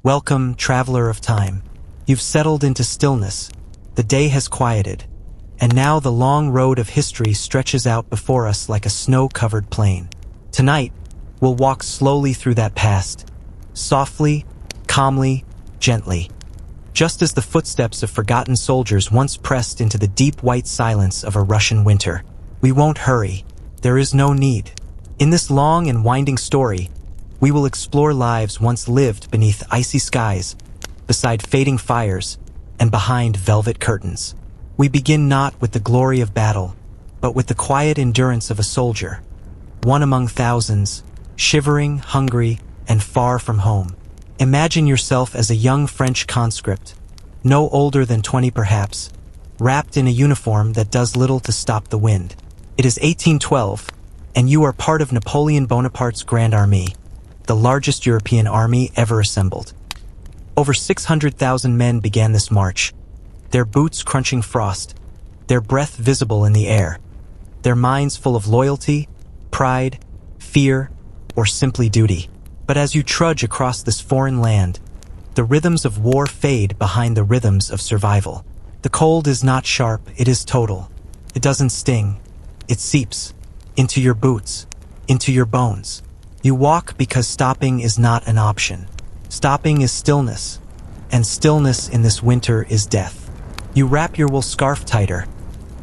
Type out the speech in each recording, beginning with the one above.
Welcome, traveler of time. You've settled into stillness. The day has quieted. And now the long road of history stretches out before us like a snow-covered plain. Tonight, we'll walk slowly through that past. Softly, calmly, gently. Just as the footsteps of forgotten soldiers once pressed into the deep white silence of a Russian winter. We won't hurry. There is no need. In this long and winding story, we will explore lives once lived beneath icy skies, beside fading fires, and behind velvet curtains. We begin not with the glory of battle, but with the quiet endurance of a soldier, one among thousands, shivering, hungry, and far from home. Imagine yourself as a young French conscript, no older than 20 perhaps, wrapped in a uniform that does little to stop the wind. It is 1812, and you are part of Napoleon Bonaparte's Grand Army, the largest European army ever assembled. Over 600,000 men began this march, their boots crunching frost, their breath visible in the air, their minds full of loyalty, pride, fear, or simply duty. But as you trudge across this foreign land, the rhythms of war fade behind the rhythms of survival. The cold is not sharp, it is total. It doesn't sting, it seeps into your boots, into your bones. You walk because stopping is not an option. Stopping is stillness, and stillness in this winter is death. You wrap your wool scarf tighter,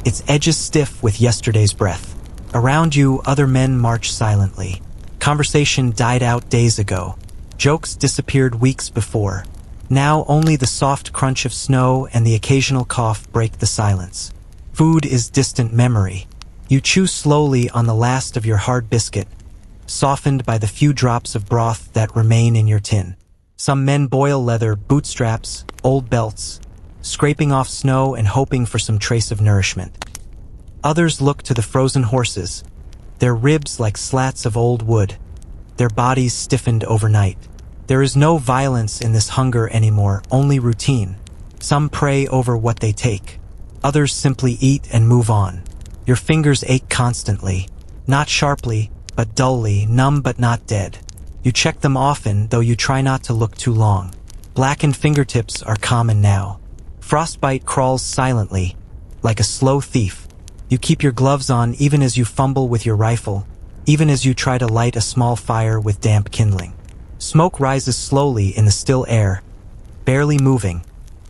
its edges stiff with yesterday's breath. Around you, other men march silently. Conversation died out days ago. Jokes disappeared weeks before. Now only the soft crunch of snow and the occasional cough break the silence. Food is distant memory. You chew slowly on the last of your hard biscuit, softened by the few drops of broth that remain in your tin. Some men boil leather, bootstraps, old belts, scraping off snow and hoping for some trace of nourishment. Others look to the frozen horses, their ribs like slats of old wood, their bodies stiffened overnight. There is no violence in this hunger anymore, only routine. Some pray over what they take. Others simply eat and move on. Your fingers ache constantly, not sharply, but dully, numb but not dead. You check them often, though you try not to look too long. Blackened fingertips are common now. Frostbite crawls silently, like a slow thief. You keep your gloves on even as you fumble with your rifle, even as you try to light a small fire with damp kindling. Smoke rises slowly in the still air, barely moving,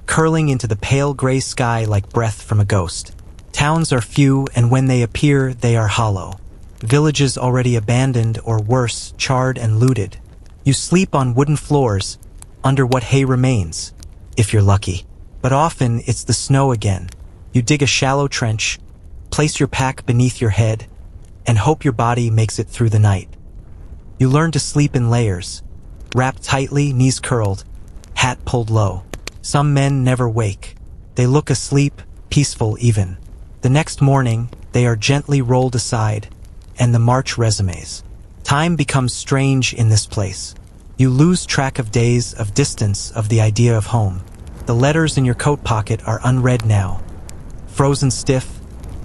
curling into the pale gray sky like breath from a ghost. Towns are few, and when they appear, they are hollow. Villages already abandoned, or worse, charred and looted. You sleep on wooden floors, under what hay remains, if you're lucky. But often, it's the snow again. You dig a shallow trench, place your pack beneath your head, and hope your body makes it through the night. You learn to sleep in layers, wrapped tightly, knees curled, hat pulled low. Some men never wake. They look asleep, peaceful even. The next morning, they are gently rolled aside, and the march resumes. Time becomes strange in this place. You lose track of days, of distance, of the idea of home. The letters in your coat pocket are unread now. Frozen stiff,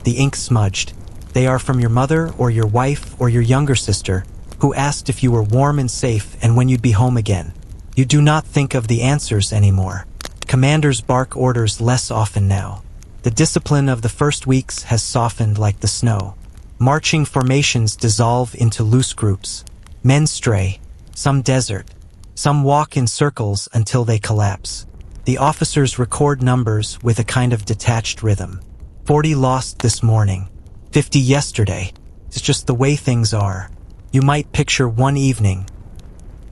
the ink smudged. They are from your mother or your wife or your younger sister, who asked if you were warm and safe and when you'd be home again. You do not think of the answers anymore. Commanders bark orders less often now. The discipline of the first weeks has softened like the snow. Marching formations dissolve into loose groups. Men stray, some desert, some walk in circles until they collapse. The officers record numbers with a kind of detached rhythm. 40 lost this morning, 50 yesterday. It's just the way things are. You might picture one evening,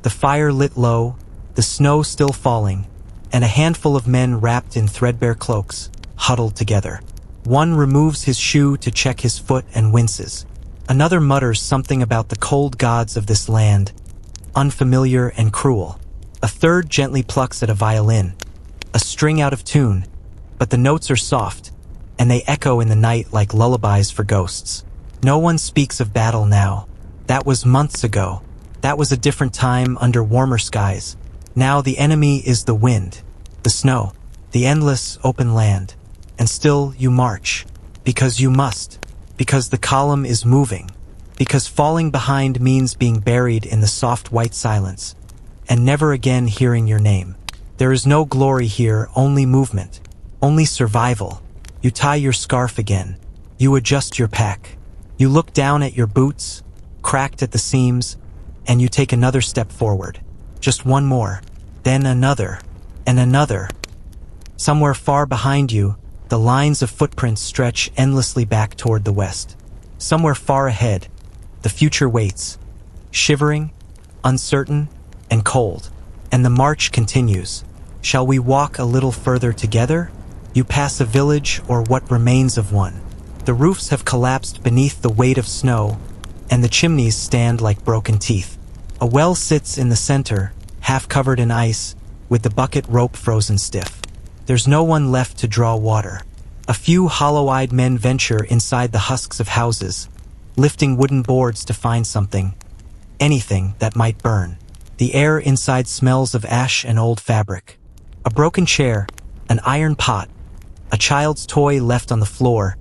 the fire lit low, the snow still falling, and a handful of men wrapped in threadbare cloaks, huddled together. One removes his shoe to check his foot and winces. Another mutters something about the cold gods of this land, unfamiliar and cruel. A third gently plucks at a violin, a string out of tune, but the notes are soft, and they echo in the night like lullabies for ghosts. No one speaks of battle now. That was months ago. That was a different time under warmer skies. Now the enemy is the wind, the snow, the endless open land. And still you march, because you must, because the column is moving, because falling behind means being buried in the soft white silence. and never again hearing your name. There is no glory here, only movement, only survival. You tie your scarf again. You adjust your pack. You look down at your boots, cracked at the seams, and you take another step forward. Just one more, then another, and another. Somewhere far behind you, the lines of footprints stretch endlessly back toward the west. Somewhere far ahead, the future waits, shivering, uncertain, and cold. And the march continues. Shall we walk a little further together? You pass a village or what remains of one. The roofs have collapsed beneath the weight of snow, and the chimneys stand like broken teeth. A well sits in the center, half covered in ice, with the bucket rope frozen stiff. There's no one left to draw water. A few hollow-eyed men venture inside the husks of houses, lifting wooden boards to find something, anything that might burn. The air inside smells of ash and old fabric. A broken chair, an iron pot, a child's toy left on the floor,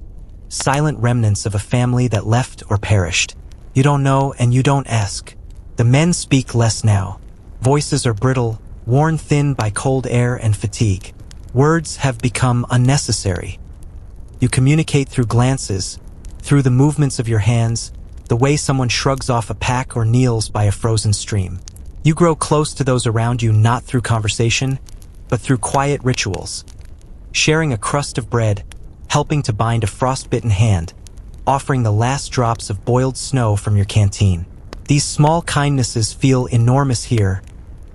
silent remnants of a family that left or perished. You don't know and you don't ask. The men speak less now. Voices are brittle, worn thin by cold air and fatigue. Words have become unnecessary. You communicate through glances, through the movements of your hands, the way someone shrugs off a pack or kneels by a frozen stream. You grow close to those around you not through conversation, but through quiet rituals. Sharing a crust of bread, helping to bind a frostbitten hand, offering the last drops of boiled snow from your canteen. These small kindnesses feel enormous here,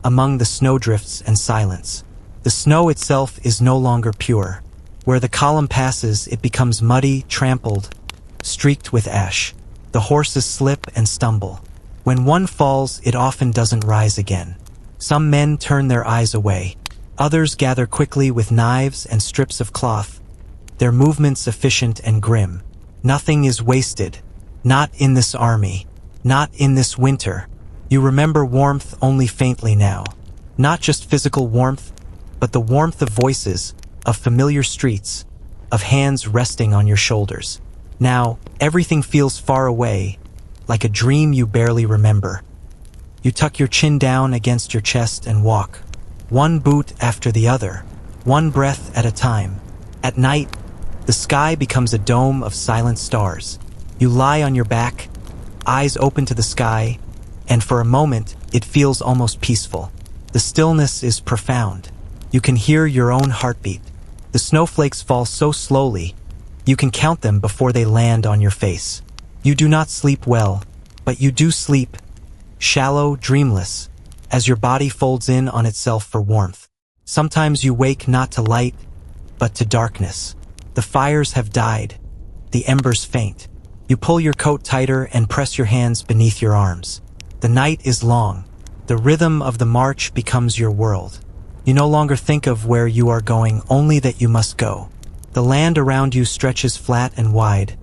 among the snowdrifts and silence. The snow itself is no longer pure. Where the column passes, it becomes muddy, trampled, streaked with ash. The horses slip and stumble. When one falls, it often doesn't rise again. Some men turn their eyes away. Others gather quickly with knives and strips of cloth, their movements efficient and grim. Nothing is wasted. Not in this army. Not in this winter. You remember warmth only faintly now. Not just physical warmth, but the warmth of voices, of familiar streets, of hands resting on your shoulders. Now, everything feels far away, like a dream you barely remember. You tuck your chin down against your chest and walk, one boot after the other, one breath at a time. At night, the sky becomes a dome of silent stars. You lie on your back, eyes open to the sky, and for a moment, it feels almost peaceful. The stillness is profound. You can hear your own heartbeat. The snowflakes fall so slowly, you can count them before they land on your face. You do not sleep well, but you do sleep, shallow, dreamless, as your body folds in on itself for warmth. Sometimes you wake not to light, but to darkness. The fires have died. The embers faint. You pull your coat tighter and press your hands beneath your arms. The night is long. The rhythm of the march becomes your world. You no longer think of where you are going, only that you must go. The land around you stretches flat and wide,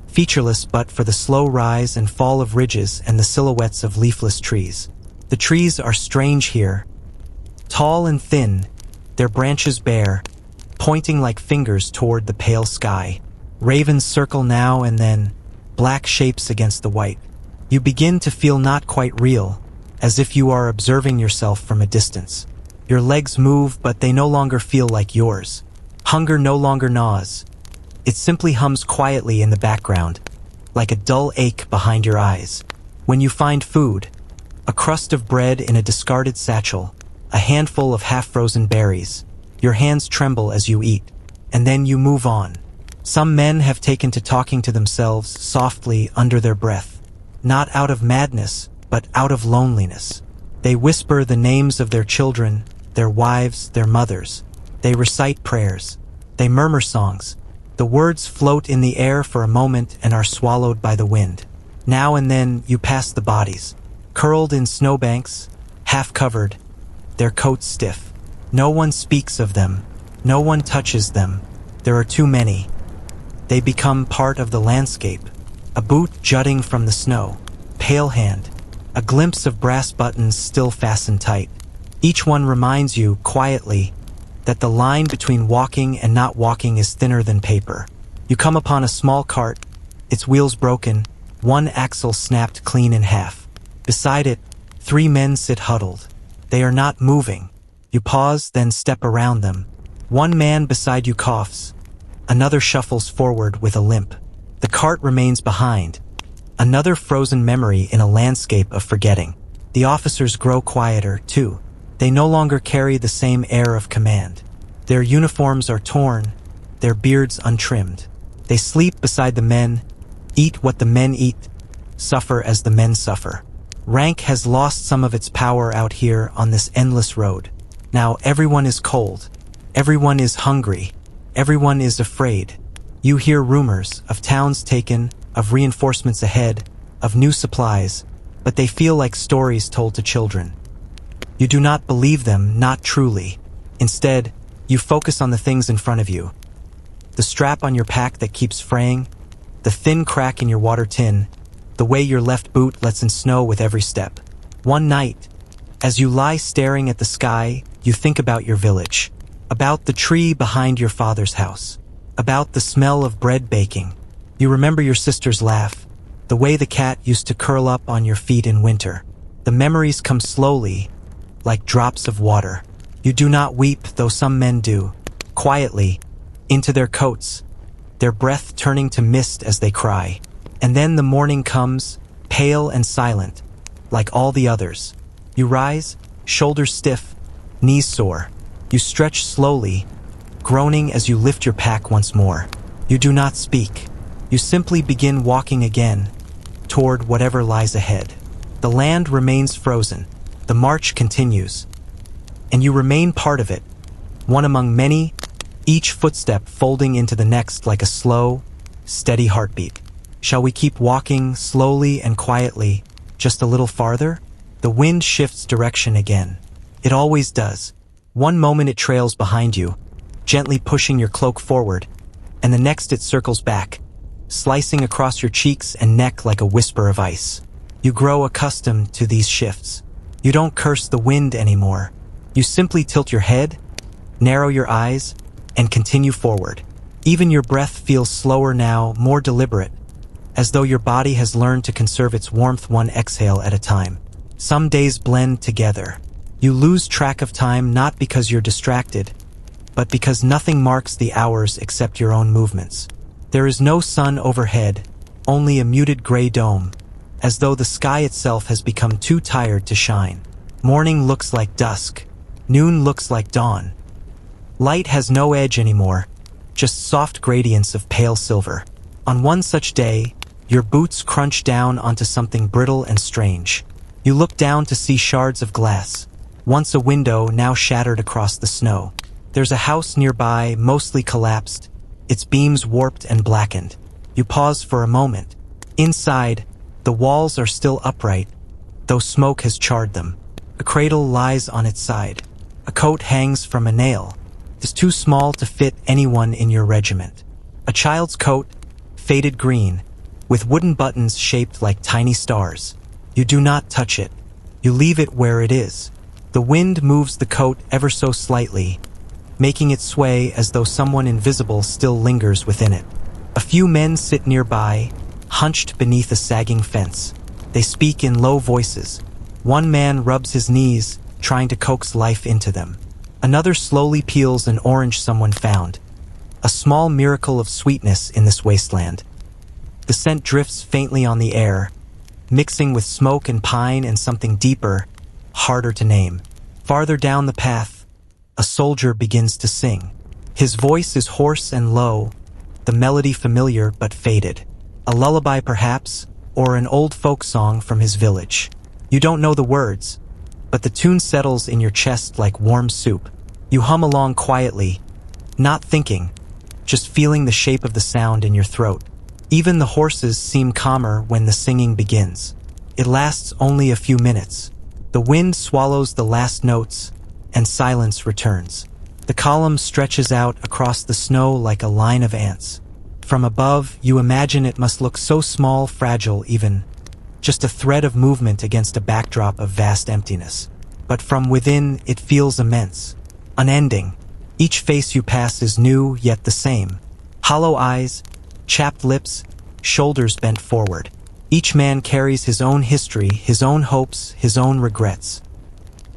featureless but for the slow rise and fall of ridges and the silhouettes of leafless trees. The trees are strange here. Tall and thin, their branches bare, pointing like fingers toward the pale sky. Ravens circle now and then, black shapes against the white. You begin to feel not quite real, as if you are observing yourself from a distance. Your legs move, but they no longer feel like yours. Hunger no longer gnaws. It simply hums quietly in the background, like a dull ache behind your eyes. When you find food, a crust of bread in a discarded satchel, a handful of half-frozen berries, your hands tremble as you eat, and then you move on. Some men have taken to talking to themselves softly under their breath, not out of madness, but out of loneliness. They whisper the names of their children, their wives, their mothers. They recite prayers. They murmur songs. The words float in the air for a moment and are swallowed by the wind. Now and then you pass the bodies, curled in snowbanks, half-covered, their coats stiff. No one speaks of them. No one touches them. There are too many. They become part of the landscape. A boot jutting from the snow, pale hand, a glimpse of brass buttons still fastened tight. Each one reminds you, quietly, that the line between walking and not walking is thinner than paper. You come upon a small cart, its wheels broken, one axle snapped clean in half. Beside it, 3 men sit huddled. They are not moving. You pause, then step around them. One man beside you coughs. Another shuffles forward with a limp. The cart remains behind. Another frozen memory in a landscape of forgetting. The officers grow quieter, too. They no longer carry the same air of command. Their uniforms are torn, their beards untrimmed. They sleep beside the men, eat what the men eat, suffer as the men suffer. Rank has lost some of its power out here on this endless road. Now everyone is cold. Everyone is hungry. Everyone is afraid. You hear rumors of towns taken, of reinforcements ahead, of new supplies, but they feel like stories told to children. You do not believe them, not truly. Instead, you focus on the things in front of you. The strap on your pack that keeps fraying, the thin crack in your water tin, the way your left boot lets in snow with every step. One night, as you lie staring at the sky, you think about your village, about the tree behind your father's house, about the smell of bread baking. You remember your sister's laugh, the way the cat used to curl up on your feet in winter. The memories come slowly, like drops of water. You do not weep, though some men do, quietly, into their coats, their breath turning to mist as they cry. And then the morning comes, pale and silent, like all the others. You rise, shoulders stiff, knees sore. You stretch slowly, groaning as you lift your pack once more. You do not speak. You simply begin walking again, toward whatever lies ahead. The land remains frozen. The march continues. And you remain part of it, one among many, each footstep folding into the next like a slow, steady heartbeat. Shall we keep walking slowly and quietly, just a little farther? The wind shifts direction again. It always does. One moment it trails behind you, gently pushing your cloak forward, and the next it circles back, slicing across your cheeks and neck like a whisper of ice. You grow accustomed to these shifts. You don't curse the wind anymore. You simply tilt your head, narrow your eyes, and continue forward. Even your breath feels slower now, more deliberate, as though your body has learned to conserve its warmth one exhale at a time. Some days blend together. You lose track of time not because you're distracted, but because nothing marks the hours except your own movements. There is no sun overhead, only a muted gray dome, as though the sky itself has become too tired to shine. Morning looks like dusk. Noon looks like dawn. Light has no edge anymore, just soft gradients of pale silver. On one such day, your boots crunch down onto something brittle and strange. You look down to see shards of glass, once a window now shattered across the snow. There's a house nearby, mostly collapsed, its beams warped and blackened. You pause for a moment. Inside, the walls are still upright, though smoke has charred them. A cradle lies on its side. A coat hangs from a nail. It's too small to fit anyone in your regiment. A child's coat, faded green, with wooden buttons shaped like tiny stars. You do not touch it. You leave it where it is. The wind moves the coat ever so slightly, making it sway as though someone invisible still lingers within it. A few men sit nearby, hunched beneath a sagging fence. They speak in low voices. One man rubs his knees, trying to coax life into them. Another slowly peels an orange someone found, a small miracle of sweetness in this wasteland. The scent drifts faintly on the air, mixing with smoke and pine and something deeper, harder to name. Farther down the path, a soldier begins to sing. His voice is hoarse and low, the melody familiar but faded. A lullaby perhaps, or an old folk song from his village. You don't know the words, but the tune settles in your chest like warm soup. You hum along quietly, not thinking, just feeling the shape of the sound in your throat. Even the horses seem calmer when the singing begins. It lasts only a few minutes. The wind swallows the last notes, and silence returns. The column stretches out across the snow like a line of ants. From above, you imagine it must look so small, fragile even, just a thread of movement against a backdrop of vast emptiness. But from within, it feels immense, unending. Each face you pass is new, yet the same. Hollow eyes, chapped lips, shoulders bent forward. Each man carries his own history, his own hopes, his own regrets.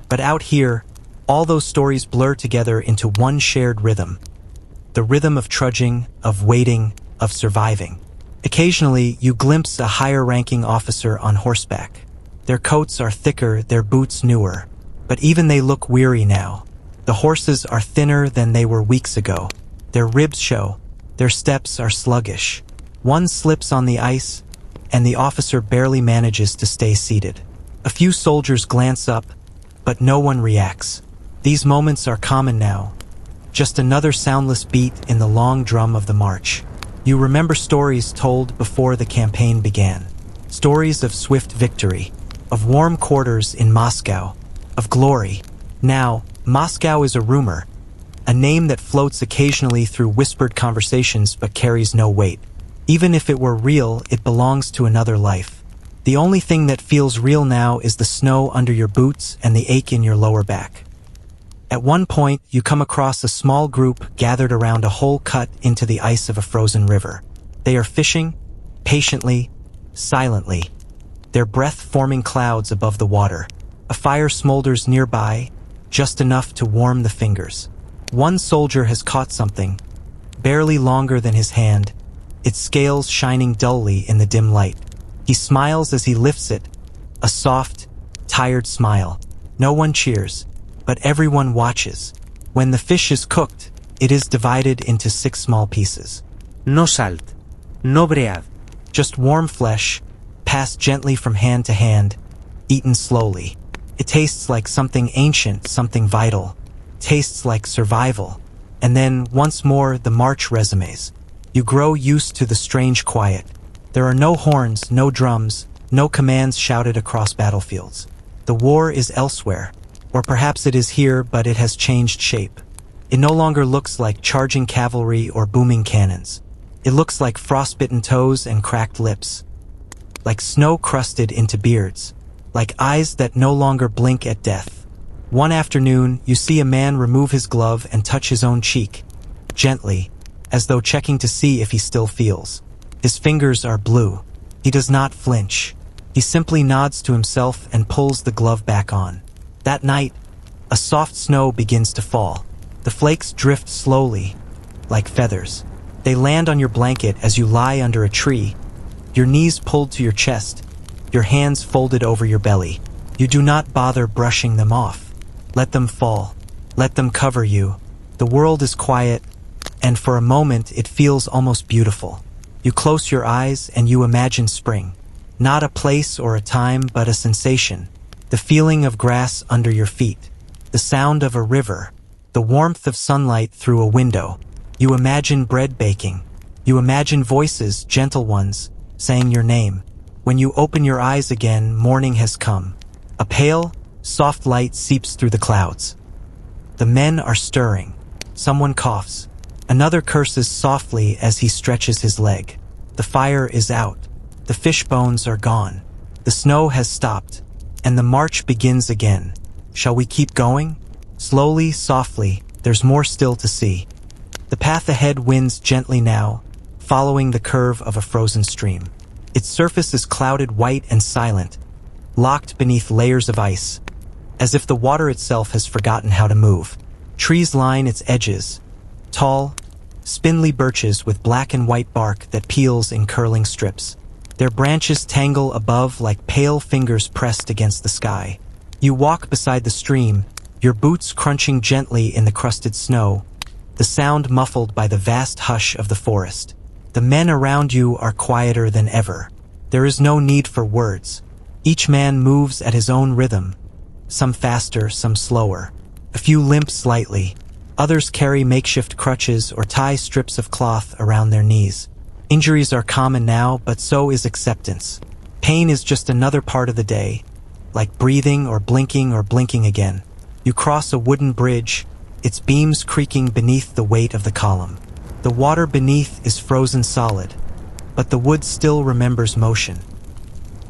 But out here, all those stories blur together into one shared rhythm. The rhythm of trudging, of waiting, of surviving. Occasionally, you glimpse a higher-ranking officer on horseback. Their coats are thicker, their boots newer. But even they look weary now. The horses are thinner than they were weeks ago. Their ribs show. Their steps are sluggish. One slips on the ice, and the officer barely manages to stay seated. A few soldiers glance up, but no one reacts. These moments are common now. Just another soundless beat in the long drum of the march. You remember stories told before the campaign began. Stories of swift victory, of warm quarters in Moscow, of glory. Now, Moscow is a rumor, a name that floats occasionally through whispered conversations but carries no weight. Even if it were real, it belongs to another life. The only thing that feels real now is the snow under your boots and the ache in your lower back. At one point, you come across a small group gathered around a hole cut into the ice of a frozen river. They are fishing, patiently, silently, their breath forming clouds above the water. A fire smolders nearby, just enough to warm the fingers. One soldier has caught something, barely longer than his hand, its scales shining dully in the dim light. He smiles as he lifts it, a soft, tired smile. No one cheers, but everyone watches. When the fish is cooked, it is divided into 6 small pieces. No salt, no bread. Just warm flesh, passed gently from hand to hand, eaten slowly. It tastes like something ancient, something vital. Tastes like survival. And then, once more, the march resumes. You grow used to the strange quiet. There are no horns, no drums, no commands shouted across battlefields. The war is elsewhere. Or perhaps it is here, but it has changed shape. It no longer looks like charging cavalry or booming cannons. It looks like frostbitten toes and cracked lips. Like snow crusted into beards. Like eyes that no longer blink at death. One afternoon, you see a man remove his glove and touch his own cheek. Gently, as though checking to see if he still feels. His fingers are blue. He does not flinch. He simply nods to himself and pulls the glove back on. That night, a soft snow begins to fall. The flakes drift slowly, like feathers. They land on your blanket as you lie under a tree, your knees pulled to your chest, your hands folded over your belly. You do not bother brushing them off. Let them fall. Let them cover you. The world is quiet, and for a moment it feels almost beautiful. You close your eyes and you imagine spring. Not a place or a time, but a sensation. The feeling of grass under your feet. The sound of a river. The warmth of sunlight through a window. You imagine bread baking. You imagine voices, gentle ones, saying your name. When you open your eyes again, morning has come. A pale, soft light seeps through the clouds. The men are stirring. Someone coughs. Another curses softly as he stretches his leg. The fire is out. The fish bones are gone. The snow has stopped. And the march begins again. Shall we keep going? Slowly, softly, there's more still to see. The path ahead winds gently now, following the curve of a frozen stream. Its surface is clouded white and silent, locked beneath layers of ice, as if the water itself has forgotten how to move. Trees line its edges, tall, spindly birches with black and white bark that peels in curling strips. Their branches tangle above like pale fingers pressed against the sky. You walk beside the stream, your boots crunching gently in the crusted snow, the sound muffled by the vast hush of the forest. The men around you are quieter than ever. There is no need for words. Each man moves at his own rhythm, some faster, some slower. A few limp slightly. Others carry makeshift crutches or tie strips of cloth around their knees. Injuries are common now, but so is acceptance. Pain is just another part of the day, like breathing or blinking again. You cross a wooden bridge, its beams creaking beneath the weight of the column. The water beneath is frozen solid, but the wood still remembers motion.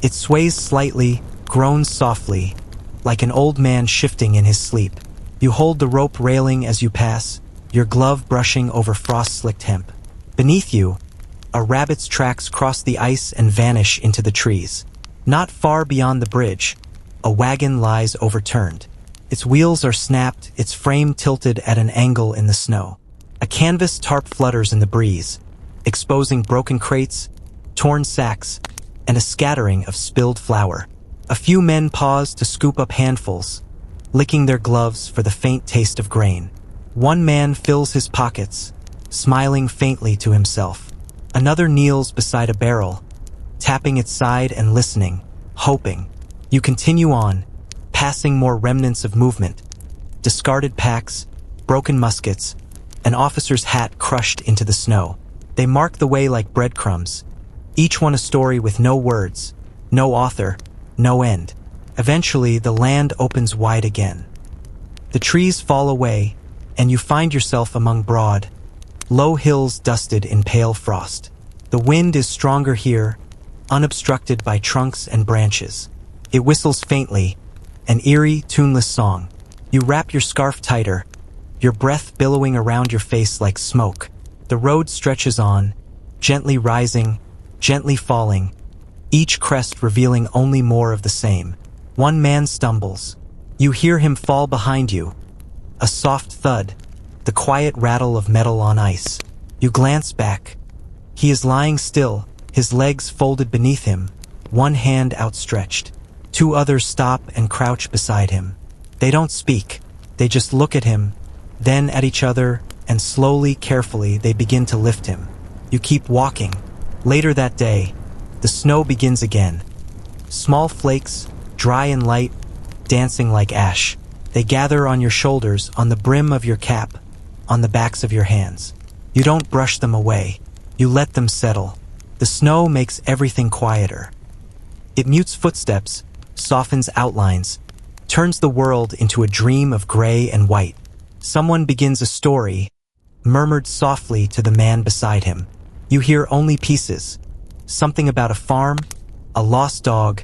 It sways slightly, groans softly, like an old man shifting in his sleep. You hold the rope railing as you pass, your glove brushing over frost-slicked hemp. Beneath you, a rabbit's tracks cross the ice and vanish into the trees. Not far beyond the bridge, a wagon lies overturned. Its wheels are snapped, its frame tilted at an angle in the snow. A canvas tarp flutters in the breeze, exposing broken crates, torn sacks, and a scattering of spilled flour. A few men pause to scoop up handfuls, licking their gloves for the faint taste of grain. One man fills his pockets, smiling faintly to himself. Another kneels beside a barrel, tapping its side and listening, hoping. You continue on, passing more remnants of movement, discarded packs, broken muskets, an officer's hat crushed into the snow. They mark the way like breadcrumbs, each one a story with no words, no author, no end. Eventually, the land opens wide again. The trees fall away, and you find yourself among broad, low hills dusted in pale frost. The wind is stronger here, unobstructed by trunks and branches. It whistles faintly, an eerie, tuneless song. You wrap your scarf tighter, your breath billowing around your face like smoke. The road stretches on, gently rising, gently falling, each crest revealing only more of the same. One man stumbles. You hear him fall behind you. A soft thud, the quiet rattle of metal on ice. You glance back. He is lying still, his legs folded beneath him, one hand outstretched. Two others stop and crouch beside him. They don't speak. They just look at him, then at each other, and slowly, carefully, they begin to lift him. You keep walking. Later that day, the snow begins again. Small flakes, dry and light, dancing like ash. They gather on your shoulders, on the brim of your cap, on the backs of your hands. You don't brush them away. You let them settle. The snow makes everything quieter. It mutes footsteps, softens outlines, turns the world into a dream of gray and white. Someone begins a story, murmured softly to the man beside him. You hear only pieces. Something about a farm, a lost dog,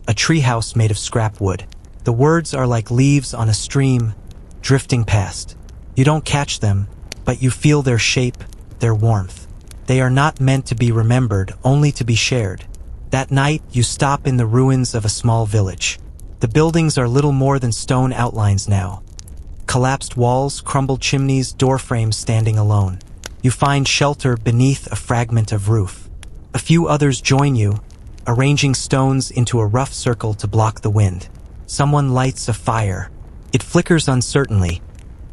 a treehouse made of scrap wood. The words are like leaves on a stream, drifting past. You don't catch them, but you feel their shape, their warmth. They are not meant to be remembered, only to be shared. That night, you stop in the ruins of a small village. The buildings are little more than stone outlines now. Collapsed walls, crumbled chimneys, door frames standing alone. You find shelter beneath a fragment of roof. A few others join you, arranging stones into a rough circle to block the wind. Someone lights a fire. It flickers uncertainly,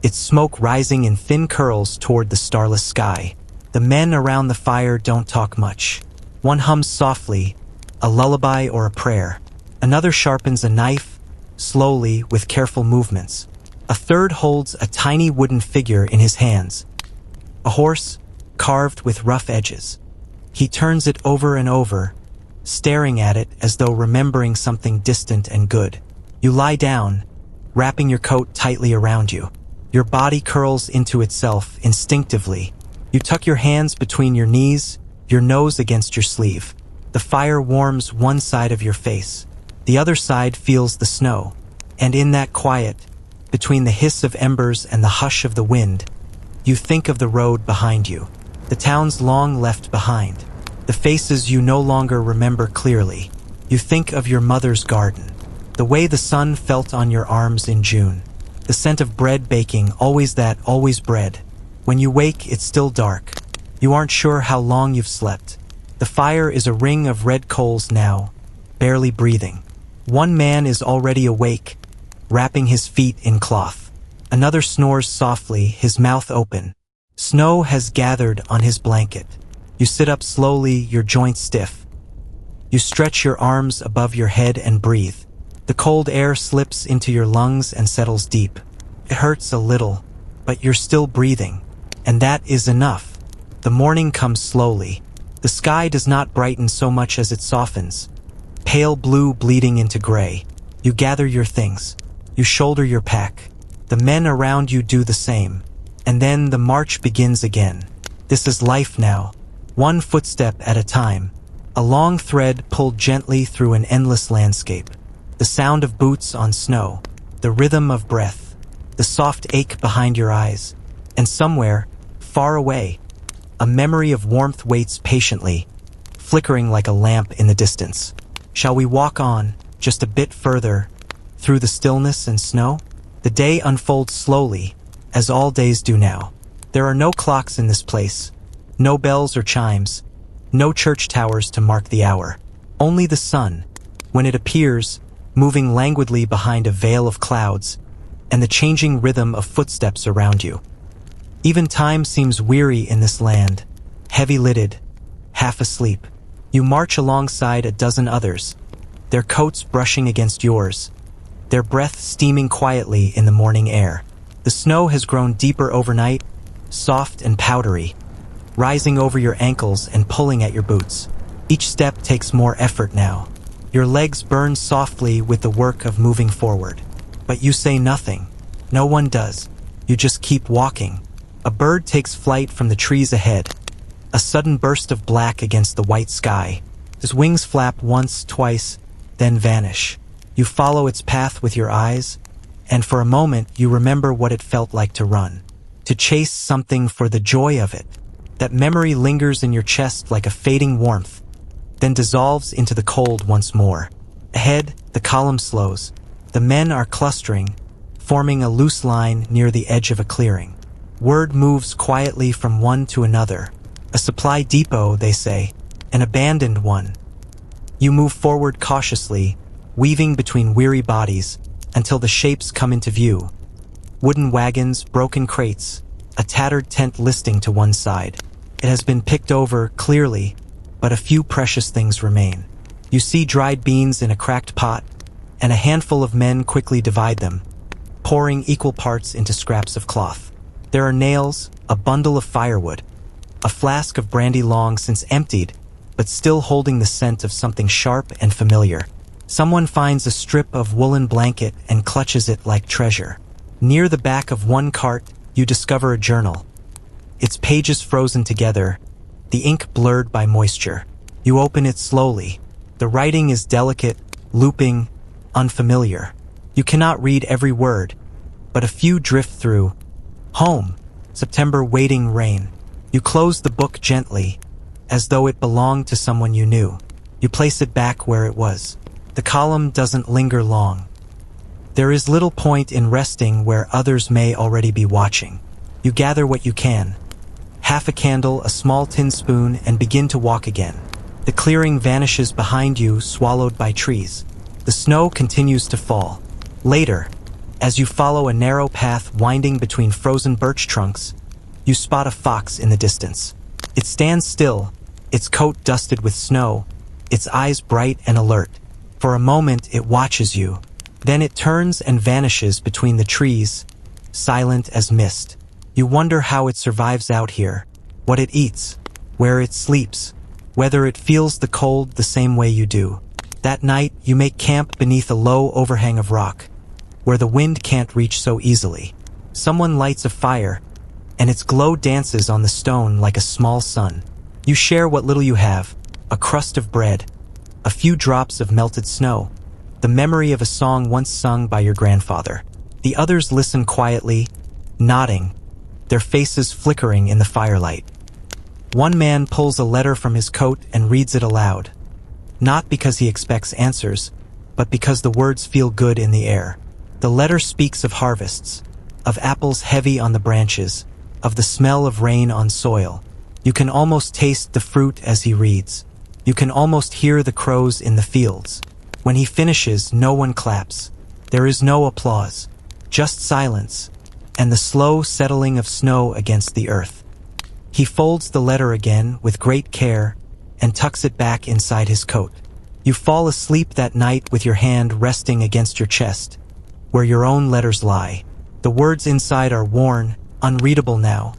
its smoke rising in thin curls toward the starless sky. The men around the fire don't talk much. One hums softly, a lullaby or a prayer. Another sharpens a knife, slowly, with careful movements. A third holds a tiny wooden figure in his hands. A horse, carved with rough edges. He turns it over and over, staring at it as though remembering something distant and good. You lie down, wrapping your coat tightly around you. Your body curls into itself instinctively. You tuck your hands between your knees, your nose against your sleeve. The fire warms one side of your face. The other side feels the snow. And in that quiet, between the hiss of embers and the hush of the wind, you think of the road behind you, the towns long left behind, the faces you no longer remember clearly. You think of your mother's garden, the way the sun felt on your arms in June, the scent of bread baking, always bread. When you wake, it's still dark. You aren't sure how long you've slept. The fire is a ring of red coals now, barely breathing. One man is already awake, wrapping his feet in cloth. Another snores softly, his mouth open. Snow has gathered on his blanket. You sit up slowly, your joints stiff. You stretch your arms above your head and breathe. The cold air slips into your lungs and settles deep. It hurts a little, but you're still breathing. And that is enough. The morning comes slowly. The sky does not brighten so much as it softens. Pale blue bleeding into gray. You gather your things. You shoulder your pack. The men around you do the same. And then the march begins again. This is life now. One footstep at a time. A long thread pulled gently through an endless landscape. The sound of boots on snow. The rhythm of breath. The soft ache behind your eyes. And somewhere, far away, a memory of warmth waits patiently, flickering like a lamp in the distance. Shall we walk on, just a bit further, through the stillness and snow? The day unfolds slowly, as all days do now. There are no clocks in this place, no bells or chimes, no church towers to mark the hour. Only the sun, when it appears, moving languidly behind a veil of clouds, and the changing rhythm of footsteps around you. Even time seems weary in this land, heavy-lidded, half asleep. You march alongside a dozen others, their coats brushing against yours, their breath steaming quietly in the morning air. The snow has grown deeper overnight, soft and powdery, rising over your ankles and pulling at your boots. Each step takes more effort now. Your legs burn softly with the work of moving forward. But you say nothing. No one does. You just keep walking. A bird takes flight from the trees ahead. A sudden burst of black against the white sky. Its wings flap once, twice, then vanish. You follow its path with your eyes, and for a moment you remember what it felt like to run, to chase something for the joy of it. That memory lingers in your chest like a fading warmth, then dissolves into the cold once more. Ahead, the column slows. The men are clustering, forming a loose line near the edge of a clearing. Word moves quietly from one to another. A supply depot, they say, an abandoned one. You move forward cautiously, weaving between weary bodies, until the shapes come into view. Wooden wagons, broken crates, a tattered tent listing to one side. It has been picked over, clearly, but a few precious things remain. You see dried beans in a cracked pot, and a handful of men quickly divide them, pouring equal parts into scraps of cloth. There are nails, a bundle of firewood, a flask of brandy long since emptied, but still holding the scent of something sharp and familiar. Someone finds a strip of woolen blanket and clutches it like treasure. Near the back of one cart, you discover a journal. Its pages frozen together, the ink blurred by moisture. You open it slowly. The writing is delicate, looping, unfamiliar. You cannot read every word, but a few drift through. Home, September waiting rain. You close the book gently, as though it belonged to someone you knew. You place it back where it was. The column doesn't linger long. There is little point in resting where others may already be watching. You gather what you can. Half a candle, a small tin spoon, and begin to walk again. The clearing vanishes behind you, swallowed by trees. The snow continues to fall. Later, as you follow a narrow path winding between frozen birch trunks, you spot a fox in the distance. It stands still, its coat dusted with snow, its eyes bright and alert. For a moment it watches you. Then it turns and vanishes between the trees, silent as mist. You wonder how it survives out here, what it eats, where it sleeps, whether it feels the cold the same way you do. That night, you make camp beneath a low overhang of rock, where the wind can't reach so easily. Someone lights a fire, and its glow dances on the stone like a small sun. You share what little you have, a crust of bread, a few drops of melted snow, the memory of a song once sung by your grandfather. The others listen quietly, nodding, their faces flickering in the firelight. One man pulls a letter from his coat and reads it aloud. Not because he expects answers, but because the words feel good in the air. The letter speaks of harvests, of apples heavy on the branches, of the smell of rain on soil. You can almost taste the fruit as he reads. You can almost hear the crows in the fields. When he finishes, no one claps. There is no applause, just silence, and the slow settling of snow against the earth. He folds the letter again with great care and tucks it back inside his coat. You fall asleep that night with your hand resting against your chest, where your own letters lie. The words inside are worn, unreadable now,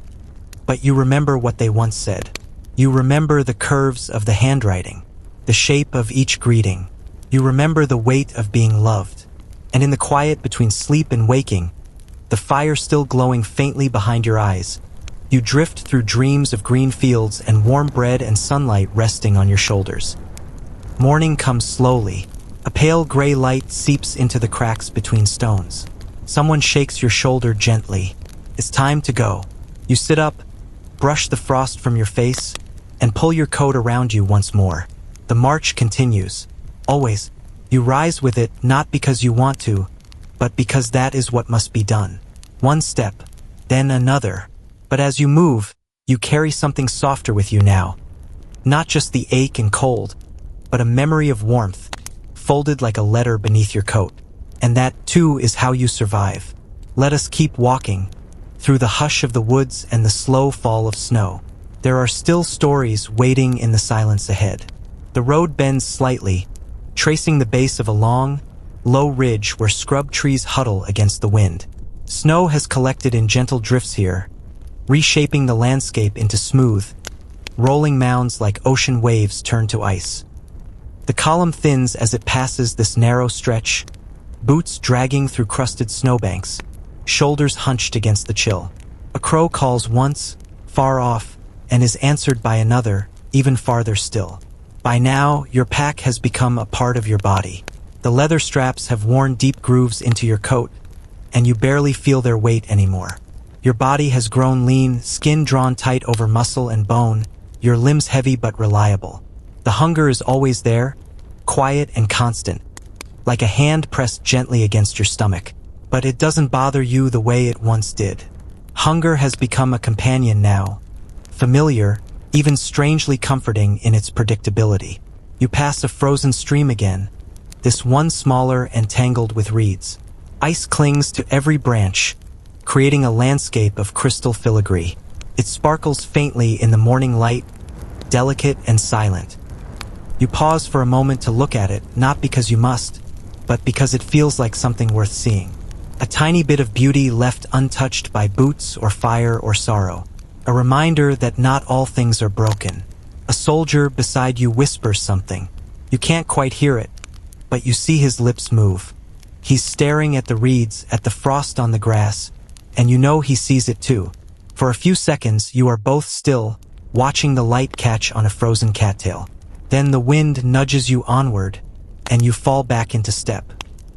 but you remember what they once said. You remember the curves of the handwriting, the shape of each greeting. You remember the weight of being loved. And in the quiet between sleep and waking, the fire still glowing faintly behind your eyes, you drift through dreams of green fields and warm bread and sunlight resting on your shoulders. Morning comes slowly. A pale gray light seeps into the cracks between stones. Someone shakes your shoulder gently. It's time to go. You sit up, brush the frost from your face, and pull your coat around you once more. The march continues. Always, you rise with it not because you want to, but because that is what must be done. One step, then another. But as you move, you carry something softer with you now. Not just the ache and cold, but a memory of warmth, folded like a letter beneath your coat. And that, too, is how you survive. Let us keep walking, through the hush of the woods and the slow fall of snow. There are still stories waiting in the silence ahead. The road bends slightly, tracing the base of a long, low ridge where scrub trees huddle against the wind. Snow has collected in gentle drifts here, reshaping the landscape into smooth, rolling mounds like ocean waves turn to ice. The column thins as it passes this narrow stretch, boots dragging through crusted snowbanks, shoulders hunched against the chill. A crow calls once, far off, and is answered by another, even farther still. By now, your pack has become a part of your body. The leather straps have worn deep grooves into your coat, and you barely feel their weight anymore. Your body has grown lean, skin drawn tight over muscle and bone, your limbs heavy but reliable. The hunger is always there, quiet and constant, like a hand pressed gently against your stomach. But it doesn't bother you the way it once did. Hunger has become a companion now, familiar, even strangely comforting in its predictability. You pass a frozen stream again, this one smaller and tangled with reeds. Ice clings to every branch, creating a landscape of crystal filigree. It sparkles faintly in the morning light, delicate and silent. You pause for a moment to look at it, not because you must, but because it feels like something worth seeing. A tiny bit of beauty left untouched by boots or fire or sorrow. A reminder that not all things are broken. A soldier beside you whispers something. You can't quite hear it, but you see his lips move. He's staring at the reeds, at the frost on the grass, and you know he sees it too. For a few seconds, you are both still, watching the light catch on a frozen cattail. Then the wind nudges you onward, and you fall back into step.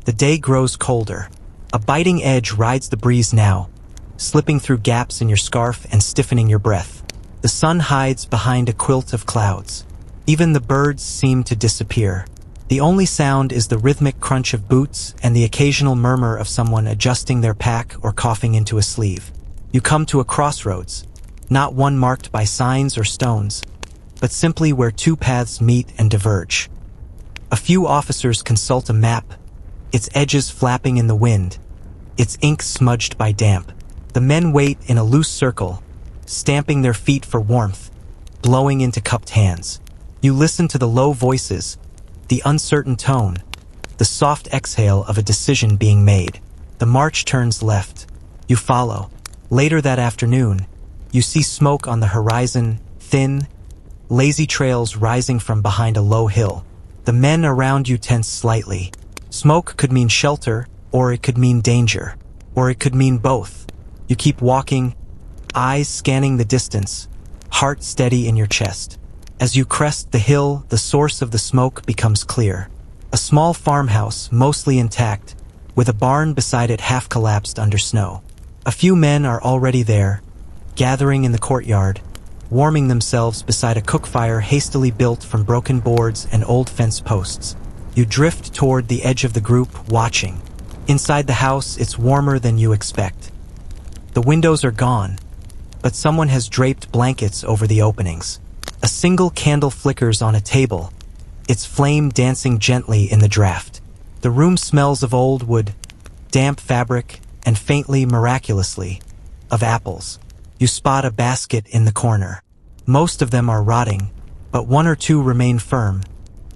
The day grows colder. A biting edge rides the breeze now, slipping through gaps in your scarf and stiffening your breath. The sun hides behind a quilt of clouds. Even the birds seem to disappear. The only sound is the rhythmic crunch of boots and the occasional murmur of someone adjusting their pack or coughing into a sleeve. You come to a crossroads, not one marked by signs or stones, but simply where two paths meet and diverge. A few officers consult a map, its edges flapping in the wind, its ink smudged by damp. The men wait in a loose circle, stamping their feet for warmth, blowing into cupped hands. You listen to the low voices, the uncertain tone, the soft exhale of a decision being made. The march turns left. You follow. Later that afternoon, you see smoke on the horizon, thin, lazy trails rising from behind a low hill. The men around you tense slightly. Smoke could mean shelter, or it could mean danger, or it could mean both. You keep walking, eyes scanning the distance, heart steady in your chest. As you crest the hill, the source of the smoke becomes clear. A small farmhouse, mostly intact, with a barn beside it half collapsed under snow. A few men are already there, gathering in the courtyard, warming themselves beside a cook fire hastily built from broken boards and old fence posts. You drift toward the edge of the group, watching. Inside the house, it's warmer than you expect. The windows are gone, but someone has draped blankets over the openings. A single candle flickers on a table, its flame dancing gently in the draft. The room smells of old wood, damp fabric, and faintly, miraculously, of apples. You spot a basket in the corner. Most of them are rotting, but one or two remain firm,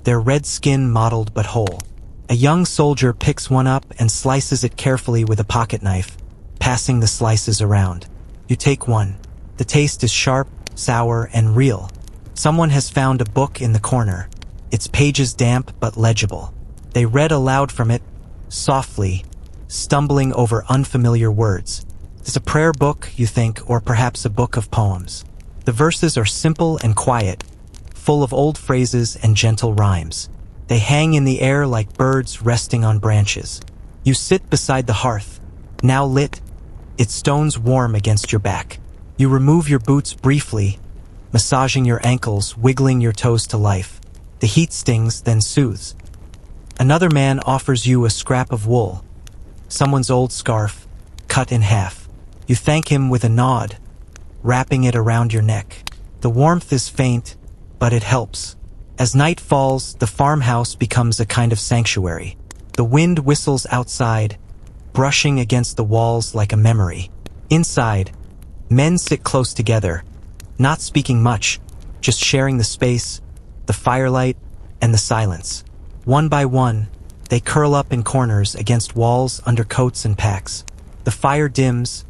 their red skin mottled but whole. A young soldier picks one up and slices it carefully with a pocket knife, passing the slices around. You take one. The taste is sharp, sour, and real. Someone has found a book in the corner, its pages damp but legible. They read aloud from it, softly, stumbling over unfamiliar words. It's a prayer book, you think, or perhaps a book of poems. The verses are simple and quiet, full of old phrases and gentle rhymes. They hang in the air like birds resting on branches. You sit beside the hearth, now lit, its stones warm against your back. You remove your boots briefly, massaging your ankles, wiggling your toes to life. The heat stings, then soothes. Another man offers you a scrap of wool, someone's old scarf, cut in half. You thank him with a nod, wrapping it around your neck. The warmth is faint, but it helps. As night falls, the farmhouse becomes a kind of sanctuary. The wind whistles outside, brushing against the walls like a memory. Inside, men sit close together, not speaking much, just sharing the space, the firelight, and the silence. One by one, they curl up in corners against walls under coats and packs. The fire dims,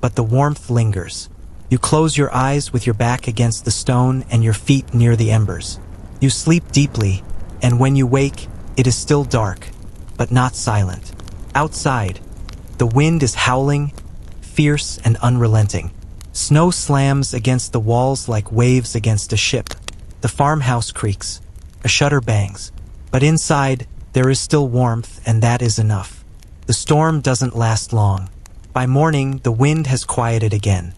but the warmth lingers. You close your eyes with your back against the stone and your feet near the embers. You sleep deeply, and when you wake, it is still dark, but not silent. Outside, the wind is howling, fierce and unrelenting. Snow slams against the walls like waves against a ship. The farmhouse creaks, a shutter bangs, but inside, there is still warmth, and that is enough. The storm doesn't last long. By morning, the wind has quieted again.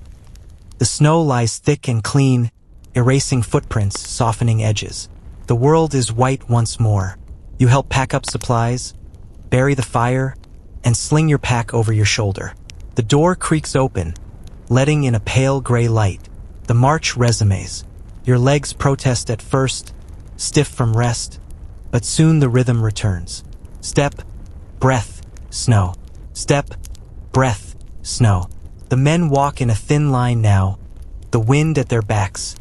The snow lies thick and clean, erasing footprints, softening edges. The world is white once more. You help pack up supplies, bury the fire, and sling your pack over your shoulder. The door creaks open, letting in a pale gray light. The march resumes. Your legs protest at first, stiff from rest, but soon the rhythm returns. Step, breath, snow. Step, breath, snow. The men walk in a thin line now, the wind at their backs,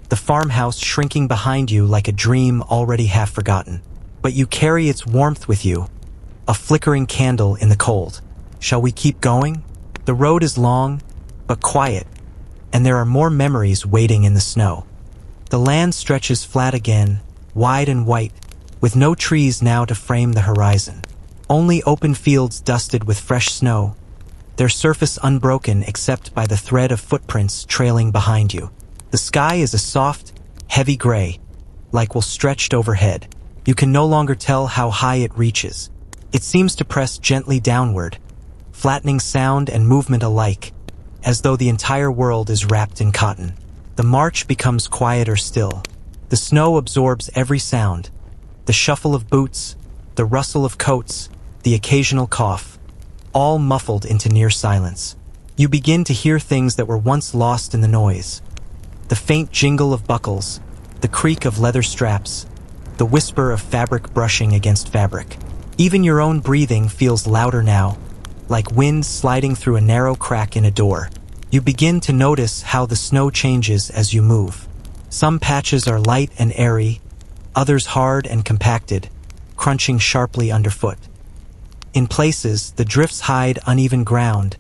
the farmhouse shrinking behind you like a dream already half forgotten. But you carry its warmth with you, a flickering candle in the cold. Shall we keep going? The road is long, but quiet, and there are more memories waiting in the snow. The land stretches flat again, wide and white, with no trees now to frame the horizon. Only open fields dusted with fresh snow, their surface unbroken except by the thread of footprints trailing behind you. The sky is a soft, heavy gray, like wool stretched overhead. You can no longer tell how high it reaches. It seems to press gently downward, flattening sound and movement alike, as though the entire world is wrapped in cotton. The march becomes quieter still. The snow absorbs every sound, the shuffle of boots, the rustle of coats, the occasional cough, all muffled into near silence. You begin to hear things that were once lost in the noise. The faint jingle of buckles, the creak of leather straps, the whisper of fabric brushing against fabric. Even your own breathing feels louder now, like wind sliding through a narrow crack in a door. You begin to notice how the snow changes as you move. Some patches are light and airy, others hard and compacted, crunching sharply underfoot. In places, the drifts hide uneven ground,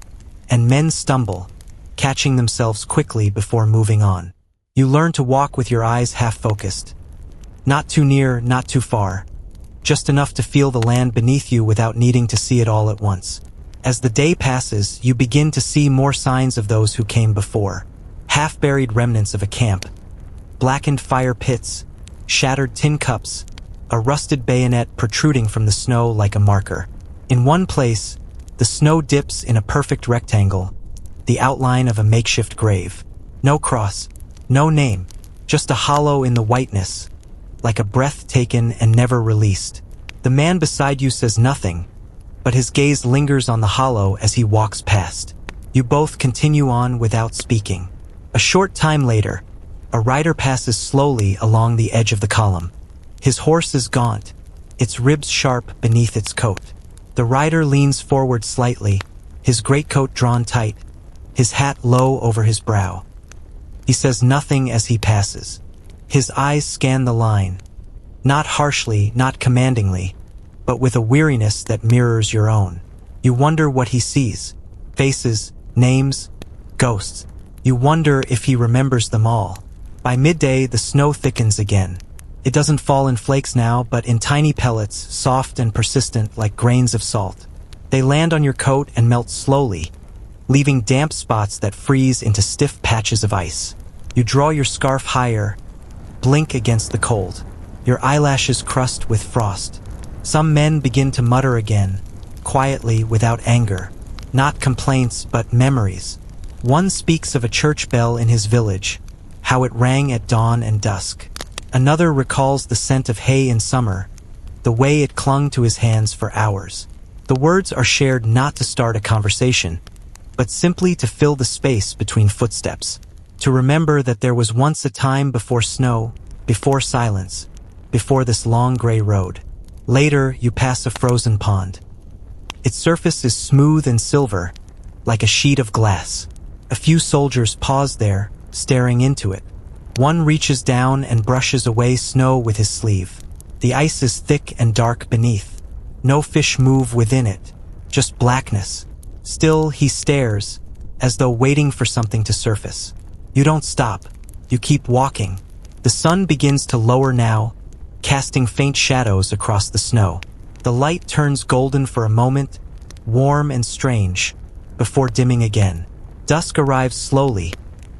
and men stumble, catching themselves quickly before moving on. You learn to walk with your eyes half-focused. Not too near, not too far. Just enough to feel the land beneath you without needing to see it all at once. As the day passes, you begin to see more signs of those who came before. Half-buried remnants of a camp, blackened fire pits, shattered tin cups, a rusted bayonet protruding from the snow like a marker. In one place, the snow dips in a perfect rectangle, the outline of a makeshift grave. No cross, no name, just a hollow in the whiteness, like a breath taken and never released. The man beside you says nothing, but his gaze lingers on the hollow as he walks past. You both continue on without speaking. A short time later, a rider passes slowly along the edge of the column. His horse is gaunt, its ribs sharp beneath its coat. The rider leans forward slightly, his greatcoat drawn tight, his hat low over his brow. He says nothing as he passes. His eyes scan the line, not harshly, not commandingly, but with a weariness that mirrors your own. You wonder what he sees. Faces, names, ghosts. You wonder if he remembers them all. By midday, the snow thickens again. It doesn't fall in flakes now, but in tiny pellets, soft and persistent like grains of salt. They land on your coat and melt slowly, leaving damp spots that freeze into stiff patches of ice. You draw your scarf higher, blink against the cold. Your eyelashes crust with frost. Some men begin to mutter again, quietly without anger. Not complaints, but memories. One speaks of a church bell in his village, how it rang at dawn and dusk. Another recalls the scent of hay in summer, the way it clung to his hands for hours. The words are shared not to start a conversation, but simply to fill the space between footsteps. To remember that there was once a time before snow, before silence, before this long gray road. Later, you pass a frozen pond. Its surface is smooth and silver, like a sheet of glass. A few soldiers pause there, staring into it. One reaches down and brushes away snow with his sleeve. The ice is thick and dark beneath. No fish move within it, just blackness. Still, he stares, as though waiting for something to surface. You don't stop. You keep walking. The sun begins to lower now, casting faint shadows across the snow. The light turns golden for a moment, warm and strange, before dimming again. Dusk arrives slowly,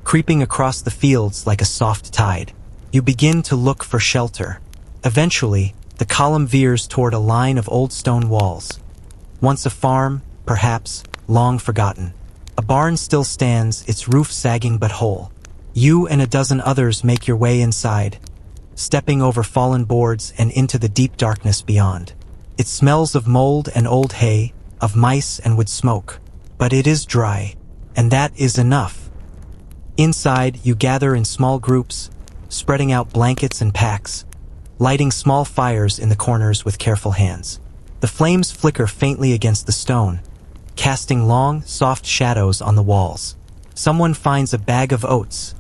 creeping across the fields like a soft tide. You begin to look for shelter. Eventually, the column veers toward a line of old stone walls. Once a farm, perhaps, long forgotten. A barn still stands, its roof sagging but whole. You and a dozen others make your way inside, stepping over fallen boards and into the deep darkness beyond. It smells of mold and old hay, of mice and wood smoke. But it is dry, and that is enough. Inside, you gather in small groups, spreading out blankets and packs, lighting small fires in the corners with careful hands. The flames flicker faintly against the stone, casting long, soft shadows on the walls. Someone finds a bag of oats,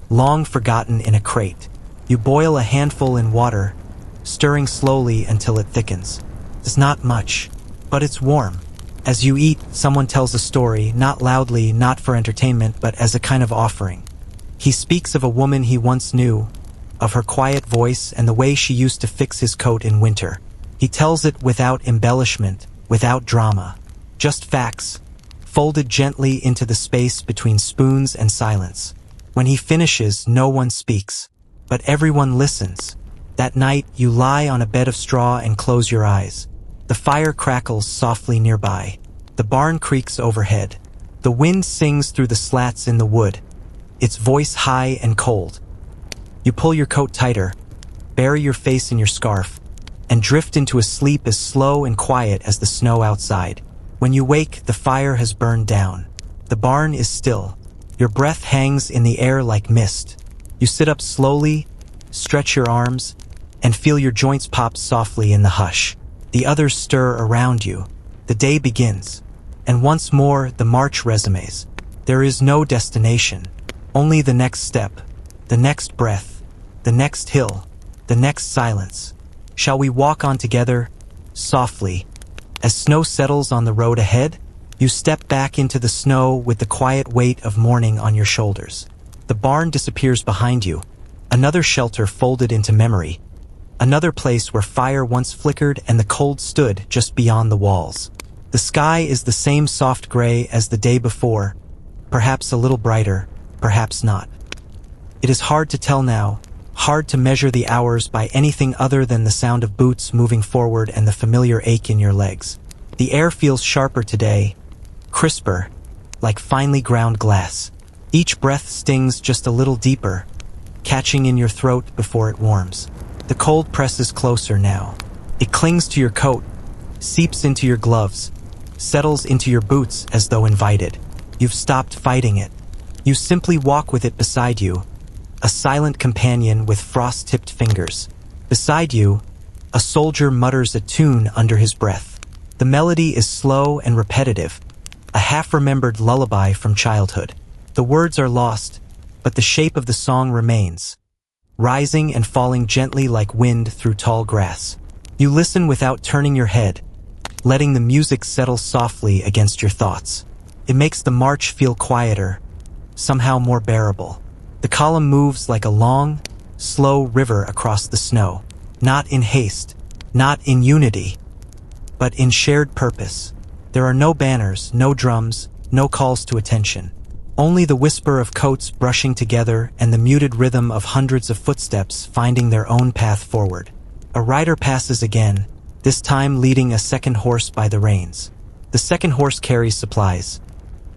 long forgotten in a crate. You boil a handful in water, stirring slowly until it thickens. It's not much, but it's warm. As you eat, someone tells a story, not loudly, not for entertainment, but as a kind of offering. He speaks of a woman he once knew, of her quiet voice and the way she used to fix his coat in winter. He tells it without embellishment, without drama. Just facts, folded gently into the space between spoons and silence. When he finishes, no one speaks, but everyone listens. That night, you lie on a bed of straw and close your eyes. The fire crackles softly nearby. The barn creaks overhead. The wind sings through the slats in the wood, its voice high and cold. You pull your coat tighter, bury your face in your scarf, and drift into a sleep as slow and quiet as the snow outside. When you wake, the fire has burned down. The barn is still. Your breath hangs in the air like mist. You sit up slowly, stretch your arms, and feel your joints pop softly in the hush. The others stir around you. The day begins. And once more, the march resumes. There is no destination, only the next step, the next breath, the next hill, the next silence. Shall we walk on together, softly? As snow settles on the road ahead, you step back into the snow with the quiet weight of morning on your shoulders. The barn disappears behind you, another shelter folded into memory, another place where fire once flickered and the cold stood just beyond the walls. The sky is the same soft gray as the day before, perhaps a little brighter, perhaps not. It is hard to tell now, hard to measure the hours by anything other than the sound of boots moving forward and the familiar ache in your legs. The air feels sharper today, crisper, like finely ground glass. Each breath stings just a little deeper, catching in your throat before it warms. The cold presses closer now. It clings to your coat, seeps into your gloves, settles into your boots as though invited. You've stopped fighting it. You simply walk with it beside you, a silent companion with frost-tipped fingers. Beside you, a soldier mutters a tune under his breath. The melody is slow and repetitive, a half-remembered lullaby from childhood. The words are lost, but the shape of the song remains, rising and falling gently like wind through tall grass. You listen without turning your head, letting the music settle softly against your thoughts. It makes the march feel quieter, somehow more bearable. The column moves like a long, slow river across the snow, not in haste, not in unity, but in shared purpose. There are no banners, no drums, no calls to attention. Only the whisper of coats brushing together and the muted rhythm of hundreds of footsteps finding their own path forward. A rider passes again, this time leading a second horse by the reins. The second horse carries supplies.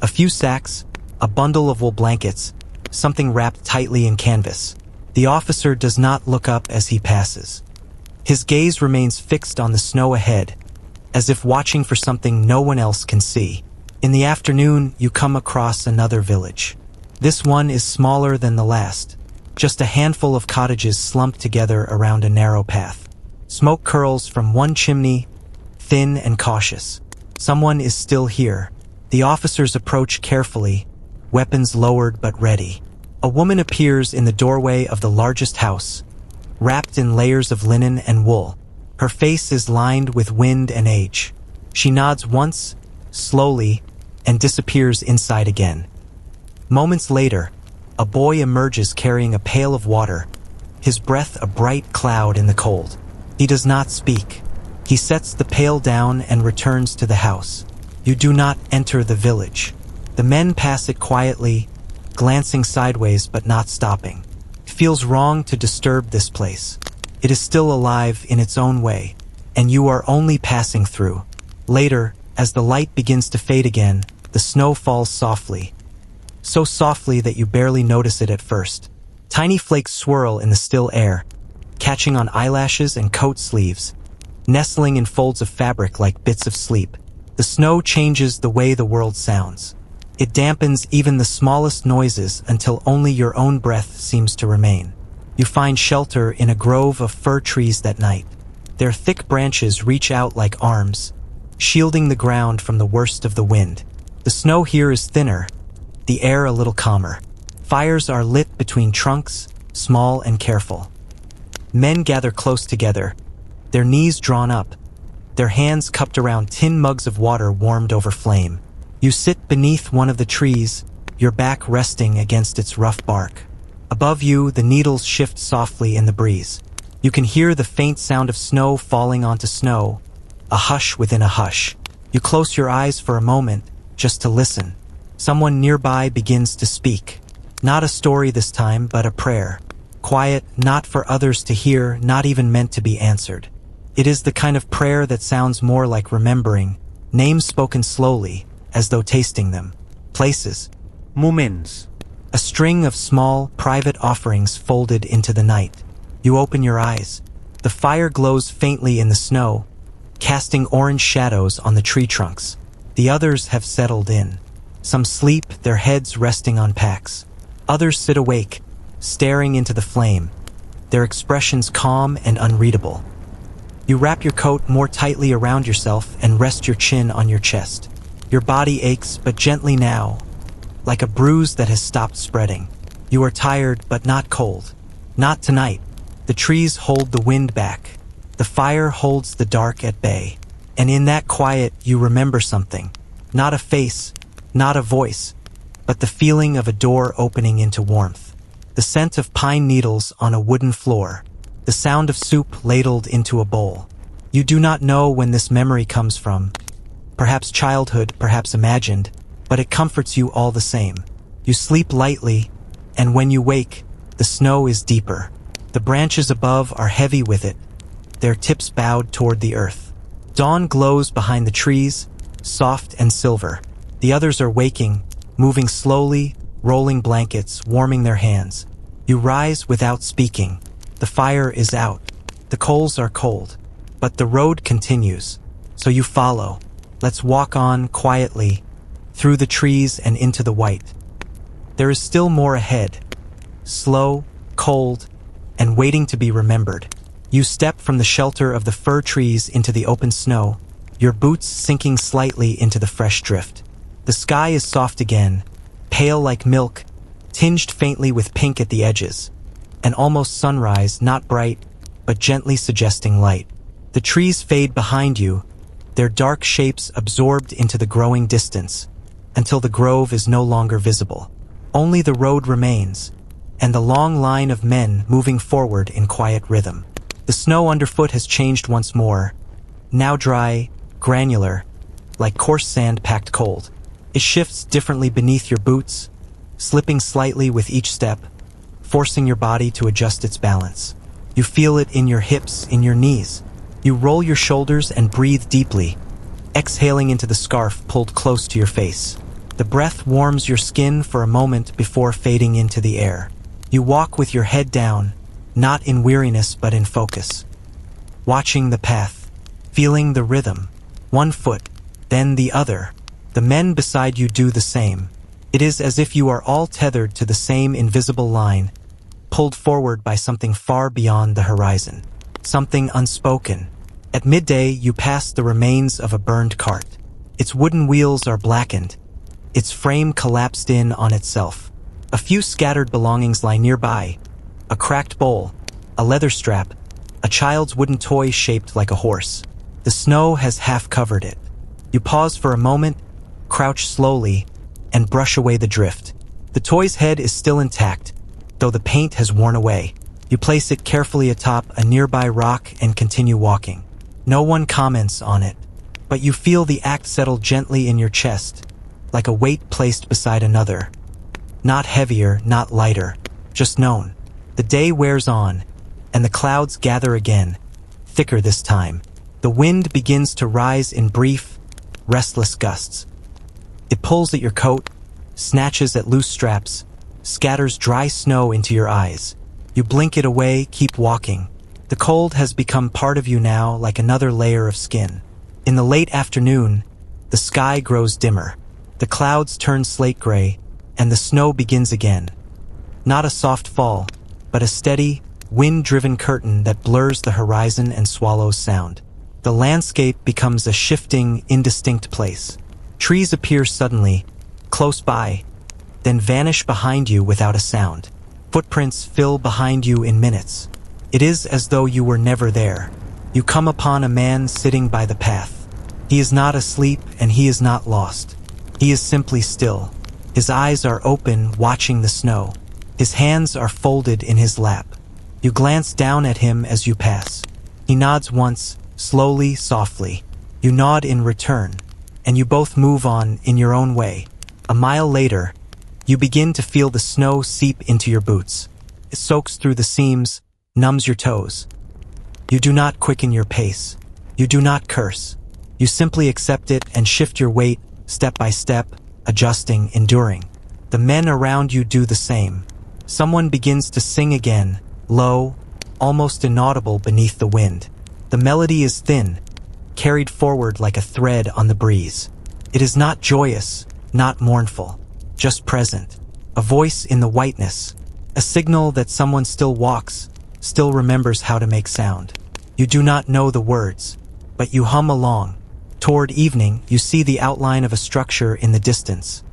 A few sacks, a bundle of wool blankets, something wrapped tightly in canvas. The officer does not look up as he passes. His gaze remains fixed on the snow ahead, as if watching for something no one else can see. In the afternoon, you come across another village. This one is smaller than the last. Just a handful of cottages slumped together around a narrow path. Smoke curls from one chimney, thin and cautious. Someone is still here. The officers approach carefully, weapons lowered but ready. A woman appears in the doorway of the largest house, wrapped in layers of linen and wool. Her face is lined with wind and age. She nods once, slowly, and disappears inside again. Moments later, a boy emerges carrying a pail of water, his breath a bright cloud in the cold. He does not speak. He sets the pail down and returns to the house. You do not enter the village. The men pass it quietly, glancing sideways but not stopping. It feels wrong to disturb this place. It is still alive in its own way, and you are only passing through. Later, as the light begins to fade again, the snow falls softly. So softly that you barely notice it at first. Tiny flakes swirl in the still air, catching on eyelashes and coat sleeves, nestling in folds of fabric like bits of sleep. The snow changes the way the world sounds. It dampens even the smallest noises until only your own breath seems to remain. You find shelter in a grove of fir trees that night. Their thick branches reach out like arms, shielding the ground from the worst of the wind. The snow here is thinner, the air a little calmer. Fires are lit between trunks, small and careful. Men gather close together, their knees drawn up, their hands cupped around tin mugs of water warmed over flame. You sit beneath one of the trees, your back resting against its rough bark. Above you, the needles shift softly in the breeze. You can hear the faint sound of snow falling onto snow, a hush within a hush. You close your eyes for a moment, just to listen. Someone nearby begins to speak. Not a story this time, but a prayer. Quiet, not for others to hear, not even meant to be answered. It is the kind of prayer that sounds more like remembering, names spoken slowly, as though tasting them. Places. Moments. A string of small, private offerings folded into the night. You open your eyes. The fire glows faintly in the snow, casting orange shadows on the tree trunks. The others have settled in. Some sleep, their heads resting on packs. Others sit awake, staring into the flame, their expressions calm and unreadable. You wrap your coat more tightly around yourself and rest your chin on your chest. Your body aches, but gently now, like a bruise that has stopped spreading. You are tired, but not cold. Not tonight. The trees hold the wind back. The fire holds the dark at bay. And in that quiet, you remember something. Not a face, not a voice, but the feeling of a door opening into warmth. The scent of pine needles on a wooden floor. The sound of soup ladled into a bowl. You do not know when this memory comes from. Perhaps childhood, perhaps imagined, but it comforts you all the same. You sleep lightly, and when you wake, the snow is deeper. The branches above are heavy with it, their tips bowed toward the earth. Dawn glows behind the trees, soft and silver. The others are waking, moving slowly, rolling blankets, warming their hands. You rise without speaking. The fire is out. The coals are cold. But the road continues. So you follow. Let's walk on quietly, through the trees and into the white. There is still more ahead. Slow, cold, and waiting to be remembered. You step from the shelter of the fir trees into the open snow, your boots sinking slightly into the fresh drift. The sky is soft again, pale like milk, tinged faintly with pink at the edges. An almost sunrise, not bright, but gently suggesting light. The trees fade behind you, their dark shapes absorbed into the growing distance, until the grove is no longer visible. Only the road remains, and the long line of men moving forward in quiet rhythm. The snow underfoot has changed once more, now dry, granular, like coarse sand packed cold. It shifts differently beneath your boots, slipping slightly with each step, forcing your body to adjust its balance. You feel it in your hips, in your knees. You roll your shoulders and breathe deeply, exhaling into the scarf pulled close to your face. The breath warms your skin for a moment before fading into the air. You walk with your head down, not in weariness but in focus. Watching the path, feeling the rhythm. One foot, then the other. The men beside you do the same. It is as if you are all tethered to the same invisible line, pulled forward by something far beyond the horizon. Something unspoken. At midday, you pass the remains of a burned cart. Its wooden wheels are blackened, its frame collapsed in on itself. A few scattered belongings lie nearby. A cracked bowl, a leather strap, a child's wooden toy shaped like a horse. The snow has half covered it. You pause for a moment, crouch slowly, and brush away the drift. The toy's head is still intact, though the paint has worn away. You place it carefully atop a nearby rock and continue walking. No one comments on it, but you feel the act settle gently in your chest, like a weight placed beside another. Not heavier, not lighter, just known. The day wears on, and the clouds gather again, thicker this time. The wind begins to rise in brief, restless gusts. It pulls at your coat, snatches at loose straps, scatters dry snow into your eyes. You blink it away, keep walking. The cold has become part of you now, like another layer of skin. In the late afternoon, the sky grows dimmer. The clouds turn slate gray, and the snow begins again. Not a soft fall, but a steady, wind-driven curtain that blurs the horizon and swallows sound. The landscape becomes a shifting, indistinct place. Trees appear suddenly, close by, then vanish behind you without a sound. Footprints fill behind you in minutes. It is as though you were never there. You come upon a man sitting by the path. He is not asleep and he is not lost. He is simply still. His eyes are open, watching the snow. His hands are folded in his lap. You glance down at him as you pass. He nods once, slowly, softly. You nod in return, and you both move on in your own way. A mile later, you begin to feel the snow seep into your boots. It soaks through the seams, numbs your toes. You do not quicken your pace. You do not curse. You simply accept it and shift your weight, step by step, adjusting, enduring. The men around you do the same. Someone begins to sing again, low, almost inaudible beneath the wind. The melody is thin, carried forward like a thread on the breeze. It is not joyous, not mournful, just present. A voice in the whiteness, a signal that someone still walks, still remembers how to make sound. You do not know the words, but you hum along. Toward evening, you see the outline of a structure in the distance,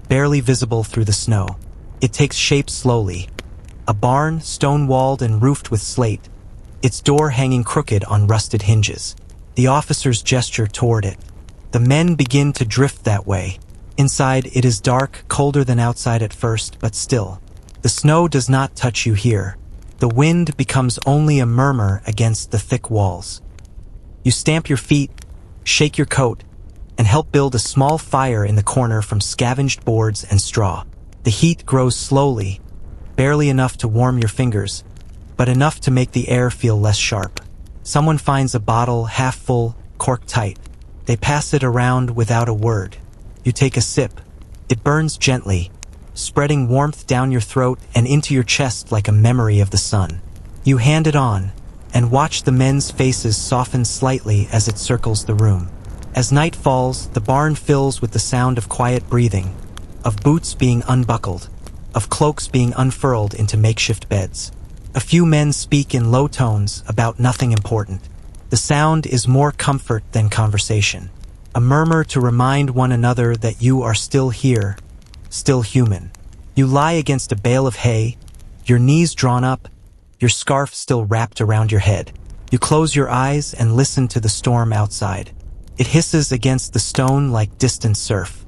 barely visible through the snow. It takes shape slowly. A barn, stone-walled and roofed with slate, its door hanging crooked on rusted hinges. The officers gesture toward it. The men begin to drift that way. Inside, it is dark, colder than outside at first, but still. The snow does not touch you here. The wind becomes only a murmur against the thick walls. You stamp your feet, shake your coat, and help build a small fire in the corner from scavenged boards and straw. The heat grows slowly, barely enough to warm your fingers, but enough to make the air feel less sharp. Someone finds a bottle half full, cork tight. They pass it around without a word. You take a sip. It burns gently, spreading warmth down your throat and into your chest like a memory of the sun. You hand it on, and watch the men's faces soften slightly as it circles the room. As night falls, the barn fills with the sound of quiet breathing, of boots being unbuckled, of cloaks being unfurled into makeshift beds. A few men speak in low tones about nothing important. The sound is more comfort than conversation, a murmur to remind one another that you are still here, still human. You lie against a bale of hay, your knees drawn up, your scarf still wrapped around your head. You close your eyes and listen to the storm outside. It hisses against the stone like distant surf.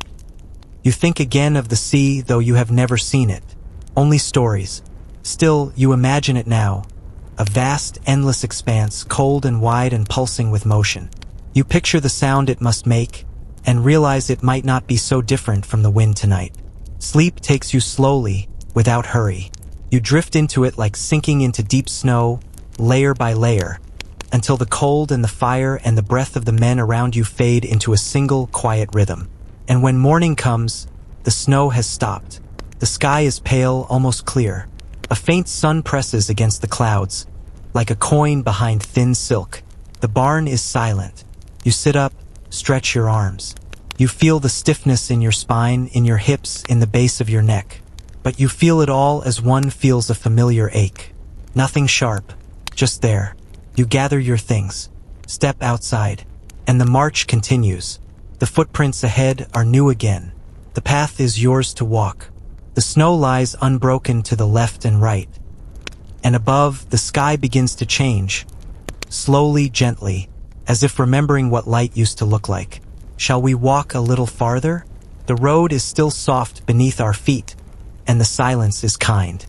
You think again of the sea, though you have never seen it. Only stories. Still, you imagine it now. A vast, endless expanse, cold and wide and pulsing with motion. You picture the sound it must make, and realize it might not be so different from the wind tonight. Sleep takes you slowly, without hurry. You drift into it like sinking into deep snow, layer by layer, until the cold and the fire and the breath of the men around you fade into a single, quiet rhythm. And when morning comes, the snow has stopped. The sky is pale, almost clear. A faint sun presses against the clouds, like a coin behind thin silk. The barn is silent. You sit up, Stretch your arms. You feel the stiffness in your spine, in your hips, in the base of your neck. But you feel it all as one feels a familiar ache. Nothing sharp, just there. You gather your things, step outside, and the march continues. The footprints ahead are new again. The path is yours to walk. The snow lies unbroken to the left and right. And above, the sky begins to change. Slowly, gently, as if remembering what light used to look like. Shall we walk a little farther? The road is still soft beneath our feet, and the silence is kind.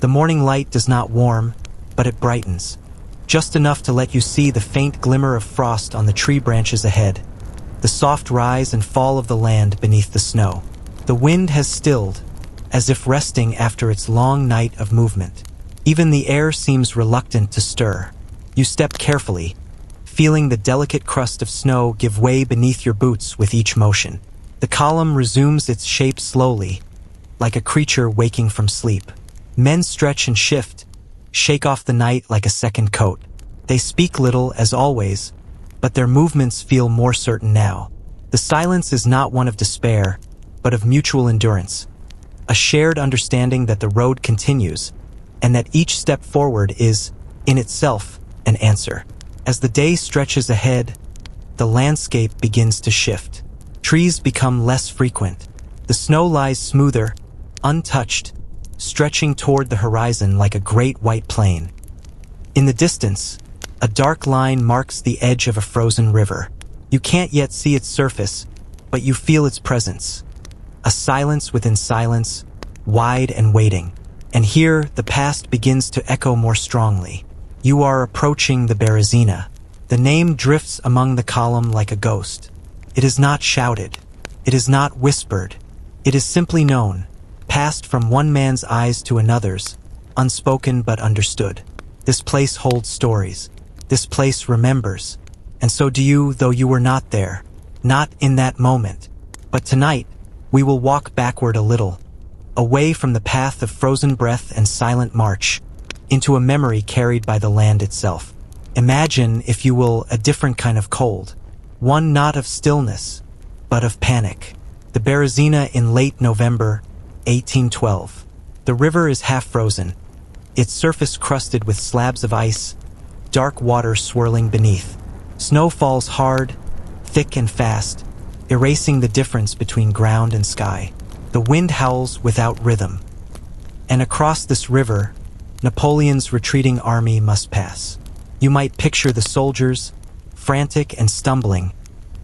The morning light does not warm, but it brightens. Just enough to let you see the faint glimmer of frost on the tree branches ahead. The soft rise and fall of the land beneath the snow. The wind has stilled, as if resting after its long night of movement. Even the air seems reluctant to stir. You step carefully, feeling the delicate crust of snow give way beneath your boots with each motion. The column resumes its shape slowly, like a creature waking from sleep. Men stretch and shift, shake off the night like a second coat. They speak little, as always, but their movements feel more certain now. The silence is not one of despair, but of mutual endurance. A shared understanding that the road continues, and that each step forward is, in itself, an answer. As the day stretches ahead, the landscape begins to shift. Trees become less frequent. The snow lies smoother, untouched, stretching toward the horizon like a great white plain. In the distance, a dark line marks the edge of a frozen river. You can't yet see its surface, but you feel its presence. A silence within silence, wide and waiting. And here, the past begins to echo more strongly. You are approaching the Berezina. The name drifts among the column like a ghost. It is not shouted. It is not whispered. It is simply known, passed from one man's eyes to another's, unspoken but understood. This place holds stories. This place remembers. And so do you, though you were not there. Not in that moment. But tonight, we will walk backward a little, away from the path of frozen breath and silent march, into a memory carried by the land itself. Imagine, if you will, a different kind of cold. One not of stillness, but of panic. The Berezina in late November, 1812. The river is half frozen, its surface crusted with slabs of ice, dark water swirling beneath. Snow falls hard, thick and fast, erasing the difference between ground and sky. The wind howls without rhythm. And across this river, Napoleon's retreating army must pass. You might picture the soldiers, frantic and stumbling,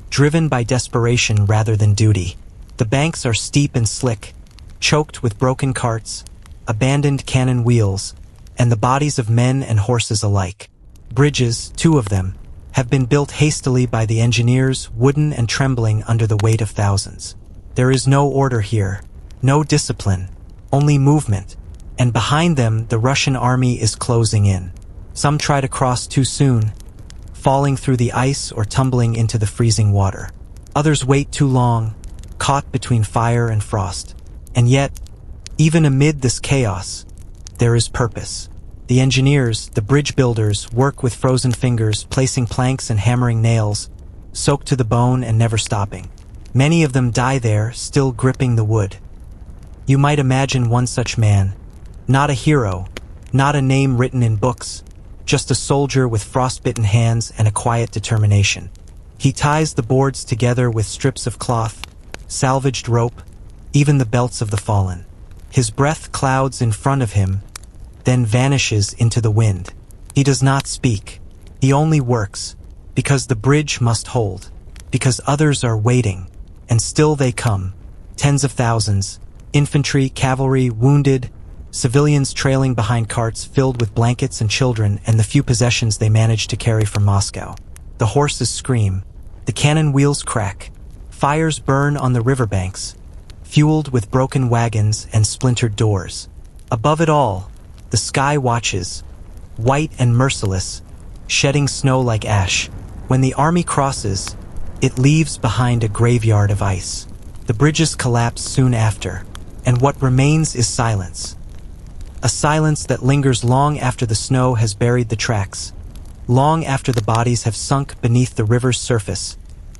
driven by desperation rather than duty. The banks are steep and slick, choked with broken carts, abandoned cannon wheels, and the bodies of men and horses alike. Bridges, 2 of them, have been built hastily by the engineers, wooden and trembling under the weight of thousands. There is no order here, no discipline, only movement, and behind them the Russian army is closing in. Some try to cross too soon, falling through the ice or tumbling into the freezing water. Others wait too long, caught between fire and frost. And yet, even amid this chaos, there is purpose. The engineers, the bridge builders, work with frozen fingers, placing planks and hammering nails, soaked to the bone and never stopping. Many of them die there, still gripping the wood. You might imagine one such man, not a hero, not a name written in books, just a soldier with frostbitten hands and a quiet determination. He ties the boards together with strips of cloth, salvaged rope, even the belts of the fallen. His breath clouds in front of him, then vanishes into the wind. He does not speak. He only works, because the bridge must hold, because others are waiting, and still they come, tens of thousands, infantry, cavalry, wounded, civilians trailing behind carts filled with blankets and children and the few possessions they manage to carry from Moscow. The horses scream, the cannon wheels crack, fires burn on the riverbanks, fueled with broken wagons and splintered doors. Above it all, the sky watches, white and merciless, shedding snow like ash. When the army crosses, it leaves behind a graveyard of ice. The bridges collapse soon after, and what remains is silence. A silence that lingers long after the snow has buried the tracks, long after the bodies have sunk beneath the river's surface,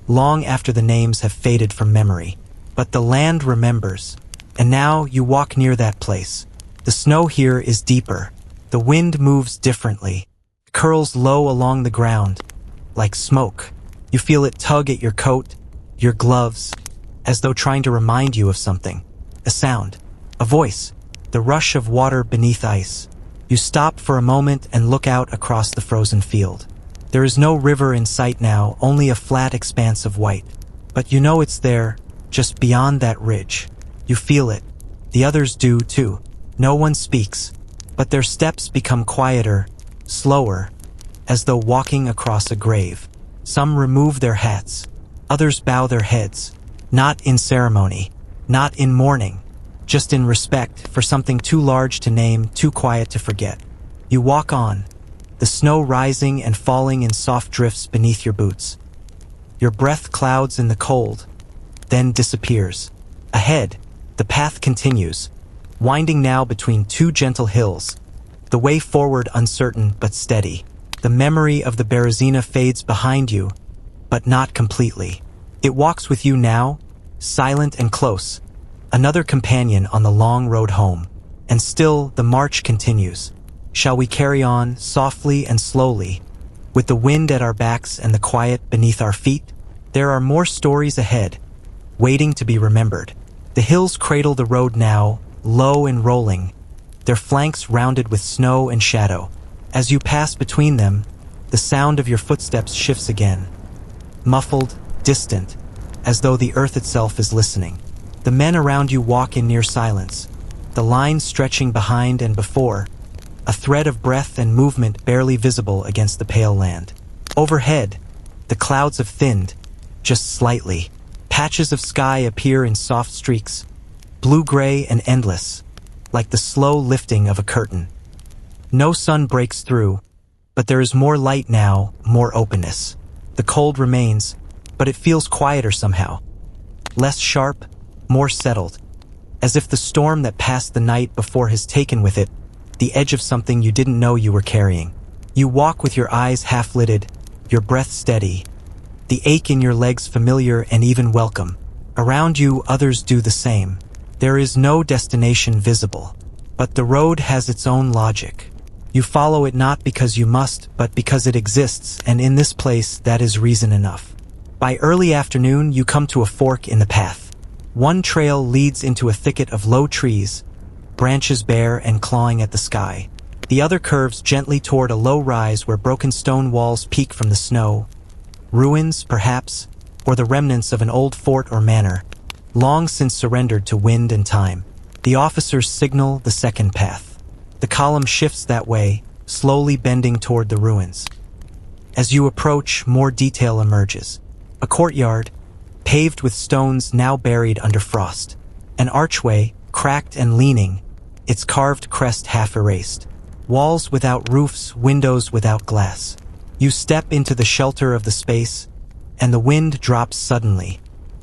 long after the names have faded from memory. But the land remembers, and now you walk near that place. The snow here is deeper. The wind moves differently, curls low along the ground, like smoke. You feel it tug at your coat, your gloves, as though trying to remind you of something. A sound, a voice, the rush of water beneath ice. You stop for a moment and look out across the frozen field. There is no river in sight now, only a flat expanse of white. But you know it's there, just beyond that ridge. You feel it. The others do too. No one speaks, but their steps become quieter, slower, as though walking across a grave. Some remove their hats. Others bow their heads, not in ceremony, not in mourning, just in respect for something too large to name, too quiet to forget. You walk on, the snow rising and falling in soft drifts beneath your boots. Your breath clouds in the cold, then disappears. Ahead, the path continues, winding now between two gentle hills, the way forward uncertain but steady. The memory of the Berezina fades behind you, but not completely. It walks with you now, silent and close, another companion on the long road home. And still the march continues. Shall we carry on, softly and slowly, with the wind at our backs and the quiet beneath our feet? There are more stories ahead, waiting to be remembered. The hills cradle the road now, low and rolling, their flanks rounded with snow and shadow. As you pass between them, the sound of your footsteps shifts again, muffled, distant, as though the earth itself is listening. The men around you walk in near silence, the lines stretching behind and before, a thread of breath and movement barely visible against the pale land. Overhead, the clouds have thinned, just slightly. Patches of sky appear in soft streaks, blue-gray and endless, like the slow lifting of a curtain. No sun breaks through, but there is more light now, more openness. The cold remains, but it feels quieter somehow. Less sharp, more settled, as if the storm that passed the night before has taken with it the edge of something you didn't know you were carrying. You walk with your eyes half-lidded, your breath steady, the ache in your legs familiar and even welcome. Around you, others do the same. There is no destination visible, but the road has its own logic. You follow it not because you must, but because it exists, and in this place, that is reason enough. By early afternoon, you come to a fork in the path. One trail leads into a thicket of low trees, branches bare and clawing at the sky. The other curves gently toward a low rise where broken stone walls peek from the snow. Ruins, perhaps, or the remnants of an old fort or manor, long since surrendered to wind and time. The officers signal the second path. The column shifts that way, slowly bending toward the ruins. As you approach, more detail emerges. A courtyard, paved with stones now buried under frost. An archway, cracked and leaning, its carved crest half erased. Walls without roofs, windows without glass. You step into the shelter of the space, and the wind drops suddenly,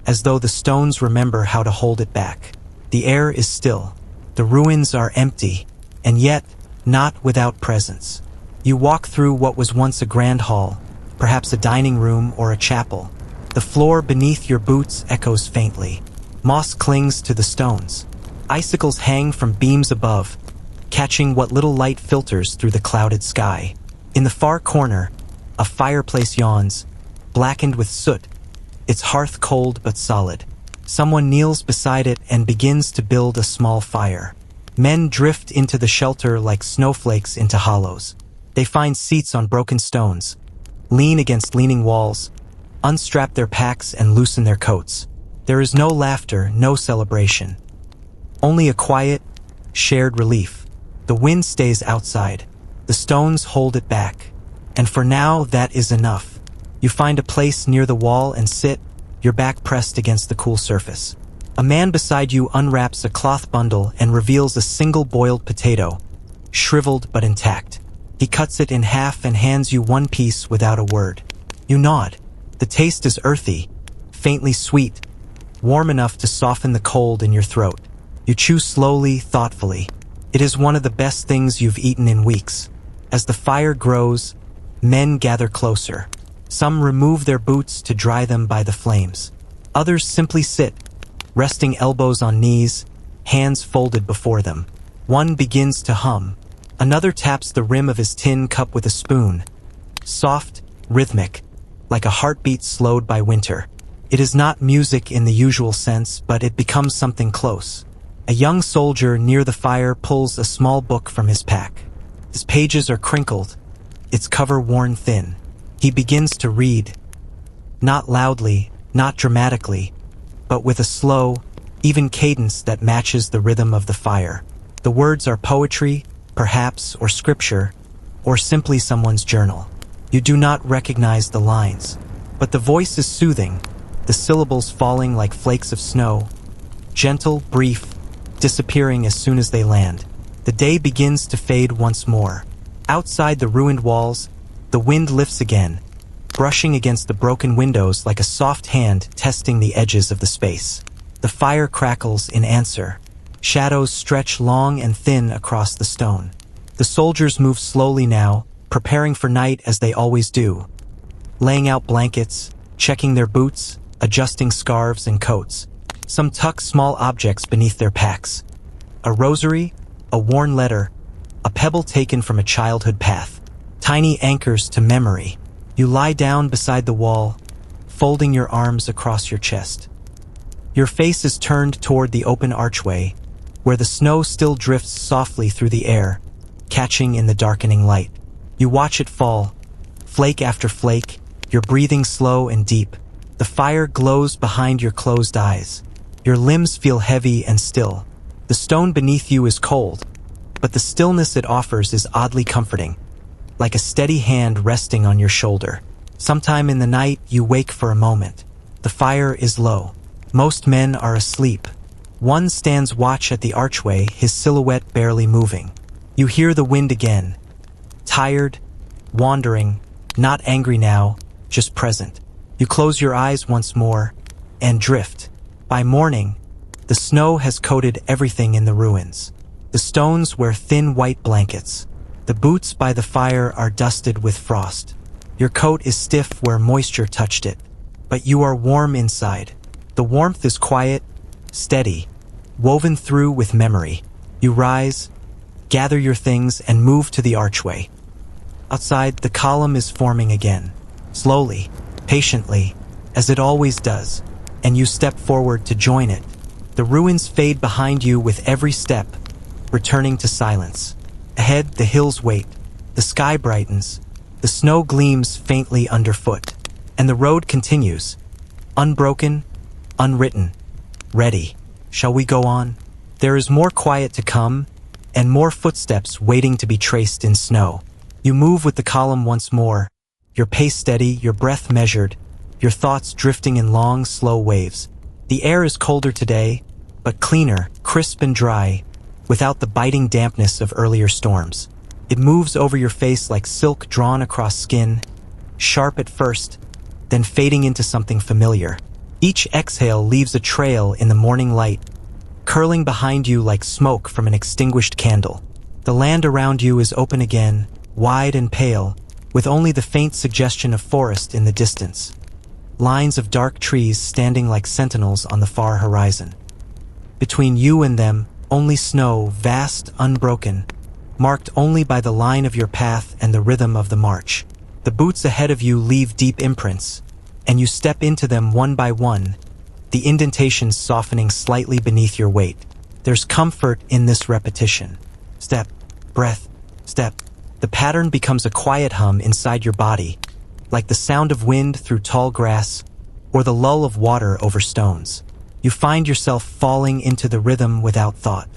as though the stones remember how to hold it back. The air is still. The ruins are empty, and yet not without presence. You walk through what was once a grand hall, perhaps a dining room or a chapel. The floor beneath your boots echoes faintly. Moss clings to the stones. Icicles hang from beams above, catching what little light filters through the clouded sky. In the far corner, a fireplace yawns, blackened with soot, its hearth cold but solid. Someone kneels beside it and begins to build a small fire. Men drift into the shelter like snowflakes into hollows. They find seats on broken stones, lean against leaning walls, unstrap their packs and loosen their coats. There is no laughter, no celebration. Only a quiet, shared relief. The wind stays outside. The stones hold it back. And for now, that is enough. You find a place near the wall and sit, your back pressed against the cool surface. A man beside you unwraps a cloth bundle and reveals a single boiled potato, shriveled but intact. He cuts it in half and hands you one piece without a word. You nod. The taste is earthy, faintly sweet, warm enough to soften the cold in your throat. You chew slowly, thoughtfully. It is one of the best things you've eaten in weeks. As the fire grows, men gather closer. Some remove their boots to dry them by the flames. Others simply sit, resting elbows on knees, hands folded before them. One begins to hum. Another taps the rim of his tin cup with a spoon. Soft, rhythmic, like a heartbeat slowed by winter. It is not music in the usual sense, but it becomes something close. A young soldier near the fire pulls a small book from his pack. His pages are crinkled, its cover worn thin. He begins to read, not loudly, not dramatically, but with a slow, even cadence that matches the rhythm of the fire. The words are poetry, perhaps, or scripture, or simply someone's journal. You do not recognize the lines, but the voice is soothing, the syllables falling like flakes of snow, gentle, brief, disappearing as soon as they land. The day begins to fade once more. Outside the ruined walls, the wind lifts again, brushing against the broken windows like a soft hand testing the edges of the space. The fire crackles in answer. Shadows stretch long and thin across the stone. The soldiers move slowly now, preparing for night as they always do. Laying out blankets, checking their boots, adjusting scarves and coats. Some tuck small objects beneath their packs. A rosary, a worn letter, a pebble taken from a childhood path. Tiny anchors to memory. You lie down beside the wall, folding your arms across your chest. Your face is turned toward the open archway, where the snow still drifts softly through the air, catching in the darkening light. You watch it fall, flake after flake, your breathing slow and deep. The fire glows behind your closed eyes. Your limbs feel heavy and still. The stone beneath you is cold, but the stillness it offers is oddly comforting, like a steady hand resting on your shoulder. Sometime in the night, you wake for a moment. The fire is low. Most men are asleep. One stands watch at the archway, his silhouette barely moving. You hear the wind again. Tired, wandering, not angry now, just present. You close your eyes once more and drift. By morning, the snow has coated everything in the ruins. The stones wear thin white blankets. The boots by the fire are dusted with frost. Your coat is stiff where moisture touched it, but you are warm inside. The warmth is quiet, steady, woven through with memory. You rise, gather your things, and move to the archway. Outside, the column is forming again, slowly, patiently, as it always does, and you step forward to join it. The ruins fade behind you with every step, returning to silence. Ahead, the hills wait. The sky brightens. The snow gleams faintly underfoot. And the road continues. Unbroken, unwritten, ready. Shall we go on? There is more quiet to come, and more footsteps waiting to be traced in snow. You move with the column once more, your pace steady, your breath measured, your thoughts drifting in long, slow waves. The air is colder today, but cleaner, crisp and dry, without the biting dampness of earlier storms. It moves over your face like silk drawn across skin, sharp at first, then fading into something familiar. Each exhale leaves a trail in the morning light, curling behind you like smoke from an extinguished candle. The land around you is open again, wide and pale, with only the faint suggestion of forest in the distance. Lines of dark trees standing like sentinels on the far horizon. Between you and them, only snow, vast, unbroken, marked only by the line of your path and the rhythm of the march. The boots ahead of you leave deep imprints, and you step into them one by one, the indentations softening slightly beneath your weight. There's comfort in this repetition. Step, breath, step. The pattern becomes a quiet hum inside your body, like the sound of wind through tall grass or the lull of water over stones. You find yourself falling into the rhythm without thought.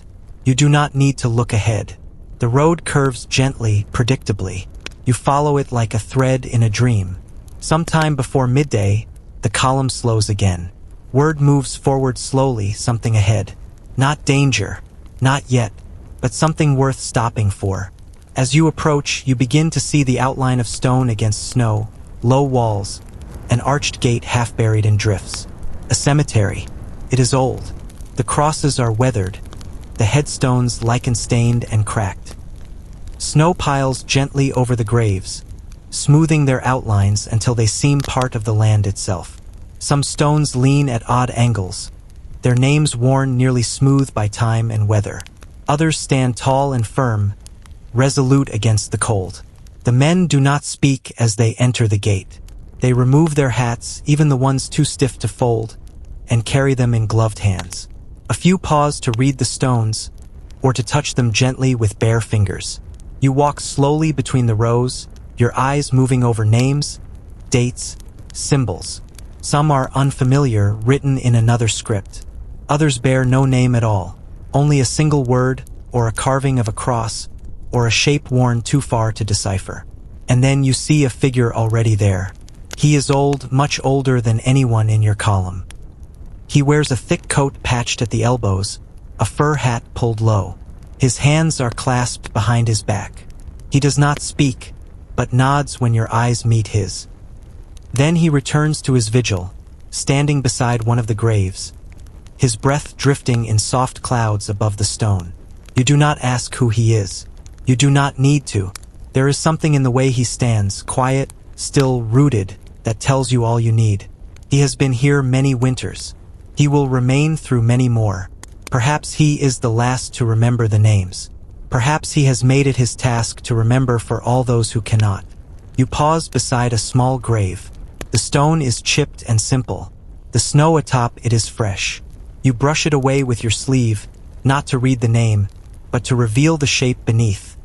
You do not need to look ahead. The road curves gently, predictably. You follow it like a thread in a dream. Sometime before midday, the column slows again. Word moves forward slowly, something ahead. Not danger, not yet, but something worth stopping for. As you approach, you begin to see the outline of stone against snow, low walls, an arched gate half buried in drifts. A cemetery. It is old. The crosses are weathered, the headstones lichen-stained and cracked. Snow piles gently over the graves, smoothing their outlines until they seem part of the land itself. Some stones lean at odd angles, their names worn nearly smooth by time and weather. Others stand tall and firm, resolute against the cold. The men do not speak as they enter the gate. They remove their hats, even the ones too stiff to fold, and carry them in gloved hands. A few pause to read the stones, or to touch them gently with bare fingers. You walk slowly between the rows, your eyes moving over names, dates, symbols. Some are unfamiliar, written in another script. Others bear no name at all, only a single word, or a carving of a cross, or a shape worn too far to decipher. And then you see a figure already there. He is old, much older than anyone in your column. He wears a thick coat patched at the elbows, a fur hat pulled low. His hands are clasped behind his back. He does not speak, but nods when your eyes meet his. Then he returns to his vigil, standing beside one of the graves, his breath drifting in soft clouds above the stone. You do not ask who he is. You do not need to. There is something in the way he stands, quiet, still, rooted, that tells you all you need. He has been here many winters. He will remain through many more. Perhaps he is the last to remember the names. Perhaps he has made it his task to remember for all those who cannot. You pause beside a small grave. The stone is chipped and simple. The snow atop it is fresh. You brush it away with your sleeve, not to read the name, but to reveal the shape beneath.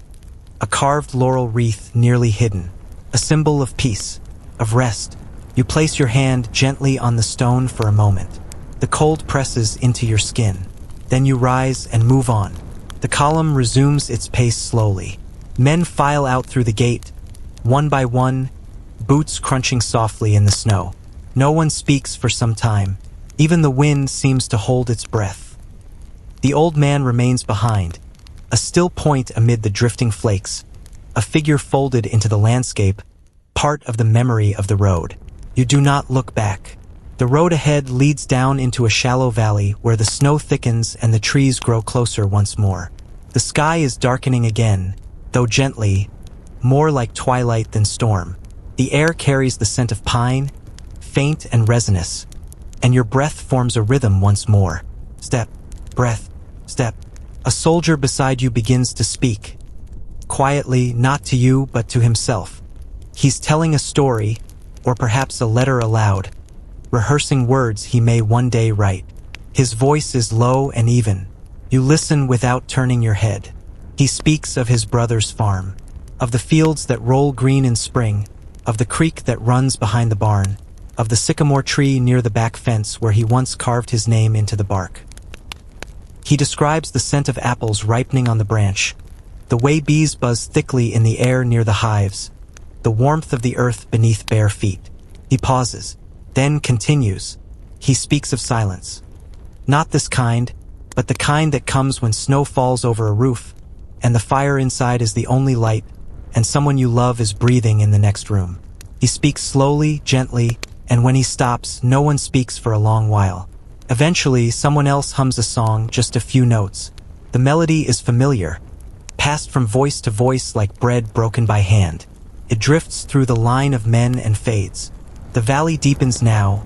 A carved laurel wreath nearly hidden, a symbol of peace, of rest. You place your hand gently on the stone for a moment. The cold presses into your skin. Then you rise and move on. The column resumes its pace slowly. Men file out through the gate, one by one, boots crunching softly in the snow. No one speaks for some time. Even the wind seems to hold its breath. The old man remains behind, a still point amid the drifting flakes, a figure folded into the landscape, part of the memory of the road. You do not look back. The road ahead leads down into a shallow valley where the snow thickens and the trees grow closer once more. The sky is darkening again, though gently, more like twilight than storm. The air carries the scent of pine, faint and resinous, and your breath forms a rhythm once more. Step, breath, step. A soldier beside you begins to speak. Quietly, not to you, but to himself. He's telling a story, or perhaps a letter aloud, rehearsing words he may one day write. His voice is low and even. You listen without turning your head. He speaks of his brother's farm, of the fields that roll green in spring, of the creek that runs behind the barn, of the sycamore tree near the back fence where he once carved his name into the bark. He describes the scent of apples ripening on the branch, the way bees buzz thickly in the air near the hives, the warmth of the earth beneath bare feet. He pauses, then continues. He speaks of silence. Not this kind, but the kind that comes when snow falls over a roof, and the fire inside is the only light, and someone you love is breathing in the next room. He speaks slowly, gently, and when he stops, no one speaks for a long while. Eventually, someone else hums a song, just a few notes. The melody is familiar, passed from voice to voice like bread broken by hand. It drifts through the line of men and fades. The valley deepens now,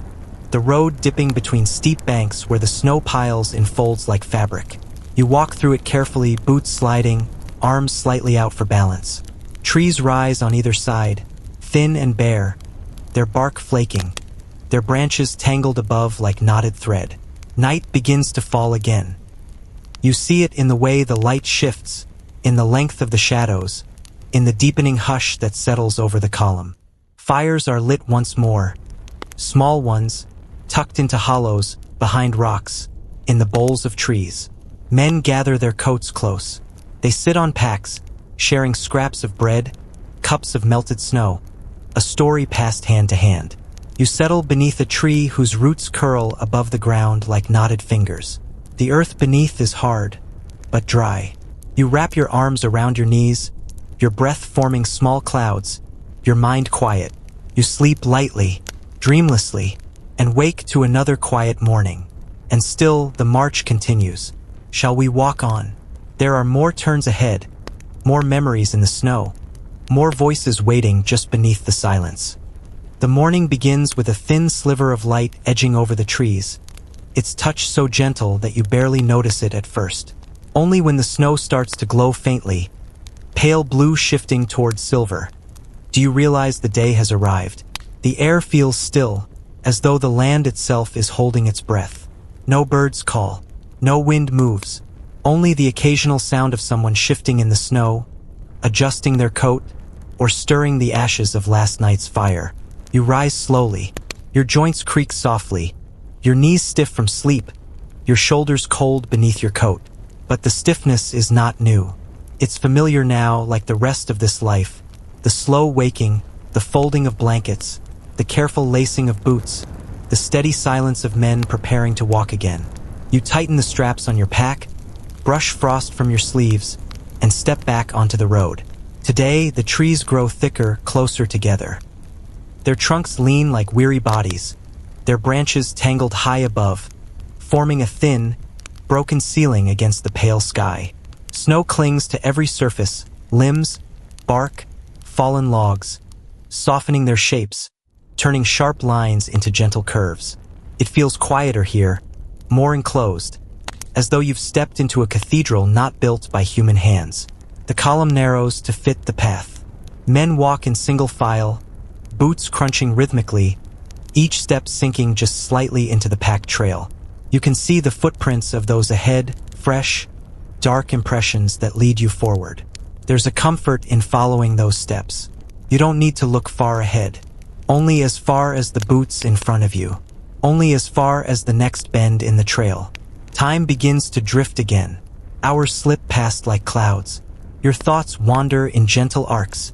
the road dipping between steep banks where the snow piles in folds like fabric. You walk through it carefully, boots sliding, arms slightly out for balance. Trees rise on either side, thin and bare, their bark flaking, their branches tangled above like knotted thread. Night begins to fall again. You see it in the way the light shifts, in the length of the shadows, in the deepening hush that settles over the column. Fires are lit once more, small ones, tucked into hollows, behind rocks, in the boles of trees. Men gather their coats close. They sit on packs, sharing scraps of bread, cups of melted snow, a story passed hand to hand. You settle beneath a tree whose roots curl above the ground like knotted fingers. The earth beneath is hard, but dry. You wrap your arms around your knees, your breath forming small clouds, your mind quiet. You sleep lightly, dreamlessly, and wake to another quiet morning. And still, the march continues. Shall we walk on? There are more turns ahead, more memories in the snow, more voices waiting just beneath the silence. The morning begins with a thin sliver of light edging over the trees, its touch so gentle that you barely notice it at first. Only when the snow starts to glow faintly, pale blue shifting towards silver, do you realize the day has arrived. The air feels still, as though the land itself is holding its breath. No birds call, no wind moves, only the occasional sound of someone shifting in the snow, adjusting their coat, or stirring the ashes of last night's fire. You rise slowly, your joints creak softly, your knees stiff from sleep, your shoulders cold beneath your coat. But the stiffness is not new. It's familiar now, like the rest of this life. The slow waking, the folding of blankets, the careful lacing of boots, the steady silence of men preparing to walk again. You tighten the straps on your pack, brush frost from your sleeves, and step back onto the road. Today, the trees grow thicker, closer together. Their trunks lean like weary bodies, their branches tangled high above, forming a thin, broken ceiling against the pale sky. Snow clings to every surface, limbs, bark, fallen logs, softening their shapes, turning sharp lines into gentle curves. It feels quieter here, more enclosed, as though you've stepped into a cathedral not built by human hands. The column narrows to fit the path. Men walk in single file, boots crunching rhythmically, each step sinking just slightly into the packed trail. You can see the footprints of those ahead, fresh, dark impressions that lead you forward. There's a comfort in following those steps. You don't need to look far ahead, only as far as the boots in front of you, only as far as the next bend in the trail. Time begins to drift again. Hours slip past like clouds. Your thoughts wander in gentle arcs,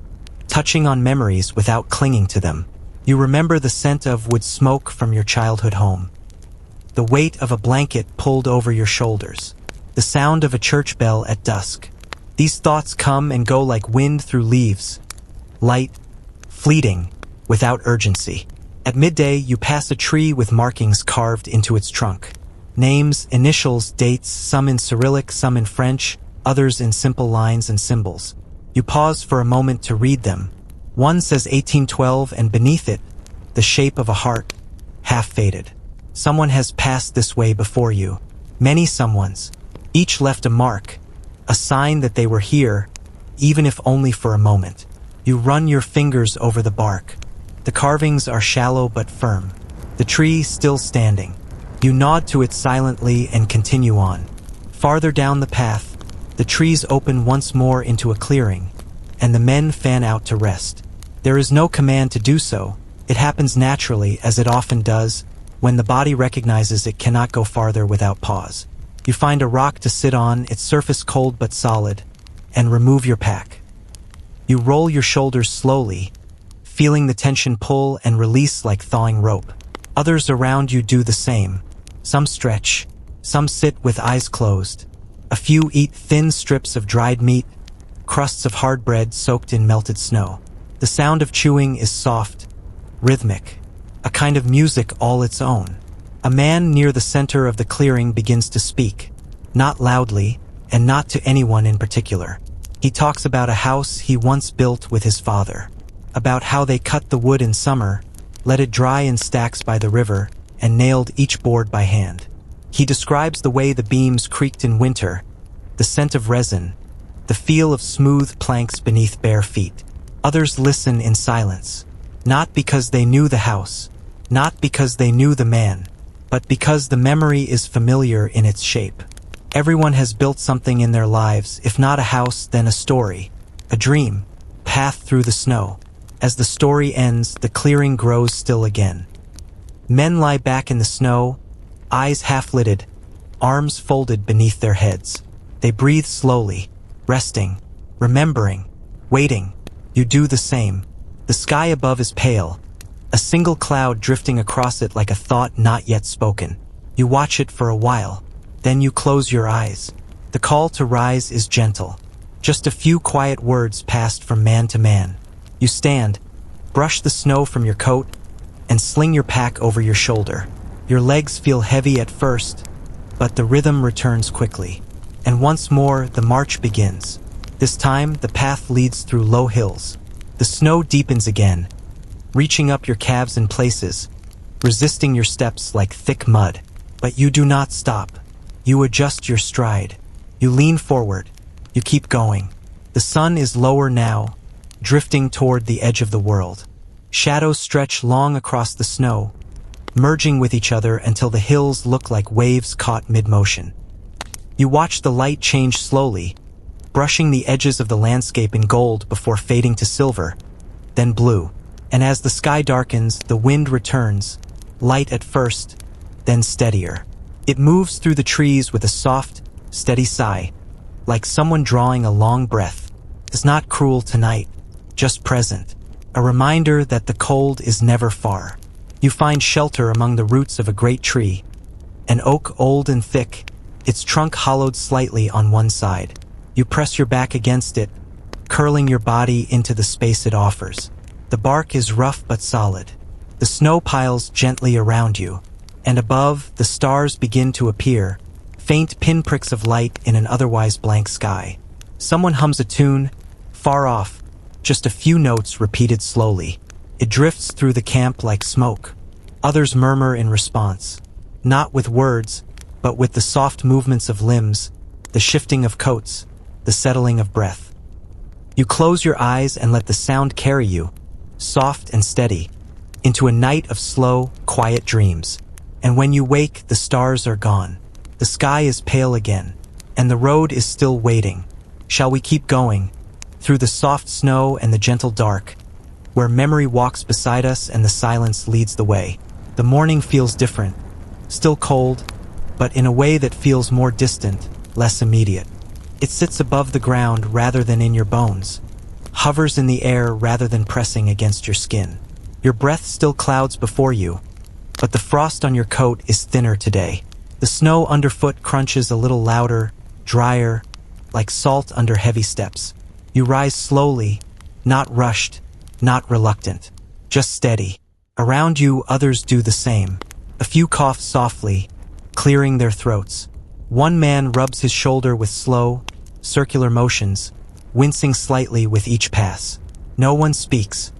touching on memories without clinging to them. You remember the scent of wood smoke from your childhood home, the weight of a blanket pulled over your shoulders, the sound of a church bell at dusk. These thoughts come and go like wind through leaves, light, fleeting, without urgency. At midday, you pass a tree with markings carved into its trunk. Names, initials, dates, some in Cyrillic, some in French, others in simple lines and symbols. You pause for a moment to read them. One says 1812, and beneath it, the shape of a heart, half faded. Someone has passed this way before you. Many someones. Each left a mark, a sign that they were here, even if only for a moment. You run your fingers over the bark. The carvings are shallow but firm. The tree still standing. You nod to it silently and continue on. Farther down the path, the trees open once more into a clearing, and the men fan out to rest. There is no command to do so. It happens naturally, as it often does, when the body recognizes it cannot go farther without pause. You find a rock to sit on, its surface cold but solid, and remove your pack. You roll your shoulders slowly, feeling the tension pull and release like thawing rope. Others around you do the same. Some stretch, some sit with eyes closed. A few eat thin strips of dried meat, crusts of hard bread soaked in melted snow. The sound of chewing is soft, rhythmic, a kind of music all its own. A man near the center of the clearing begins to speak, not loudly, and not to anyone in particular. He talks about a house he once built with his father, about how they cut the wood in summer, let it dry in stacks by the river, and nailed each board by hand. He describes the way the beams creaked in winter, the scent of resin, the feel of smooth planks beneath bare feet. Others listen in silence, not because they knew the house, not because they knew the man, but because the memory is familiar in its shape. Everyone has built something in their lives, if not a house, then a story, a dream, path through the snow. As the story ends, the clearing grows still again. Men lie back in the snow, eyes half-lidded, arms folded beneath their heads. They breathe slowly, resting, remembering, waiting. You do the same. The sky above is pale, a single cloud drifting across it like a thought not yet spoken. You watch it for a while, then you close your eyes. The call to rise is gentle. Just a few quiet words passed from man to man. You stand, brush the snow from your coat, and sling your pack over your shoulder. Your legs feel heavy at first, but the rhythm returns quickly. And once more, the march begins. This time, the path leads through low hills, The snow deepens again, reaching up your calves in places, resisting your steps like thick mud. But you do not stop. You adjust your stride. You lean forward. You keep going. The sun is lower now, drifting toward the edge of the world. Shadows stretch long across the snow, merging with each other until the hills look like waves caught mid-motion. You watch the light change slowly, brushing the edges of the landscape in gold before fading to silver, then blue. And as the sky darkens, the wind returns, light at first, then steadier. It moves through the trees with a soft, steady sigh, like someone drawing a long breath. It's not cruel tonight, just present. A reminder that the cold is never far. You find shelter among the roots of a great tree, an oak old and thick, its trunk hollowed slightly on one side. You press your back against it, curling your body into the space it offers. The bark is rough but solid. The snow piles gently around you, and above, the stars begin to appear, faint pinpricks of light in an otherwise blank sky. Someone hums a tune, far off, just a few notes repeated slowly. It drifts through the camp like smoke. Others murmur in response, not with words, but with the soft movements of limbs, the shifting of coats, the settling of breath. You close your eyes and let the sound carry you, soft and steady, into a night of slow, quiet dreams. And when you wake, the stars are gone. The sky is pale again, and the road is still waiting. Shall we keep going, through the soft snow and the gentle dark, where memory walks beside us and the silence leads the way? The morning feels different, still cold, but in a way that feels more distant, less immediate. It sits above the ground rather than in your bones, hovers in the air rather than pressing against your skin. Your breath still clouds before you, but the frost on your coat is thinner today. The snow underfoot crunches a little louder, drier, like salt under heavy steps. You rise slowly, not rushed, not reluctant, just steady. Around you, others do the same. A few cough softly, clearing their throats. One man rubs his shoulder with slow, circular motions, wincing slightly with each pass. No one speaks.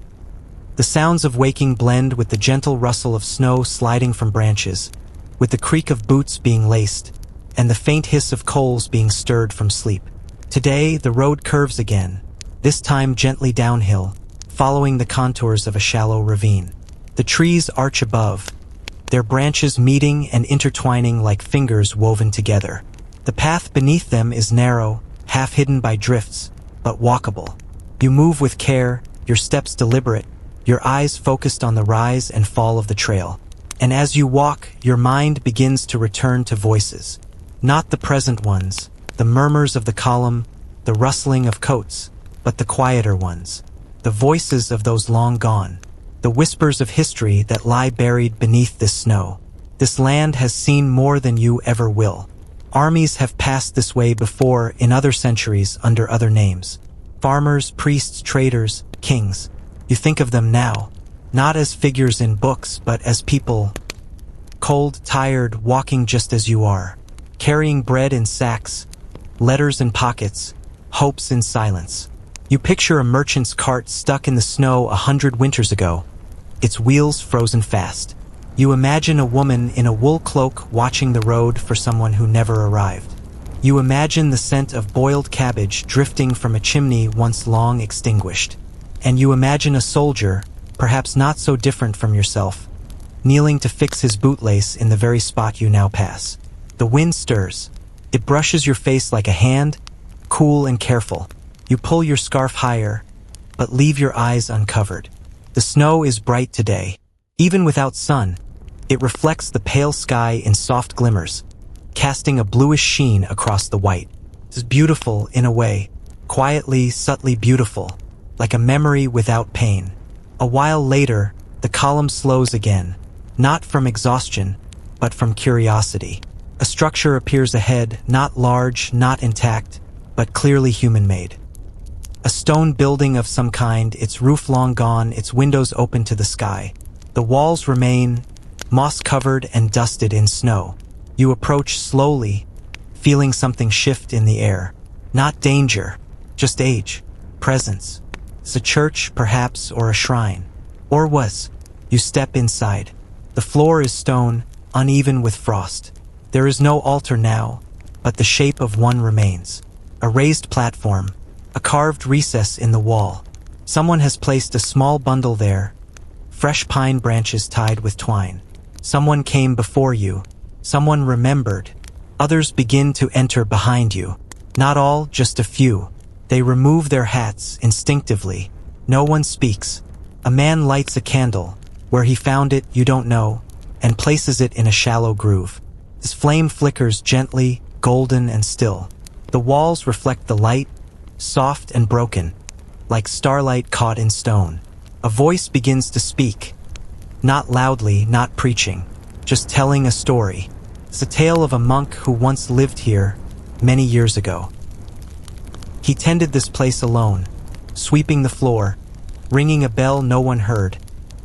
The sounds of waking blend with the gentle rustle of snow sliding from branches, with the creak of boots being laced, and the faint hiss of coals being stirred from sleep. Today, the road curves again, this time gently downhill, following the contours of a shallow ravine. The trees arch above, their branches meeting and intertwining like fingers woven together. The path beneath them is narrow, half hidden by drifts, but walkable. You move with care, your steps deliberate, your eyes focused on the rise and fall of the trail. And as you walk, your mind begins to return to voices. Not the present ones, the murmurs of the column, the rustling of coats, but the quieter ones, the voices of those long gone, the whispers of history that lie buried beneath this snow. This land has seen more than you ever will. Armies have passed this way before in other centuries under other names. Farmers, priests, traders, kings. You think of them now, not as figures in books, but as people, cold, tired, walking just as you are, carrying bread in sacks, letters in pockets, hopes in silence. You picture a merchant's cart stuck in the snow 100 winters ago, its wheels frozen fast. You imagine a woman in a wool cloak watching the road for someone who never arrived. You imagine the scent of boiled cabbage drifting from a chimney once long extinguished. And you imagine a soldier, perhaps not so different from yourself, kneeling to fix his bootlace in the very spot you now pass. The wind stirs. It brushes your face like a hand, cool and careful. You pull your scarf higher, but leave your eyes uncovered. The snow is bright today. Even without sun, it reflects the pale sky in soft glimmers, casting a bluish sheen across the white. It's beautiful in a way, quietly, subtly beautiful, like a memory without pain. A while later, the column slows again, not from exhaustion, but from curiosity. A structure appears ahead, not large, not intact, but clearly human-made. A stone building of some kind, its roof long gone, its windows open to the sky. The walls remain, moss-covered and dusted in snow. You approach slowly, feeling something shift in the air. Not danger, just age, presence. It's a church, perhaps, or a shrine. Or was. You step inside. The floor is stone, uneven with frost. There is no altar now, but the shape of one remains. A raised platform, a carved recess in the wall. Someone has placed a small bundle there, fresh pine branches tied with twine. Someone came before you. Someone remembered. Others begin to enter behind you. Not all, just a few. They remove their hats instinctively. No one speaks. A man lights a candle. Where he found it, you don't know, and places it in a shallow groove. His flame flickers gently, golden and still. The walls reflect the light, soft and broken, like starlight caught in stone. A voice begins to speak. Not loudly, not preaching, just telling a story. It's a tale of a monk who once lived here, many years ago. He tended this place alone, sweeping the floor, ringing a bell no one heard,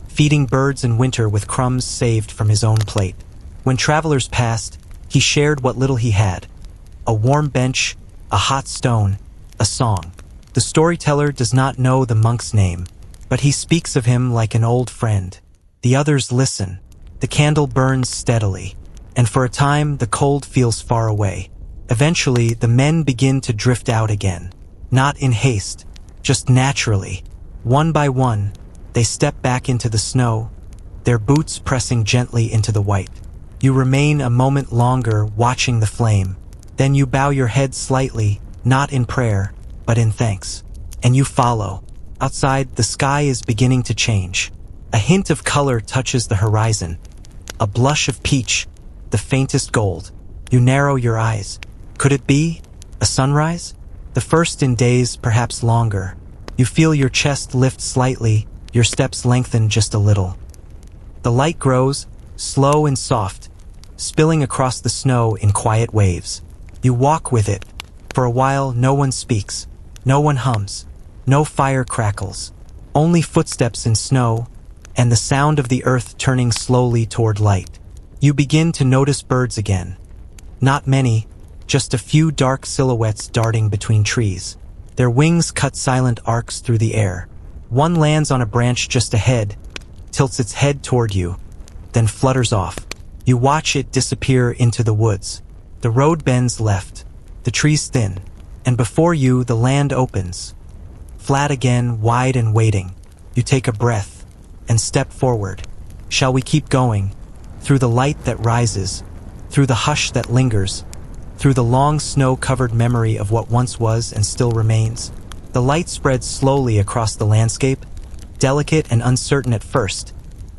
feeding birds in winter with crumbs saved from his own plate. When travelers passed, he shared what little he had. A warm bench, a hot stone, a song. The storyteller does not know the monk's name, but he speaks of him like an old friend. The others listen. The candle burns steadily, and for a time the cold feels far away. Eventually, the men begin to drift out again. Not in haste, just naturally. One by one, they step back into the snow, their boots pressing gently into the white. You remain a moment longer watching the flame. Then you bow your head slightly, not in prayer, but in thanks. And you follow. Outside, the sky is beginning to change. A hint of color touches the horizon. A blush of peach, the faintest gold. You narrow your eyes. Could it be a sunrise? The first in days, perhaps longer. You feel your chest lift slightly, your steps lengthen just a little. The light grows, slow and soft, spilling across the snow in quiet waves. You walk with it. For a while, no one speaks. No one hums. No fire crackles. Only footsteps in snow, and the sound of the earth turning slowly toward light. You begin to notice birds again. Not many, just a few dark silhouettes darting between trees. Their wings cut silent arcs through the air. One lands on a branch just ahead, tilts its head toward you, then flutters off. You watch it disappear into the woods. The road bends left, the trees thin, and before you the land opens. Flat again, wide and waiting. You take a breath and step forward. Shall we keep going? Through the light that rises, through the hush that lingers, through the long snow-covered memory of what once was and still remains. The light spreads slowly across the landscape, delicate and uncertain at first,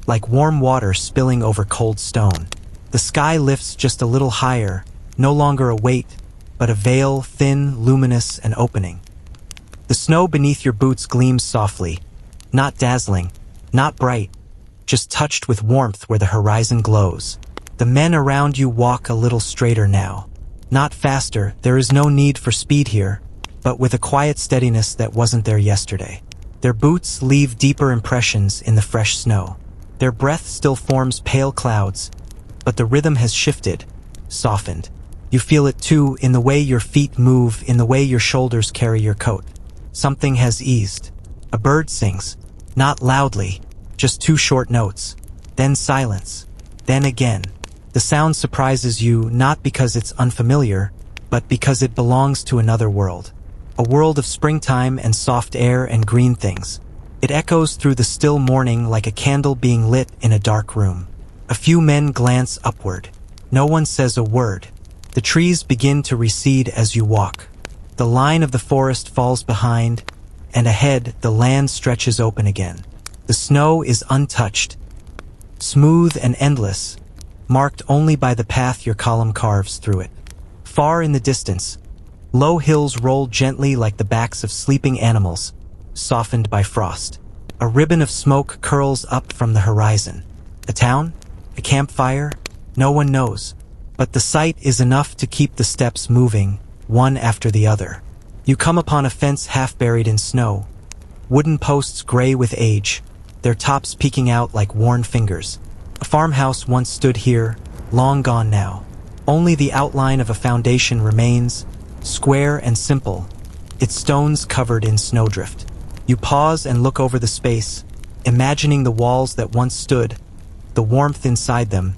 like warm water spilling over cold stone. The sky lifts just a little higher, no longer a weight, but a veil, thin, luminous, and opening. The snow beneath your boots gleams softly, not dazzling, not bright, just touched with warmth where the horizon glows. The men around you walk a little straighter now. Not faster, there is no need for speed here, but with a quiet steadiness that wasn't there yesterday. Their boots leave deeper impressions in the fresh snow. Their breath still forms pale clouds, but the rhythm has shifted, softened. You feel it too in the way your feet move, in the way your shoulders carry your coat. Something has eased. A bird sings, not loudly, just 2 short notes. Then silence. Then again. The sound surprises you not because it's unfamiliar, but because it belongs to another world. A world of springtime and soft air and green things. It echoes through the still morning like a candle being lit in a dark room. A few men glance upward. No one says a word. The trees begin to recede as you walk. The line of the forest falls behind, and ahead the land stretches open again. The snow is untouched, smooth and endless, marked only by the path your column carves through it. Far in the distance, low hills roll gently like the backs of sleeping animals, softened by frost. A ribbon of smoke curls up from the horizon. A town? A campfire? No one knows. But the sight is enough to keep the steps moving, one after the other. You come upon a fence half buried in snow. Wooden posts gray with age, their tops peeking out like worn fingers. A farmhouse once stood here, long gone now. Only the outline of a foundation remains, square and simple, its stones covered in snowdrift. You pause and look over the space, imagining the walls that once stood, the warmth inside them,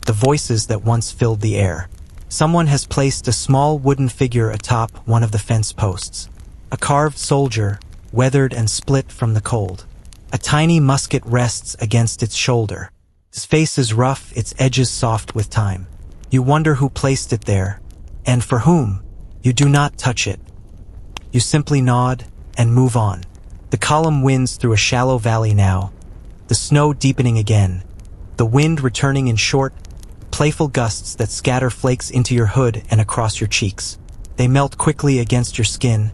the voices that once filled the air. Someone has placed a small wooden figure atop one of the fence posts. A carved soldier, weathered and split from the cold. A tiny musket rests against its shoulder. His face is rough, its edges soft with time. You wonder who placed it there, and for whom. You do not touch it. You simply nod and move on. The column winds through a shallow valley now, the snow deepening again, the wind returning in short, playful gusts that scatter flakes into your hood and across your cheeks. They melt quickly against your skin,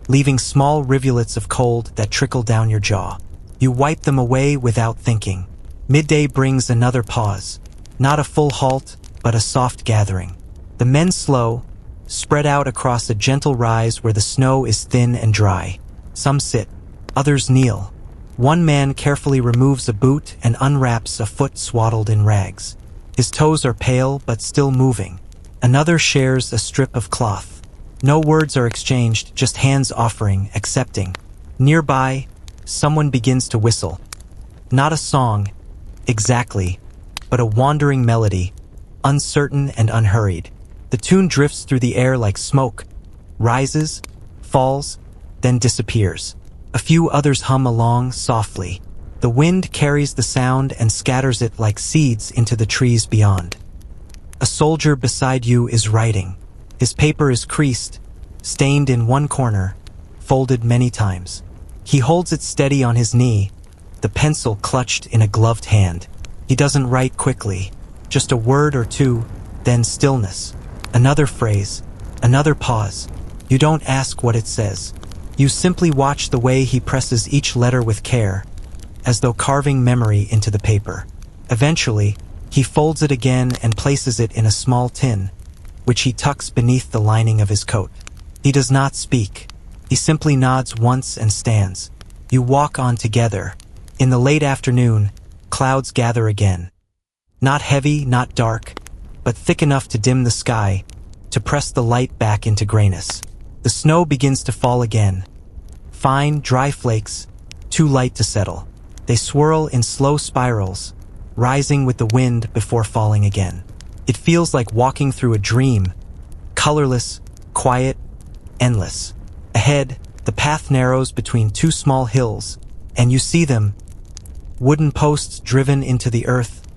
leaving small rivulets of cold that trickle down your jaw. You wipe them away without thinking. Midday brings another pause, not a full halt, but a soft gathering. The men slow, spread out across a gentle rise where the snow is thin and dry. Some sit, others kneel. One man carefully removes a boot and unwraps a foot swaddled in rags. His toes are pale but still moving. Another shares a strip of cloth. No words are exchanged, just hands offering, accepting. Nearby, someone begins to whistle. Not a song, exactly, but a wandering melody, uncertain and unhurried. The tune drifts through the air like smoke, rises, falls, then disappears. A few others hum along softly. The wind carries the sound and scatters it like seeds into the trees beyond. A soldier beside you is writing. His paper is creased, stained in one corner, folded many times. He holds it steady on his knee, the pencil clutched in a gloved hand. He doesn't write quickly, just a word or two, then stillness. Another phrase, another pause. You don't ask what it says. You simply watch the way he presses each letter with care, as though carving memory into the paper. Eventually, he folds it again and places it in a small tin, which he tucks beneath the lining of his coat. He does not speak. He simply nods once and stands. You walk on together. In the late afternoon, clouds gather again. Not heavy, not dark, but thick enough to dim the sky, to press the light back into grayness. The snow begins to fall again. Fine, dry flakes, too light to settle. They swirl in slow spirals, rising with the wind before falling again. It feels like walking through a dream, colorless, quiet, endless. Ahead, the path narrows between two small hills, and you see them, wooden posts driven into the earth,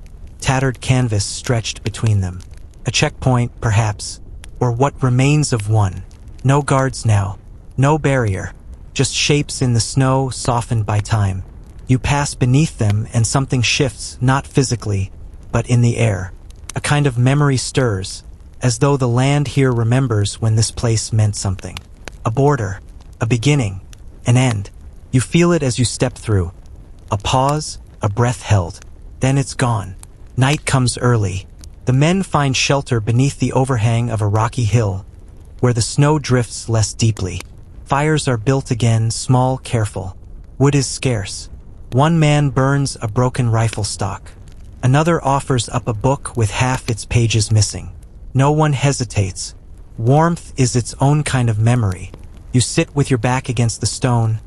tattered canvas stretched between them. A checkpoint, perhaps, or what remains of one. No guards now, no barrier, just shapes in the snow softened by time. You pass beneath them and something shifts, not physically, but in the air. A kind of memory stirs, as though the land here remembers when this place meant something. A border, a beginning, an end. You feel it as you step through. A pause, a breath held. Then it's gone. Night comes early. The men find shelter beneath the overhang of a rocky hill, where the snow drifts less deeply. Fires are built again, small, careful. Wood is scarce. One man burns a broken rifle stock. Another offers up a book with half its pages missing. No one hesitates. Warmth is its own kind of memory. You sit with your back against the stone,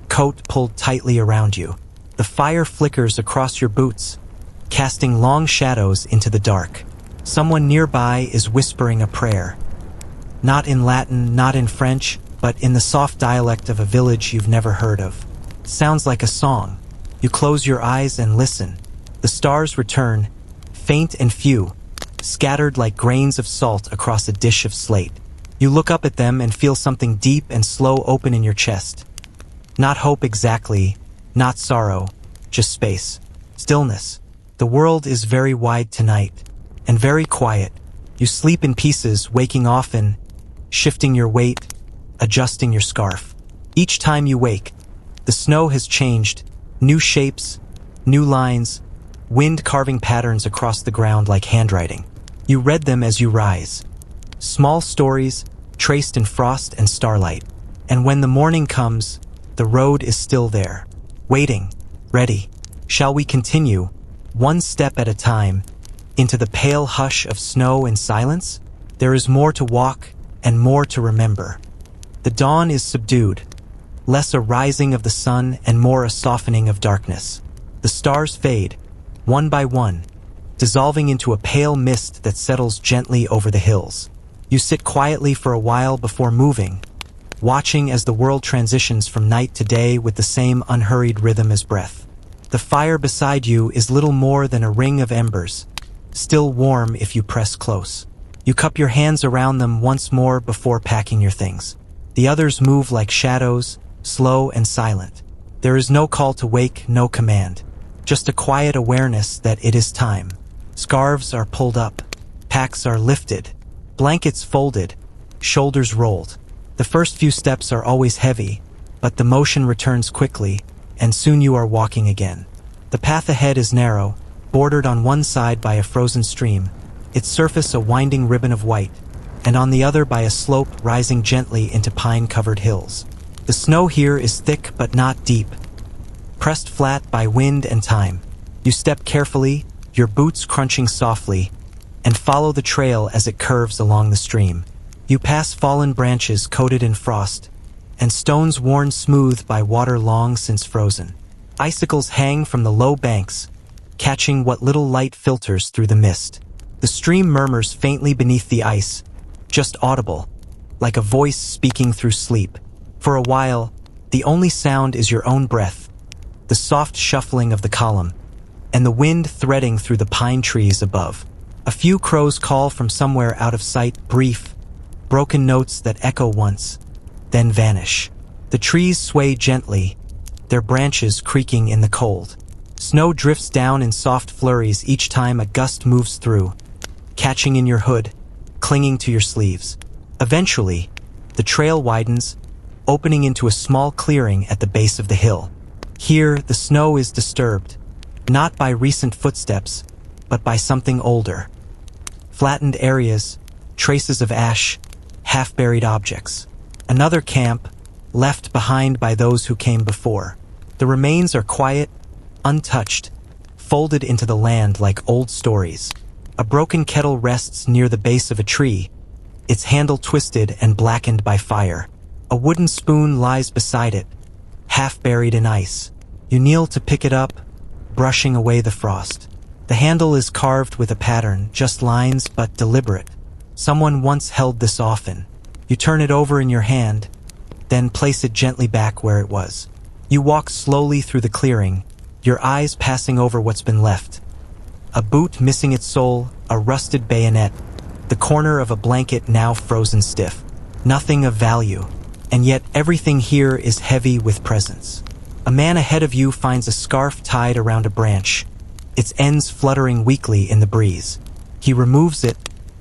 coat pulled tightly around you. The fire flickers across your boots, casting long shadows into the dark. Someone nearby is whispering a prayer. Not in Latin, not in French, but in the soft dialect of a village you've never heard of. Sounds like a song. You close your eyes and listen. The stars return, faint and few, scattered like grains of salt across a dish of slate. You look up at them and feel something deep and slow open in your chest. Not hope exactly, not sorrow, just space. Stillness. The world is very wide tonight, and very quiet. You sleep in pieces, waking often, shifting your weight, adjusting your scarf. Each time you wake, the snow has changed, new shapes, new lines, wind carving patterns across the ground like handwriting. You read them as you rise. Small stories, traced in frost and starlight. And when the morning comes, the road is still there, waiting, ready. Shall we continue, one step at a time, into the pale hush of snow and silence? There is more to walk and more to remember. The dawn is subdued. less a rising of the sun and more a softening of darkness. The stars fade, one by one, dissolving into a pale mist that settles gently over the hills. You sit quietly for a while before moving, watching as the world transitions from night to day with the same unhurried rhythm as breath. The fire beside you is little more than a ring of embers, still warm if you press close. You cup your hands around them once more before packing your things. The others move like shadows, slow and silent. There is no call to wake, no command. Just a quiet awareness that it is time. Scarves are pulled up, packs are lifted, blankets folded, shoulders rolled. The first few steps are always heavy, but the motion returns quickly, and soon you are walking again. The path ahead is narrow, bordered on one side by a frozen stream, its surface a winding ribbon of white, and on the other by a slope rising gently into pine-covered hills. The snow here is thick but not deep, pressed flat by wind and time. You step carefully, your boots crunching softly, and follow the trail as it curves along the stream. You pass fallen branches coated in frost, and stones worn smooth by water long since frozen. Icicles hang from the low banks, catching what little light filters through the mist. The stream murmurs faintly beneath the ice, just audible, like a voice speaking through sleep. For a while, the only sound is your own breath, the soft shuffling of the column, and the wind threading through the pine trees above. A few crows call from somewhere out of sight, brief, broken notes that echo once, then vanish. The trees sway gently, their branches creaking in the cold. Snow drifts down in soft flurries each time a gust moves through, catching in your hood, clinging to your sleeves. Eventually, the trail widens, opening into a small clearing at the base of the hill. Here, the snow is disturbed, not by recent footsteps, but by something older. Flattened areas, traces of ash, half-buried objects. Another camp, left behind by those who came before. The remains are quiet, untouched, folded into the land like old stories. A broken kettle rests near the base of a tree, its handle twisted and blackened by fire. A wooden spoon lies beside it, half buried in ice. You kneel to pick it up, brushing away the frost. The handle is carved with a pattern, just lines but deliberate. Someone once held this often. You turn it over in your hand, then place it gently back where it was. You walk slowly through the clearing, your eyes passing over what's been left. A boot missing its sole, a rusted bayonet, the corner of a blanket now frozen stiff. Nothing of value, and yet everything here is heavy with presence. A man ahead of you finds a scarf tied around a branch, its ends fluttering weakly in the breeze. He removes it,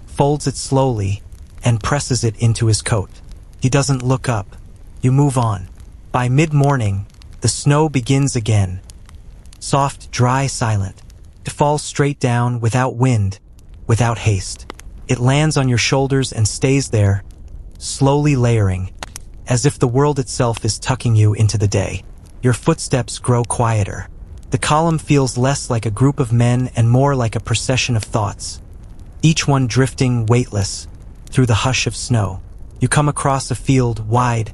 folds it slowly, and presses it into his coat. He doesn't look up. You move on. By mid-morning, the snow begins again. Soft, dry, silent. It falls straight down, without wind, without haste. It lands on your shoulders and stays there, slowly layering, as if the world itself is tucking you into the day. Your footsteps grow quieter. The column feels less like a group of men and more like a procession of thoughts, each one drifting weightless through the hush of snow. You come across a field wide,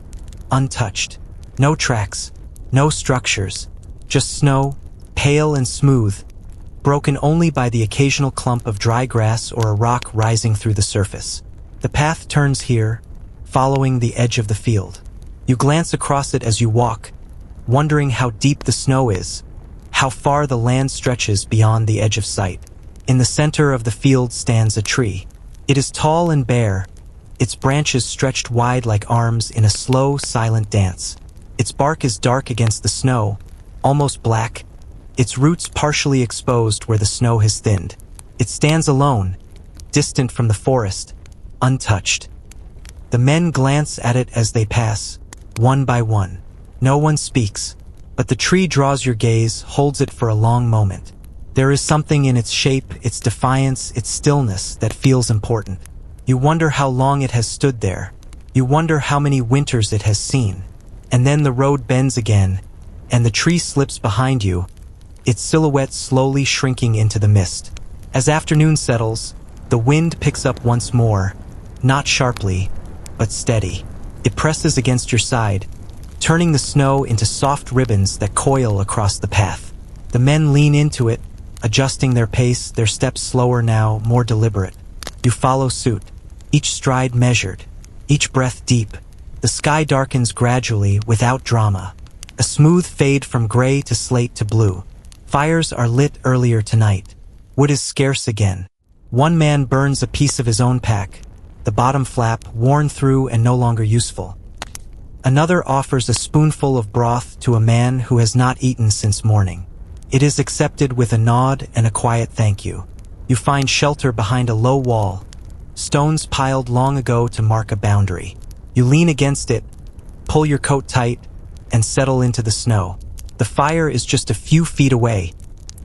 untouched. No tracks, no structures, just snow, pale and smooth, broken only by the occasional clump of dry grass or a rock rising through the surface. The path turns here, following the edge of the field. You glance across it as you walk, wondering how deep the snow is, how far the land stretches beyond the edge of sight. In the center of the field stands a tree. It is tall and bare, its branches stretched wide like arms in a slow, silent dance. Its bark is dark against the snow, almost black, its roots partially exposed where the snow has thinned. It stands alone, distant from the forest, untouched. The men glance at it as they pass, one by one. No one speaks, but the tree draws your gaze, holds it for a long moment. There is something in its shape, its defiance, its stillness that feels important. You wonder how long it has stood there. You wonder how many winters it has seen. And then the road bends again, and the tree slips behind you, its silhouette slowly shrinking into the mist. As afternoon settles, the wind picks up once more, not sharply, but steady. It presses against your side, turning the snow into soft ribbons that coil across the path. The men lean into it, adjusting their pace, their steps slower now, more deliberate. You follow suit, each stride measured, each breath deep. The sky darkens gradually, without drama. A smooth fade from gray to slate to blue. Fires are lit earlier tonight. Wood is scarce again. One man burns a piece of his own pack, the bottom flap worn through and no longer useful. Another offers a spoonful of broth to a man who has not eaten since morning. It is accepted with a nod and a quiet thank you. You find shelter behind a low wall, stones piled long ago to mark a boundary. You lean against it, pull your coat tight, and settle into the snow. The fire is just a few feet away,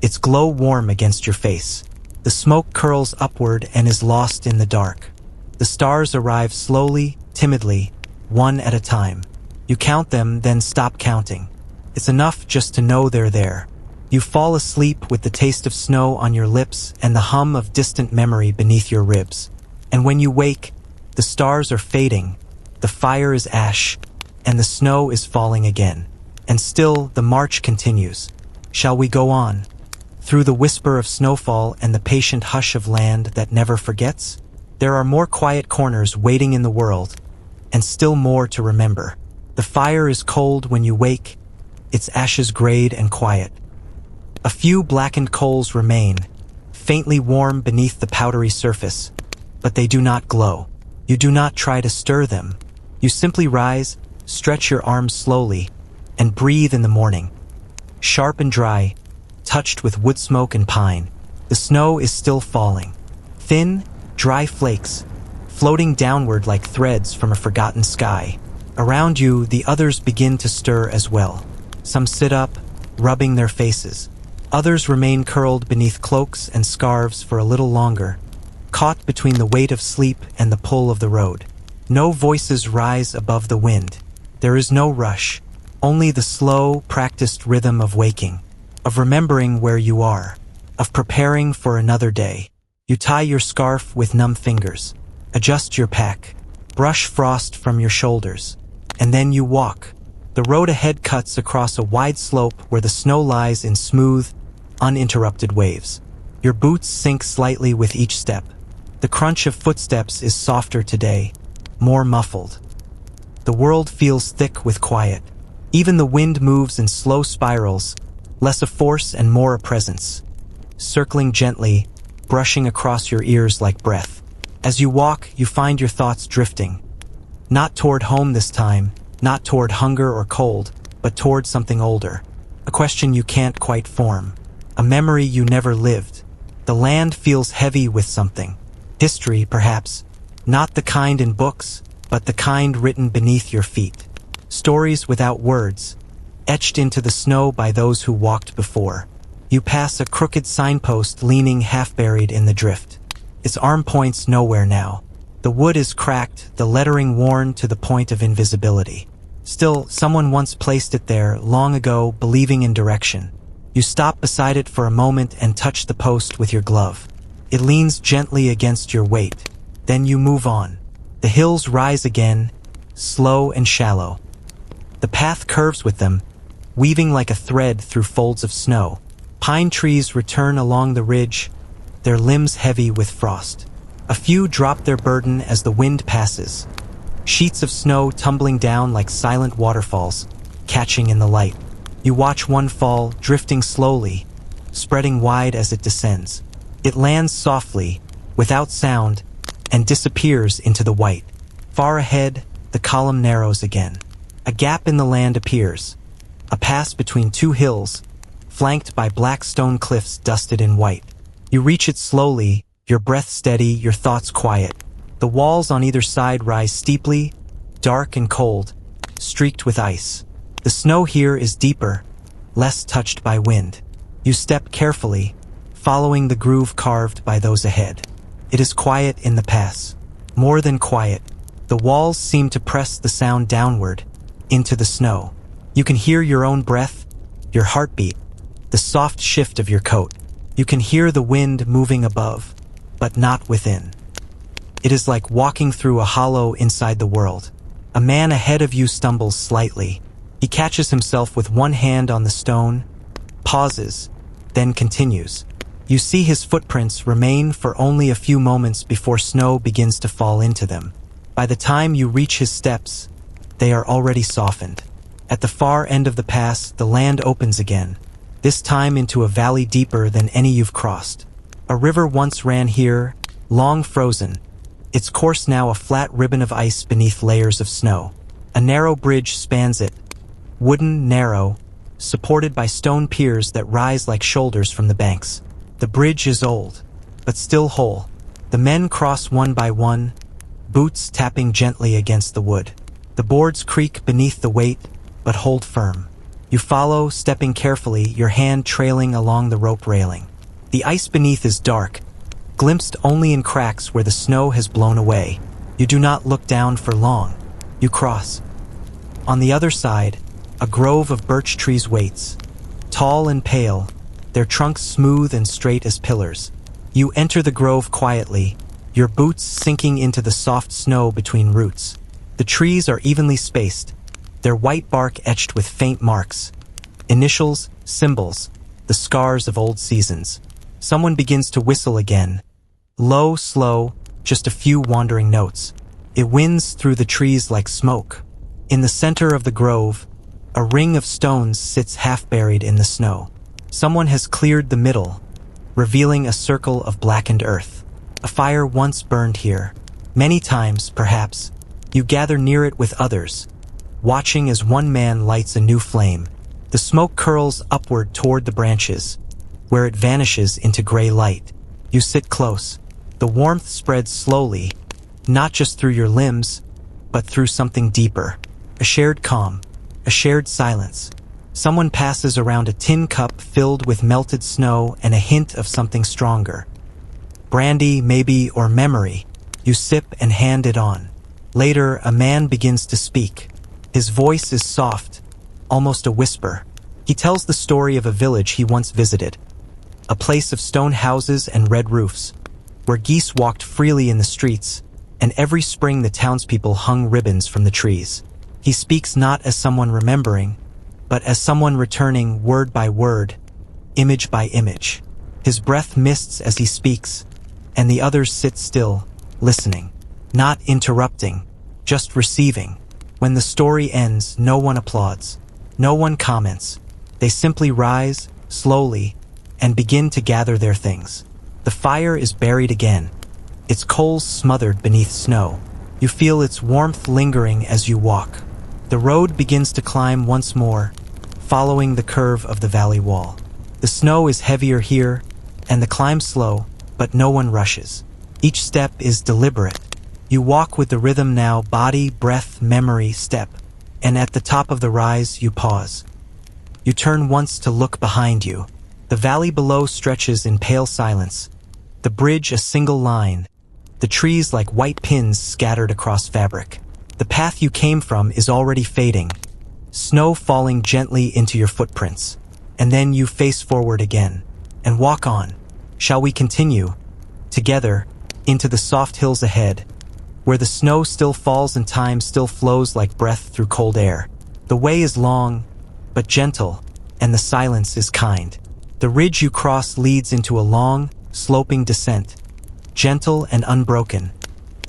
its glow warm against your face. The smoke curls upward and is lost in the dark. The stars arrive slowly, timidly, one at a time. You count them, then stop counting. It's enough just to know they're there. You fall asleep with the taste of snow on your lips and the hum of distant memory beneath your ribs. And when you wake, the stars are fading, the fire is ash, and the snow is falling again. And still, the march continues. Shall we go on? Through the whisper of snowfall and the patient hush of land that never forgets? There are more quiet corners waiting in the world, and still more to remember. The fire is cold when you wake, its ashes grayed and quiet. A few blackened coals remain, faintly warm beneath the powdery surface, but they do not glow. You do not try to stir them. You simply rise, stretch your arms slowly, and breathe in the morning. Sharp and dry, touched with wood smoke and pine, the snow is still falling. Thin, dry flakes, floating downward like threads from a forgotten sky. Around you, the others begin to stir as well. Some sit up, rubbing their faces. Others remain curled beneath cloaks and scarves for a little longer, caught between the weight of sleep and the pull of the road. No voices rise above the wind. There is no rush, only the slow, practiced rhythm of waking, of remembering where you are, of preparing for another day. You tie your scarf with numb fingers, adjust your pack, brush frost from your shoulders, and then you walk. The road ahead cuts across a wide slope where the snow lies in smooth, uninterrupted waves. Your boots sink slightly with each step. The crunch of footsteps is softer today, more muffled. The world feels thick with quiet. Even the wind moves in slow spirals, less a force and more a presence, circling gently, brushing across your ears like breath. As you walk, you find your thoughts drifting. Not toward home this time, not toward hunger or cold, but toward something older. A question you can't quite form. A memory you never lived. The land feels heavy with something. History, perhaps. Not the kind in books, but the kind written beneath your feet. Stories without words, etched into the snow by those who walked before. You pass a crooked signpost leaning half-buried in the drift. Its arm points nowhere now. The wood is cracked, the lettering worn to the point of invisibility. Still, someone once placed it there, long ago, believing in direction. You stop beside it for a moment and touch the post with your glove. It leans gently against your weight. Then you move on. The hills rise again, slow and shallow. The path curves with them, weaving like a thread through folds of snow. Pine trees return along the ridge, their limbs heavy with frost. A few drop their burden as the wind passes. Sheets of snow tumbling down like silent waterfalls, catching in the light. You watch one fall, drifting slowly, spreading wide as it descends. It lands softly, without sound, and disappears into the white. Far ahead, the column narrows again. A gap in the land appears, a pass between two hills, flanked by black stone cliffs dusted in white. You reach it slowly, your breath steady, your thoughts quiet. The walls on either side rise steeply, dark and cold, streaked with ice. The snow here is deeper, less touched by wind. You step carefully, following the groove carved by those ahead. It is quiet in the pass. More than quiet. The walls seem to press the sound downward, into the snow. You can hear your own breath, your heartbeat, the soft shift of your coat. You can hear the wind moving above, but not within. It is like walking through a hollow inside the world. A man ahead of you stumbles slightly, He catches himself with one hand on the stone, pauses, then continues. You see his footprints remain for only a few moments before snow begins to fall into them. By the time you reach his steps, they are already softened. At the far end of the pass, the land opens again, this time into a valley deeper than any you've crossed. A river once ran here, long frozen, its course now a flat ribbon of ice beneath layers of snow. A narrow bridge spans it, wooden, narrow, supported by stone piers that rise like shoulders from the banks. The bridge is old, but still whole. The men cross one by one, boots tapping gently against the wood. The boards creak beneath the weight, but hold firm. You follow, stepping carefully, your hand trailing along the rope railing. The ice beneath is dark, glimpsed only in cracks where the snow has blown away. You do not look down for long. You cross. On the other side, a grove of birch trees waits, tall and pale, their trunks smooth and straight as pillars. You enter the grove quietly, your boots sinking into the soft snow between roots. The trees are evenly spaced, their white bark etched with faint marks. Initials, symbols, the scars of old seasons. Someone begins to whistle again. Low, slow, just a few wandering notes. It winds through the trees like smoke. In the center of the grove, a ring of stones sits half buried in the snow. Someone has cleared the middle, revealing a circle of blackened earth. A fire once burned here. Many times, perhaps, you gather near it with others, watching as one man lights a new flame. The smoke curls upward toward the branches, where it vanishes into gray light. You sit close. The warmth spreads slowly, not just through your limbs, but through something deeper. A shared calm, a shared silence. Someone passes around a tin cup filled with melted snow and a hint of something stronger. Brandy, maybe, or memory. You sip and hand it on. Later, a man begins to speak. His voice is soft, almost a whisper. He tells the story of a village he once visited, a place of stone houses and red roofs, where geese walked freely in the streets, and every spring the townspeople hung ribbons from the trees. He speaks not as someone remembering, but as someone returning word by word, image by image. His breath mists as he speaks, and the others sit still, listening, not interrupting, just receiving. When the story ends, no one applauds, no one comments. They simply rise, slowly, and begin to gather their things. The fire is buried again, its coals smothered beneath snow. You feel its warmth lingering as you walk. The road begins to climb once more, following the curve of the valley wall. The snow is heavier here, and the climb slow, but no one rushes. Each step is deliberate. You walk with the rhythm now, body, breath, memory, step. And at the top of the rise, you pause. You turn once to look behind you. The valley below stretches in pale silence. The bridge a single line. The trees like white pins scattered across fabric. The path you came from is already fading, snow falling gently into your footprints. And then you face forward again, and walk on. Shall we continue, together, into the soft hills ahead, where the snow still falls and time still flows like breath through cold air? The way is long, but gentle, and the silence is kind. The ridge you cross leads into a long, sloping descent, gentle and unbroken,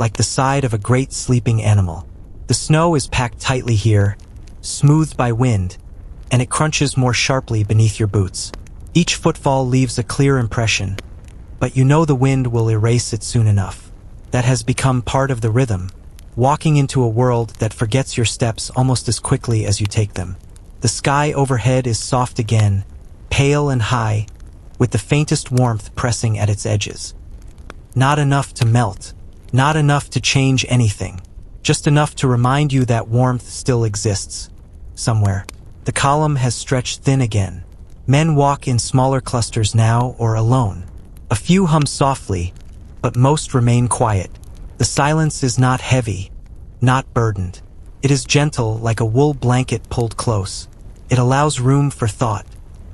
like the side of a great sleeping animal. The snow is packed tightly here, smoothed by wind, and it crunches more sharply beneath your boots. Each footfall leaves a clear impression, but you know the wind will erase it soon enough. That has become part of the rhythm, walking into a world that forgets your steps almost as quickly as you take them. The sky overhead is soft again, pale and high, with the faintest warmth pressing at its edges. Not enough to melt, not enough to change anything, just enough to remind you that warmth still exists, somewhere. The column has stretched thin again. Men walk in smaller clusters now or alone. A few hum softly, but most remain quiet. The silence is not heavy, not burdened. It is gentle, like a wool blanket pulled close. It allows room for thought,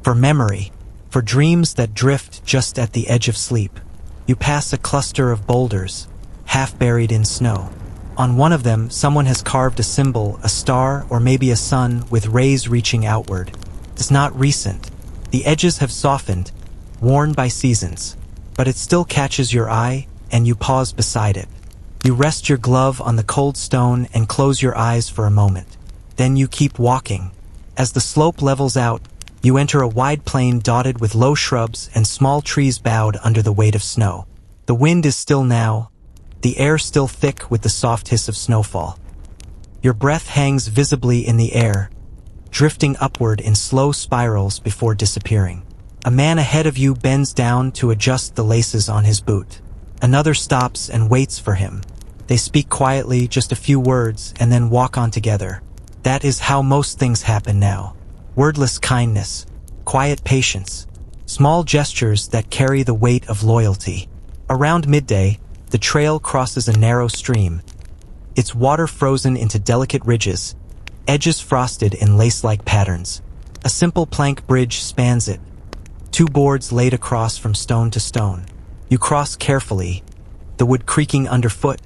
for memory, for dreams that drift just at the edge of sleep. You pass a cluster of boulders, half buried in snow. On one of them, someone has carved a symbol, a star, or maybe a sun with rays reaching outward. It's not recent. The edges have softened, worn by seasons, but it still catches your eye, and you pause beside it. You rest your glove on the cold stone and close your eyes for a moment. Then you keep walking. As the slope levels out, you enter a wide plain dotted with low shrubs and small trees bowed under the weight of snow. The wind is still now, the air still thick with the soft hiss of snowfall. Your breath hangs visibly in the air, drifting upward in slow spirals before disappearing. A man ahead of you bends down to adjust the laces on his boot. Another stops and waits for him. They speak quietly, just a few words, and then walk on together. That is how most things happen now. Wordless kindness, quiet patience, small gestures that carry the weight of loyalty. Around midday, the trail crosses a narrow stream, its water frozen into delicate ridges, edges frosted in lace-like patterns. A simple plank bridge spans it, 2 boards laid across from stone to stone. You cross carefully, the wood creaking underfoot,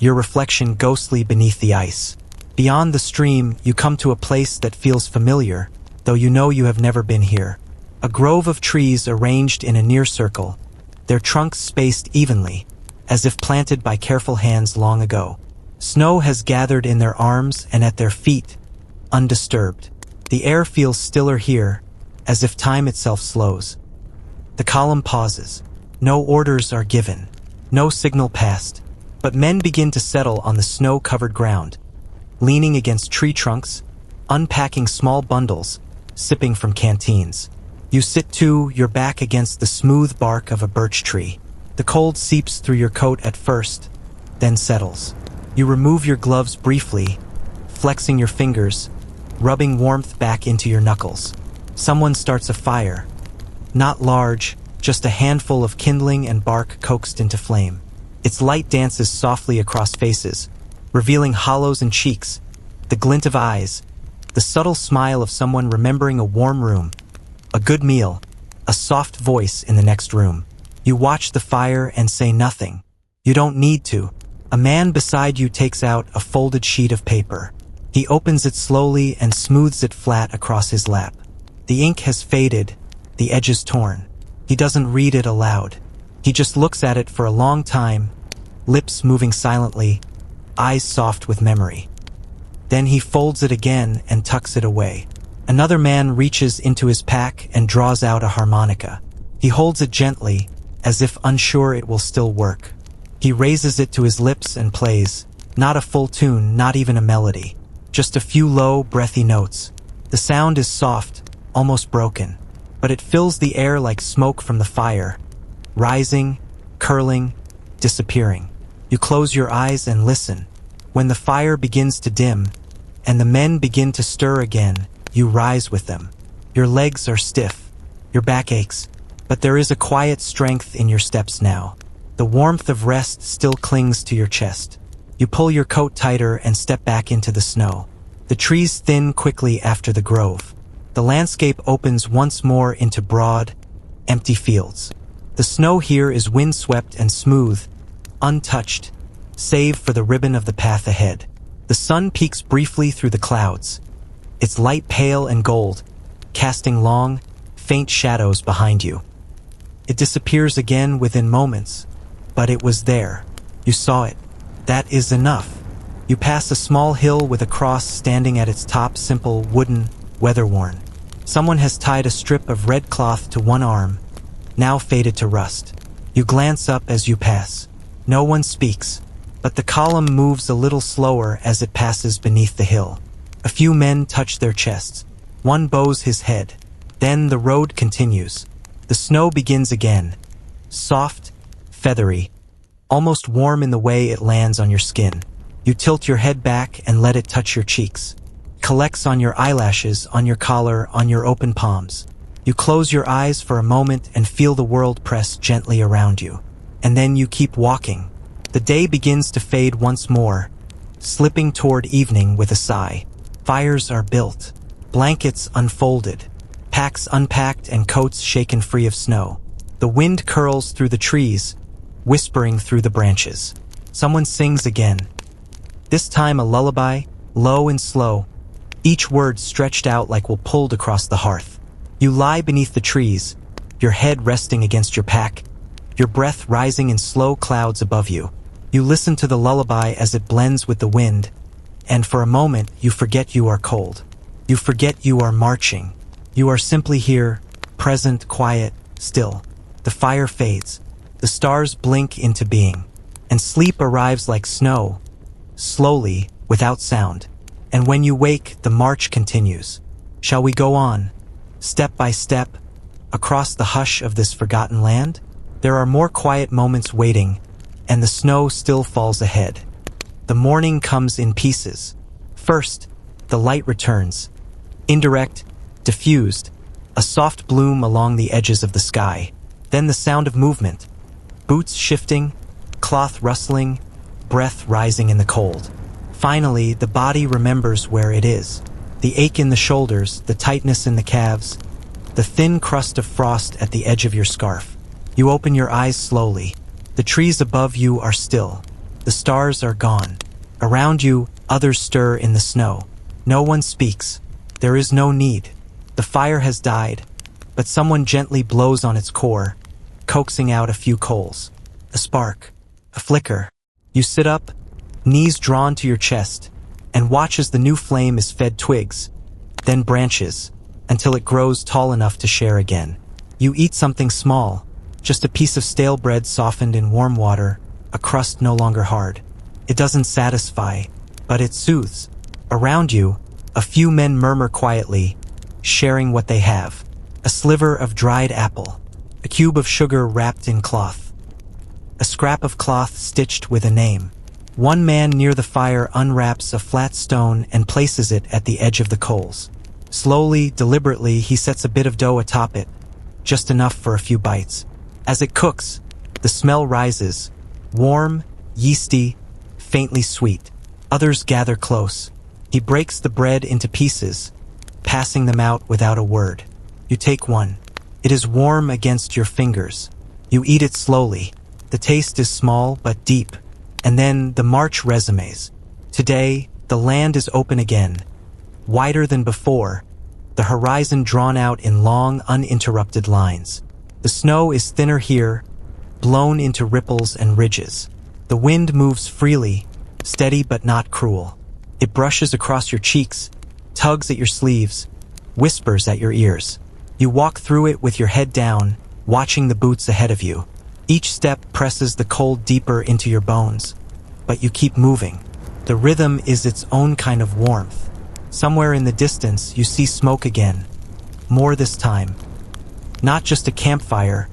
your reflection ghostly beneath the ice. Beyond the stream, you come to a place that feels familiar, though you know you have never been here. A grove of trees arranged in a near circle, their trunks spaced evenly, as if planted by careful hands long ago. Snow has gathered in their arms and at their feet, undisturbed. The air feels stiller here, as if time itself slows. The column pauses. No orders are given, no signal passed, but men begin to settle on the snow-covered ground, leaning against tree trunks, unpacking small bundles, sipping from canteens. You sit too, your back against the smooth bark of a birch tree. The cold seeps through your coat at first, then settles. You remove your gloves briefly, flexing your fingers, rubbing warmth back into your knuckles. Someone starts a fire. Not large, just a handful of kindling and bark coaxed into flame. Its light dances softly across faces, revealing hollows in cheeks, the glint of eyes, the subtle smile of someone remembering a warm room, a good meal, a soft voice in the next room. You watch the fire and say nothing. You don't need to. A man beside you takes out a folded sheet of paper. He opens it slowly and smooths it flat across his lap. The ink has faded, the edges torn. He doesn't read it aloud. He just looks at it for a long time, lips moving silently, eyes soft with memory. Then he folds it again and tucks it away. Another man reaches into his pack and draws out a harmonica. He holds it gently, as if unsure it will still work. He raises it to his lips and plays, not a full tune, not even a melody, just a few low, breathy notes. The sound is soft, almost broken, but it fills the air like smoke from the fire, rising, curling, disappearing. You close your eyes and listen. When the fire begins to dim, and the men begin to stir again, you rise with them. Your legs are stiff, your back aches, but there is a quiet strength in your steps now. The warmth of rest still clings to your chest. You pull your coat tighter and step back into the snow. The trees thin quickly after the grove. The landscape opens once more into broad, empty fields. The snow here is windswept and smooth, untouched, save for the ribbon of the path ahead. The sun peeks briefly through the clouds, its light pale and gold, casting long, faint shadows behind you. It disappears again within moments, but it was there. You saw it. That is enough. You pass a small hill with a cross standing at its top, simple, wooden, weather-worn. Someone has tied a strip of red cloth to one arm, now faded to rust. You glance up as you pass. No one speaks, but the column moves a little slower as it passes beneath the hill. A few men touch their chests. One bows his head. Then the road continues. The snow begins again, soft, feathery, almost warm in the way it lands on your skin. You tilt your head back and let it touch your cheeks. Collects on your eyelashes, on your collar, on your open palms. You close your eyes for a moment and feel the world press gently around you. And then you keep walking. The day begins to fade once more, slipping toward evening with a sigh. Fires are built, blankets unfolded, packs unpacked and coats shaken free of snow. The wind curls through the trees, whispering through the branches. Someone sings again. This time a lullaby, low and slow, each word stretched out like will pulled across the hearth. You lie beneath the trees, your head resting against your pack, your breath rising in slow clouds above you. You listen to the lullaby as it blends with the wind, and for a moment you forget you are cold. You forget you are marching. You are simply here, present, quiet, still. The fire fades, the stars blink into being, and sleep arrives like snow, slowly, without sound. And when you wake, the march continues. Shall we go on, step by step, across the hush of this forgotten land? There are more quiet moments waiting, and the snow still falls ahead. The morning comes in pieces. First, the light returns, indirect, diffused, a soft bloom along the edges of the sky. Then the sound of movement, boots shifting, cloth rustling, breath rising in the cold. Finally, the body remembers where it is. The ache in the shoulders, the tightness in the calves, the thin crust of frost at the edge of your scarf. You open your eyes slowly. The trees above you are still. The stars are gone. Around you, others stir in the snow. No one speaks. There is no need. The fire has died, but someone gently blows on its core, coaxing out a few coals. A spark. A flicker. You sit up, knees drawn to your chest, and watch as the new flame is fed twigs, then branches, until it grows tall enough to share again. You eat something small, just a piece of stale bread softened in warm water, a crust no longer hard. It doesn't satisfy, but it soothes. Around you, a few men murmur quietly, sharing what they have. A sliver of dried apple, a cube of sugar wrapped in cloth, a scrap of cloth stitched with a name. One man near the fire unwraps a flat stone and places it at the edge of the coals. Slowly, deliberately, he sets a bit of dough atop it, just enough for a few bites. As it cooks, the smell rises, warm, yeasty, faintly sweet. Others gather close. He breaks the bread into pieces, passing them out without a word. You take one. It is warm against your fingers. You eat it slowly. The taste is small but deep. And then the march resumes. Today, the land is open again, wider than before, the horizon drawn out in long, uninterrupted lines. The snow is thinner here, blown into ripples and ridges. The wind moves freely, steady but not cruel. It brushes across your cheeks, tugs at your sleeves, whispers at your ears. You walk through it with your head down, watching the boots ahead of you. Each step presses the cold deeper into your bones, but you keep moving. The rhythm is its own kind of warmth. Somewhere in the distance, you see smoke again. More this time. Not just a campfire,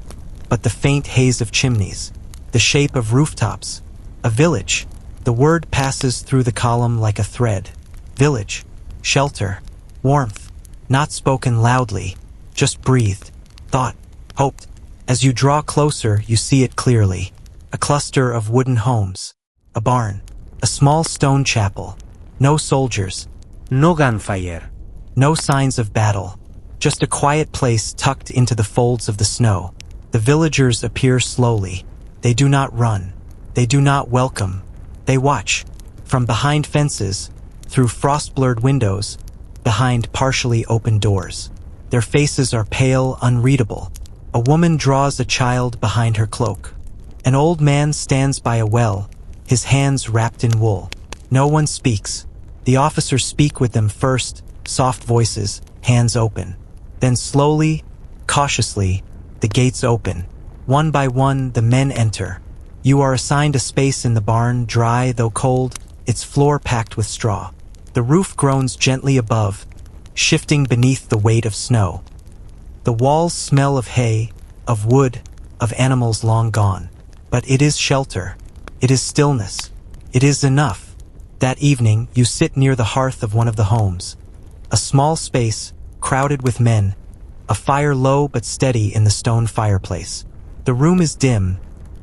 but the faint haze of chimneys, the shape of rooftops. A village. The word passes through the column like a thread. Village. Shelter. Warmth. Not spoken loudly, just breathed. Thought. Hoped. As you draw closer, you see it clearly. A cluster of wooden homes. A barn. A small stone chapel. No soldiers. No gunfire. No signs of battle. Just a quiet place tucked into the folds of the snow. The villagers appear slowly. They do not run. They do not welcome. They watch. From behind fences, through frost-blurred windows, behind partially open doors. Their faces are pale, unreadable. A woman draws a child behind her cloak. An old man stands by a well, his hands wrapped in wool. No one speaks. The officers speak with them first, soft voices, hands open. Then slowly, cautiously, the gates open. One by one, the men enter. You are assigned a space in the barn, dry though cold, its floor packed with straw. The roof groans gently above, shifting beneath the weight of snow. The walls smell of hay, of wood, of animals long gone. But it is shelter. It is stillness. It is enough. That evening, you sit near the hearth of one of the homes. A small space, crowded with men, a fire low but steady in the stone fireplace. The room is dim,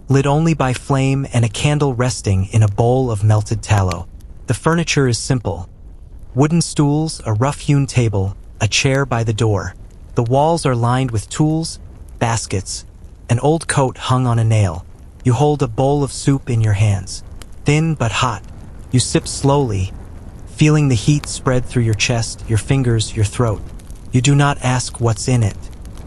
lit only by flame and a candle resting in a bowl of melted tallow. The furniture is simple. Wooden stools, a rough-hewn table, a chair by the door. The walls are lined with tools, baskets, an old coat hung on a nail. You hold a bowl of soup in your hands, thin but hot. You sip slowly, feeling the heat spread through your chest, your fingers, your throat. You do not ask what's in it.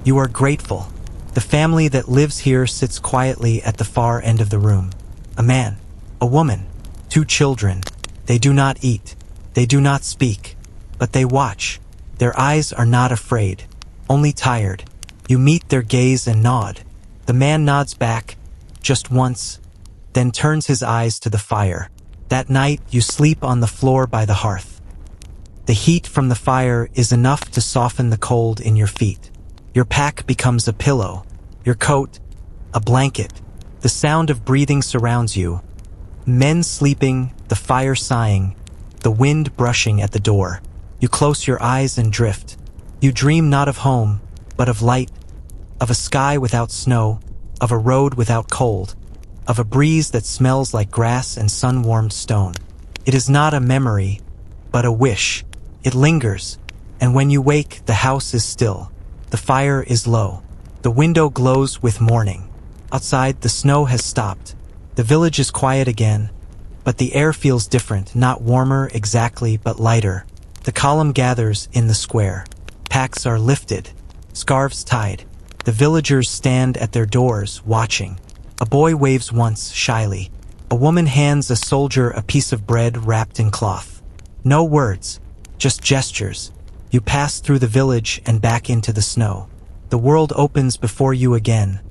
You are grateful. The family that lives here sits quietly at the far end of the room. A man, a woman, 2 children. They do not eat. They do not speak. But they watch. Their eyes are not afraid, only tired. You meet their gaze and nod. The man nods back, just once, then turns his eyes to the fire. That night, you sleep on the floor by the hearth. The heat from the fire is enough to soften the cold in your feet. Your pack becomes a pillow, your coat, a blanket. The sound of breathing surrounds you. Men sleeping, the fire sighing, the wind brushing at the door. You close your eyes and drift. You dream not of home, but of light, of a sky without snow, of a road without cold, of a breeze that smells like grass and sun-warmed stone. It is not a memory, but a wish. It lingers, and when you wake, the house is still. The fire is low. The window glows with morning. Outside, the snow has stopped. The village is quiet again, but the air feels different, not warmer exactly, but lighter. The column gathers in the square. Packs are lifted, scarves tied. The villagers stand at their doors, watching. A boy waves once, shyly. A woman hands a soldier a piece of bread wrapped in cloth. No words, just gestures. You pass through the village and back into the snow. The world opens before you again,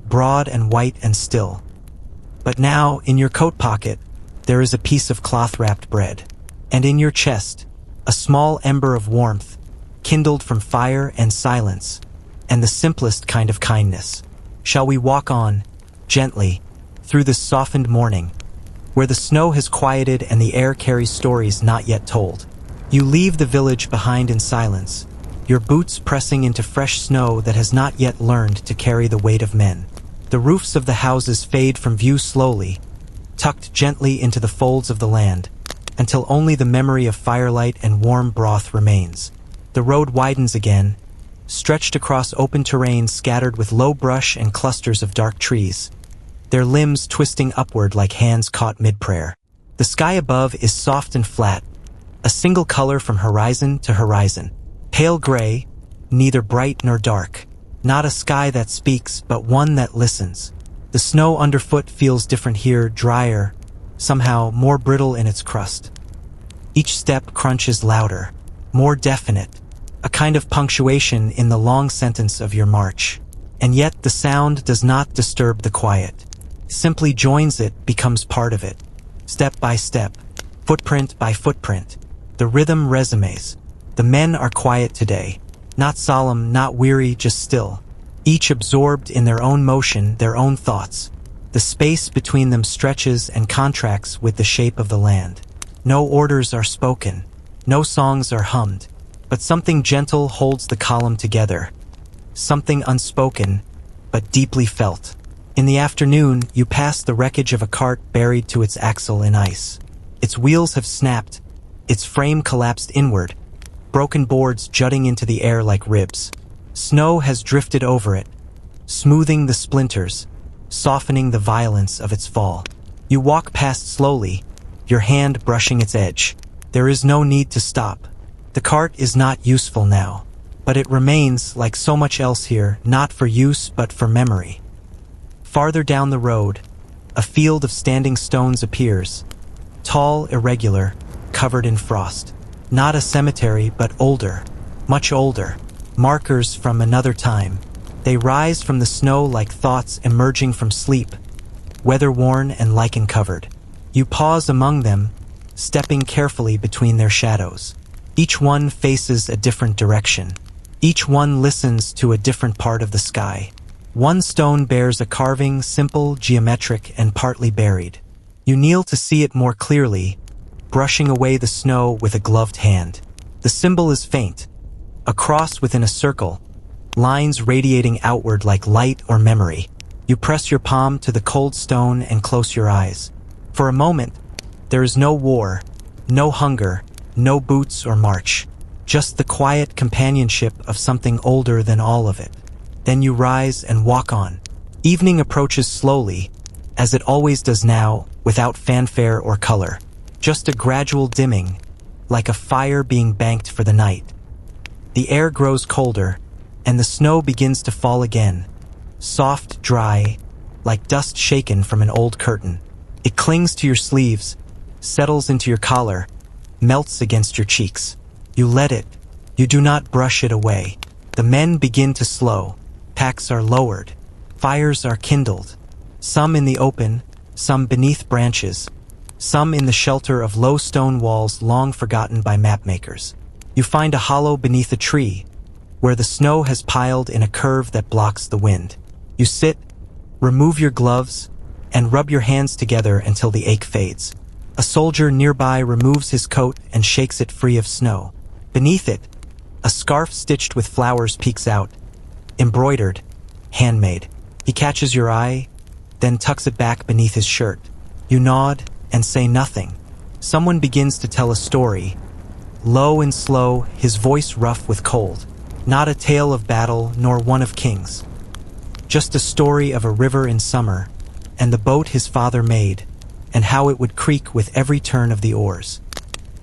broad and white and still. But now, in your coat pocket, there is a piece of cloth-wrapped bread. And in your chest, a small ember of warmth, kindled from fire and silence, and the simplest kind of kindness. Shall we walk on, gently, through this softened morning, where the snow has quieted and the air carries stories not yet told? You leave the village behind in silence, your boots pressing into fresh snow that has not yet learned to carry the weight of men. The roofs of the houses fade from view slowly, tucked gently into the folds of the land, until only the memory of firelight and warm broth remains. The road widens again, stretched across open terrain scattered with low brush and clusters of dark trees, their limbs twisting upward like hands caught mid-prayer. The sky above is soft and flat, a single color from horizon to horizon. Pale gray, neither bright nor dark. Not a sky that speaks, but one that listens. The snow underfoot feels different here, drier, somehow more brittle in its crust. Each step crunches louder, more definite, a kind of punctuation in the long sentence of your march. And yet the sound does not disturb the quiet. Simply joins it, becomes part of it. Step by step, footprint by footprint, the rhythm resumes. The men are quiet today, not solemn, not weary, just still. Each absorbed in their own motion, their own thoughts. The space between them stretches and contracts with the shape of the land. No orders are spoken, no songs are hummed, but something gentle holds the column together. Something unspoken, but deeply felt. In the afternoon, you pass the wreckage of a cart buried to its axle in ice. Its wheels have snapped, its frame collapsed inward, broken boards jutting into the air like ribs. Snow has drifted over it, smoothing the splinters, softening the violence of its fall. You walk past slowly, your hand brushing its edge. There is no need to stop. The cart is not useful now, but it remains, like so much else here, not for use but for memory. Farther down the road, a field of standing stones appears, tall, irregular, covered in frost. Not a cemetery, but older, much older. Markers from another time. They rise from the snow like thoughts emerging from sleep, weather-worn and lichen-covered. You pause among them, stepping carefully between their shadows. Each one faces a different direction. Each one listens to a different part of the sky. One stone bears a carving, simple, geometric, and partly buried. You kneel to see it more clearly, brushing away the snow with a gloved hand. The symbol is faint, a cross within a circle, lines radiating outward like light or memory. You press your palm to the cold stone and close your eyes. For a moment, there is no war, no hunger, no boots or march, just the quiet companionship of something older than all of it. Then you rise and walk on. Evening approaches slowly, as it always does now, without fanfare or color. just a gradual dimming, like a fire being banked for the night. The air grows colder, and the snow begins to fall again, soft, dry, like dust shaken from an old curtain. It clings to your sleeves, settles into your collar, melts against your cheeks. You let it. You do not brush it away. The men begin to slow. Packs are lowered. Fires are kindled. Some in the open, some beneath branches, some in the shelter of low stone walls long forgotten by mapmakers. You find a hollow beneath a tree, where the snow has piled in a curve that blocks the wind. You sit, remove your gloves, and rub your hands together until the ache fades. A soldier nearby removes his coat and shakes it free of snow. Beneath it, a scarf stitched with flowers peeks out, embroidered, handmade. He catches your eye, then tucks it back beneath his shirt. You nod and say nothing. Someone begins to tell a story, low and slow, his voice rough with cold. Not a tale of battle, nor one of kings. Just a story of a river in summer, and the boat his father made, and how it would creak with every turn of the oars.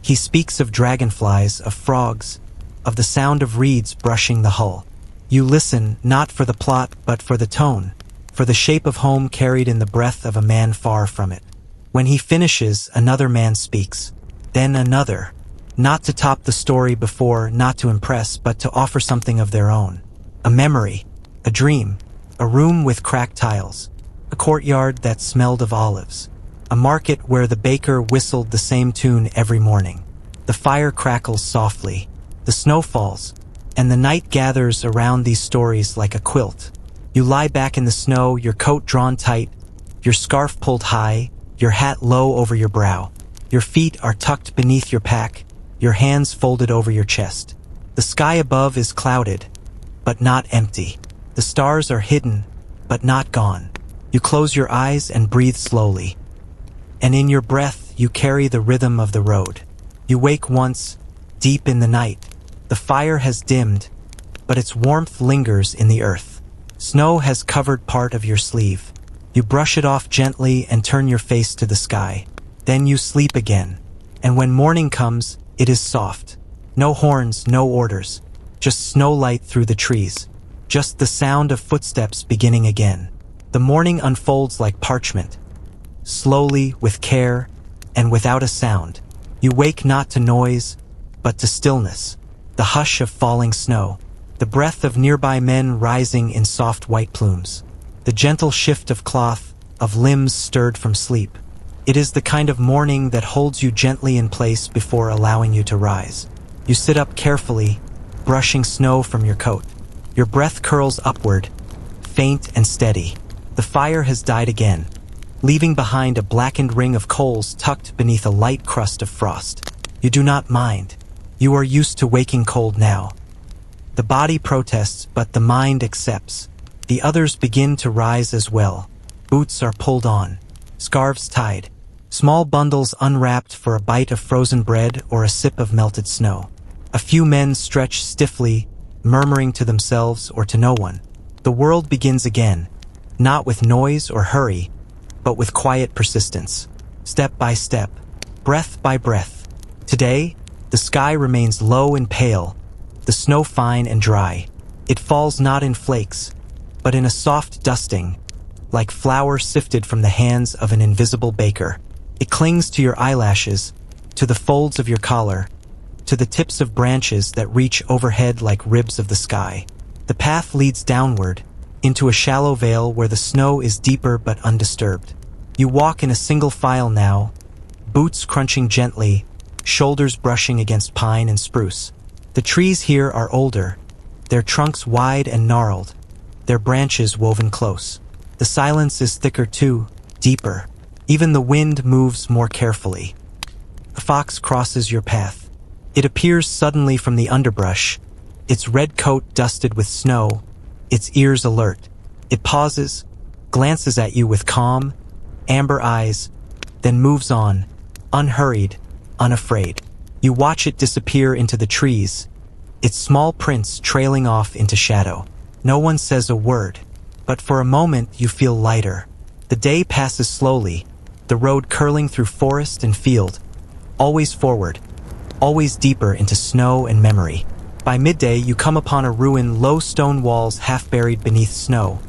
He speaks of dragonflies, of frogs, of the sound of reeds brushing the hull. You listen, not for the plot, but for the tone, for the shape of home carried in the breath of a man far from it. When he finishes, another man speaks, then another, not to top the story before, not to impress, but to offer something of their own. A memory, a dream, a room with cracked tiles, a courtyard that smelled of olives, a market where the baker whistled the same tune every morning. The fire crackles softly, the snow falls, and the night gathers around these stories like a quilt. You lie back in the snow, your coat drawn tight, your scarf pulled high, your hat low over your brow. Your feet are tucked beneath your pack, your hands folded over your chest. The sky above is clouded, but not empty. The stars are hidden, but not gone. You close your eyes and breathe slowly. And in your breath, you carry the rhythm of the road. You wake once, deep in the night. The fire has dimmed, but its warmth lingers in the earth. Snow has covered part of your sleeve. You brush it off gently and turn your face to the sky. Then you sleep again. And when morning comes, it is soft. No horns, no orders. Just snow light through the trees. Just the sound of footsteps beginning again. The morning unfolds like parchment. Slowly, with care, and without a sound. You wake not to noise, but to stillness. The hush of falling snow. The breath of nearby men rising in soft white plumes. The gentle shift of cloth, of limbs stirred from sleep. It is the kind of morning that holds you gently in place before allowing you to rise. You sit up carefully, brushing snow from your coat. Your breath curls upward, faint and steady. The fire has died again, leaving behind a blackened ring of coals tucked beneath a light crust of frost. You do not mind. You are used to waking cold now. The body protests, but the mind accepts. The others begin to rise as well. Boots are pulled on, scarves tied, small bundles unwrapped for a bite of frozen bread or a sip of melted snow. A few men stretch stiffly, murmuring to themselves or to no one. The world begins again, not with noise or hurry, but with quiet persistence, step by step, breath by breath. Today, the sky remains low and pale, the snow fine and dry. It falls not in flakes, but in a soft dusting, like flour sifted from the hands of an invisible baker. It clings to your eyelashes, to the folds of your collar, to the tips of branches that reach overhead like ribs of the sky. The path leads downward, into a shallow vale where the snow is deeper but undisturbed. You walk in a single file now, boots crunching gently, shoulders brushing against pine and spruce. The trees here are older, their trunks wide and gnarled, their branches woven close. The silence is thicker too, deeper. Even the wind moves more carefully. A fox crosses your path. It appears suddenly from the underbrush, its red coat dusted with snow, its ears alert. It pauses, glances at you with calm, amber eyes, then moves on, unhurried, unafraid. You watch it disappear into the trees, its small prints trailing off into shadow. No one says a word, but for a moment you feel lighter. The day passes slowly, the road curling through forest and field, always forward, always deeper into snow and memory. By midday, you come upon a ruin, low stone walls half buried beneath snow,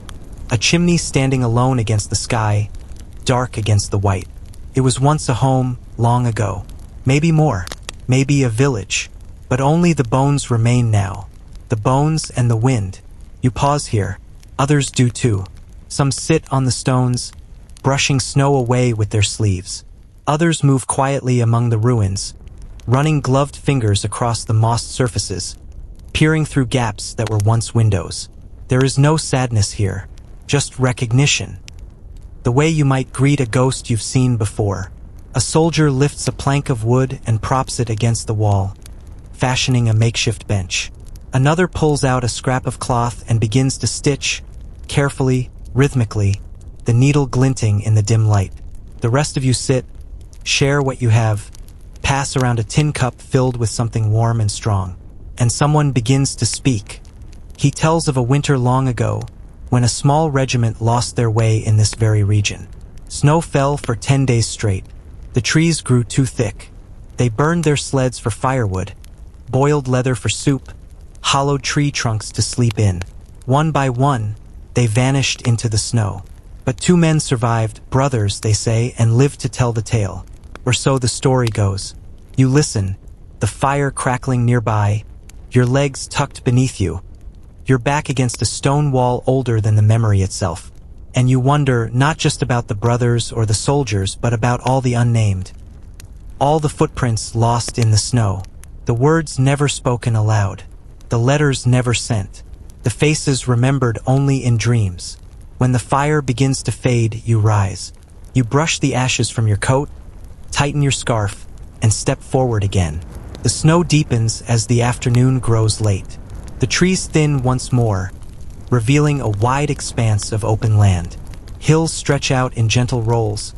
a chimney standing alone against the sky, dark against the white. It was once a home, long ago. Maybe more, maybe a village, but only the bones remain now. The bones and the wind. You pause here. Others do too. Some sit on the stones, brushing snow away with their sleeves. Others move quietly among the ruins, running gloved fingers across the mossed surfaces, peering through gaps that were once windows. There is no sadness here, just recognition. The way you might greet a ghost you've seen before. A soldier lifts a plank of wood and props it against the wall, fashioning a makeshift bench. Another pulls out a scrap of cloth and begins to stitch, carefully, rhythmically, the needle glinting in the dim light. The rest of you sit, share what you have, pass around a tin cup filled with something warm and strong. And someone begins to speak. He tells of a winter long ago, when a small regiment lost their way in this very region. Snow fell for 10 days straight. The trees grew too thick. They burned their sleds for firewood, boiled leather for soup, hollowed tree trunks to sleep in. One by one, they vanished into the snow. But 2 men survived, brothers, they say, and lived to tell the tale. Or so the story goes. You listen, the fire crackling nearby, your legs tucked beneath you, your back against a stone wall older than the memory itself. And you wonder not just about the brothers or the soldiers, but about all the unnamed. All the footprints lost in the snow, the words never spoken aloud, the letters never sent, the faces remembered only in dreams. When the fire begins to fade, you rise. You brush the ashes from your coat, tighten your scarf, and step forward again. The snow deepens as the afternoon grows late. The trees thin once more, revealing a wide expanse of open land. Hills stretch out in gentle rolls,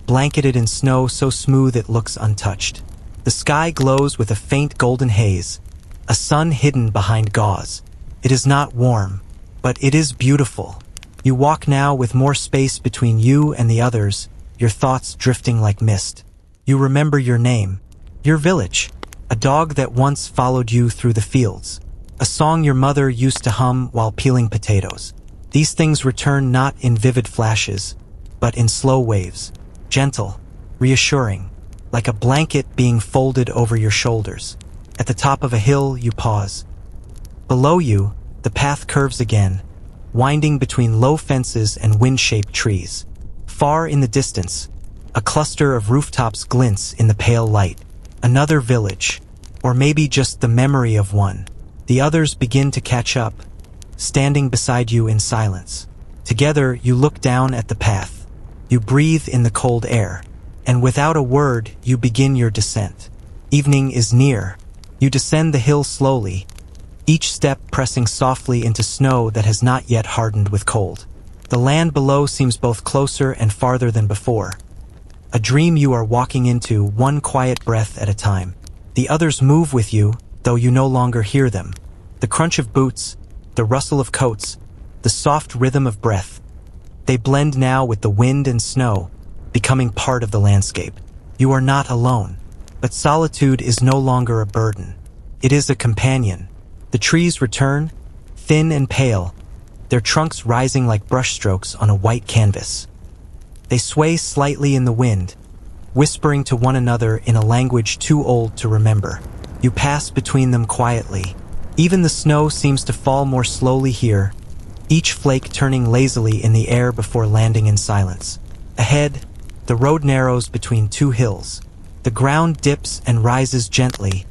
blanketed in snow so smooth it looks untouched. The sky glows with a faint golden haze, a sun hidden behind gauze. It is not warm, but it is beautiful. You walk now with more space between you and the others, your thoughts drifting like mist. You remember your name, your village, a dog that once followed you through the fields, a song your mother used to hum while peeling potatoes. These things return not in vivid flashes, but in slow waves, gentle, reassuring, like a blanket being folded over your shoulders. At the top of a hill, you pause. Below you, the path curves again, winding between low fences and wind-shaped trees. Far in the distance, a cluster of rooftops glints in the pale light. Another village, or maybe just the memory of one. The others begin to catch up, standing beside you in silence. Together, you look down at the path. You breathe in the cold air, and without a word, you begin your descent. Evening is near. You descend the hill slowly, each step pressing softly into snow that has not yet hardened with cold. The land below seems both closer and farther than before. A dream you are walking into, one quiet breath at a time. The others move with you, though you no longer hear them. The crunch of boots, the rustle of coats, the soft rhythm of breath. They blend now with the wind and snow, becoming part of the landscape. You are not alone, but solitude is no longer a burden. It is a companion. The trees return, thin and pale, their trunks rising like brushstrokes on a white canvas. They sway slightly in the wind, whispering to one another in a language too old to remember. You pass between them quietly. Even the snow seems to fall more slowly here, each flake turning lazily in the air before landing in silence. Ahead, the road narrows between 2 hills. The ground dips and rises gently,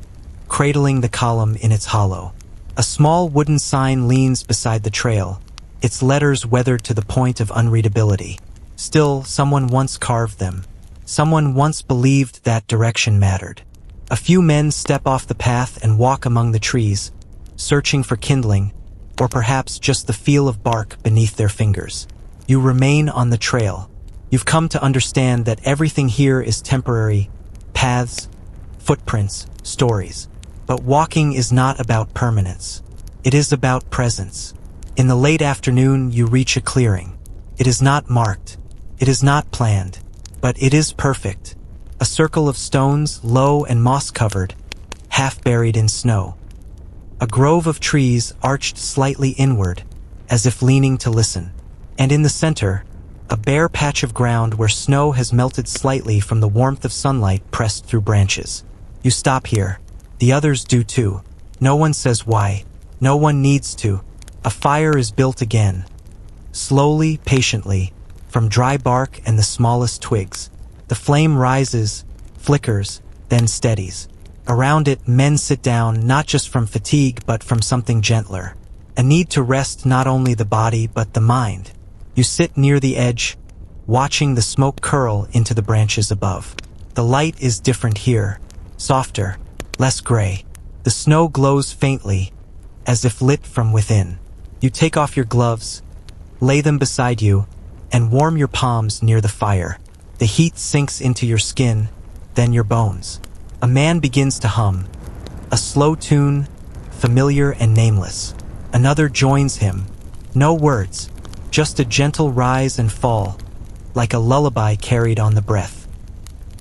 cradling the column in its hollow. A small wooden sign leans beside the trail, its letters weathered to the point of unreadability. Still, someone once carved them. Someone once believed that direction mattered. A few men step off the path and walk among the trees, searching for kindling, or perhaps just the feel of bark beneath their fingers. You remain on the trail. You've come to understand that everything here is temporary: paths, footprints, stories. But walking is not about permanence. It is about presence. In the late afternoon, you reach a clearing. It is not marked. It is not planned. But it is perfect. A circle of stones, low and moss-covered, half buried in snow. A grove of trees arched slightly inward, as if leaning to listen. And in the center, a bare patch of ground where snow has melted slightly from the warmth of sunlight pressed through branches. You stop here. The others do too. No one says why. No one needs to. A fire is built again. Slowly, patiently, from dry bark and the smallest twigs. The flame rises, flickers, then steadies. Around it, men sit down, not just from fatigue, but from something gentler. A need to rest not only the body, but the mind. You sit near the edge, watching the smoke curl into the branches above. The light is different here, softer, less gray. The snow glows faintly, as if lit from within. You take off your gloves, lay them beside you, and warm your palms near the fire. The heat sinks into your skin, then your bones. A man begins to hum, a slow tune, familiar and nameless. Another joins him. No words, just a gentle rise and fall, like a lullaby carried on the breath.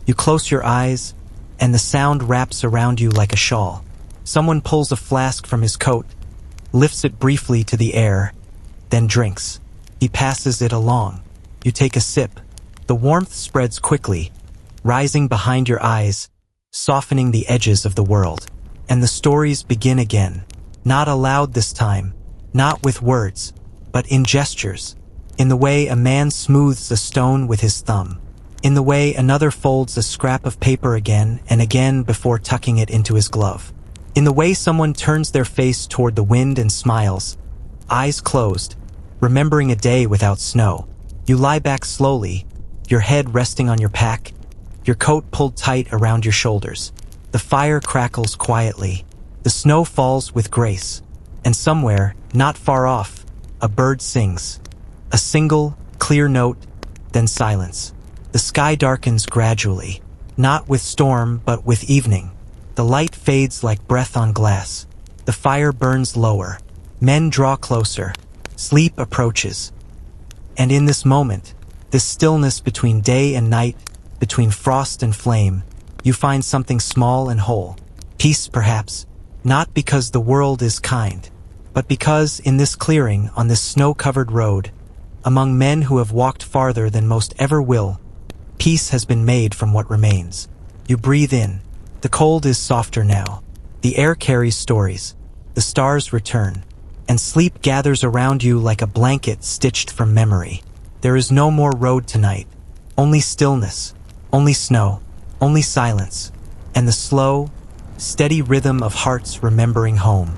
You close your eyes, and the sound wraps around you like a shawl. Someone pulls a flask from his coat, lifts it briefly to the air, then drinks. He passes it along. You take a sip. The warmth spreads quickly, rising behind your eyes, softening the edges of the world. And the stories begin again. Not aloud this time, not with words, but in gestures. In the way a man smooths a stone with his thumb. In the way another folds a scrap of paper again and again before tucking it into his glove. In the way someone turns their face toward the wind and smiles, eyes closed, remembering a day without snow. You lie back slowly, your head resting on your pack, your coat pulled tight around your shoulders. The fire crackles quietly. The snow falls with grace. And somewhere, not far off, a bird sings. A single, clear note, then silence. The sky darkens gradually, not with storm but with evening. The light fades like breath on glass. The fire burns lower. Men draw closer. Sleep approaches. And in this moment, this stillness between day and night, between frost and flame, you find something small and whole. Peace, perhaps, not because the world is kind, but because in this clearing, on this snow-covered road, among men who have walked farther than most ever will, peace has been made from what remains. You breathe in. The cold is softer now. The air carries stories. The stars return. And sleep gathers around you like a blanket stitched from memory. There is no more road tonight. Only stillness. Only snow. Only silence. And the slow, steady rhythm of hearts remembering home.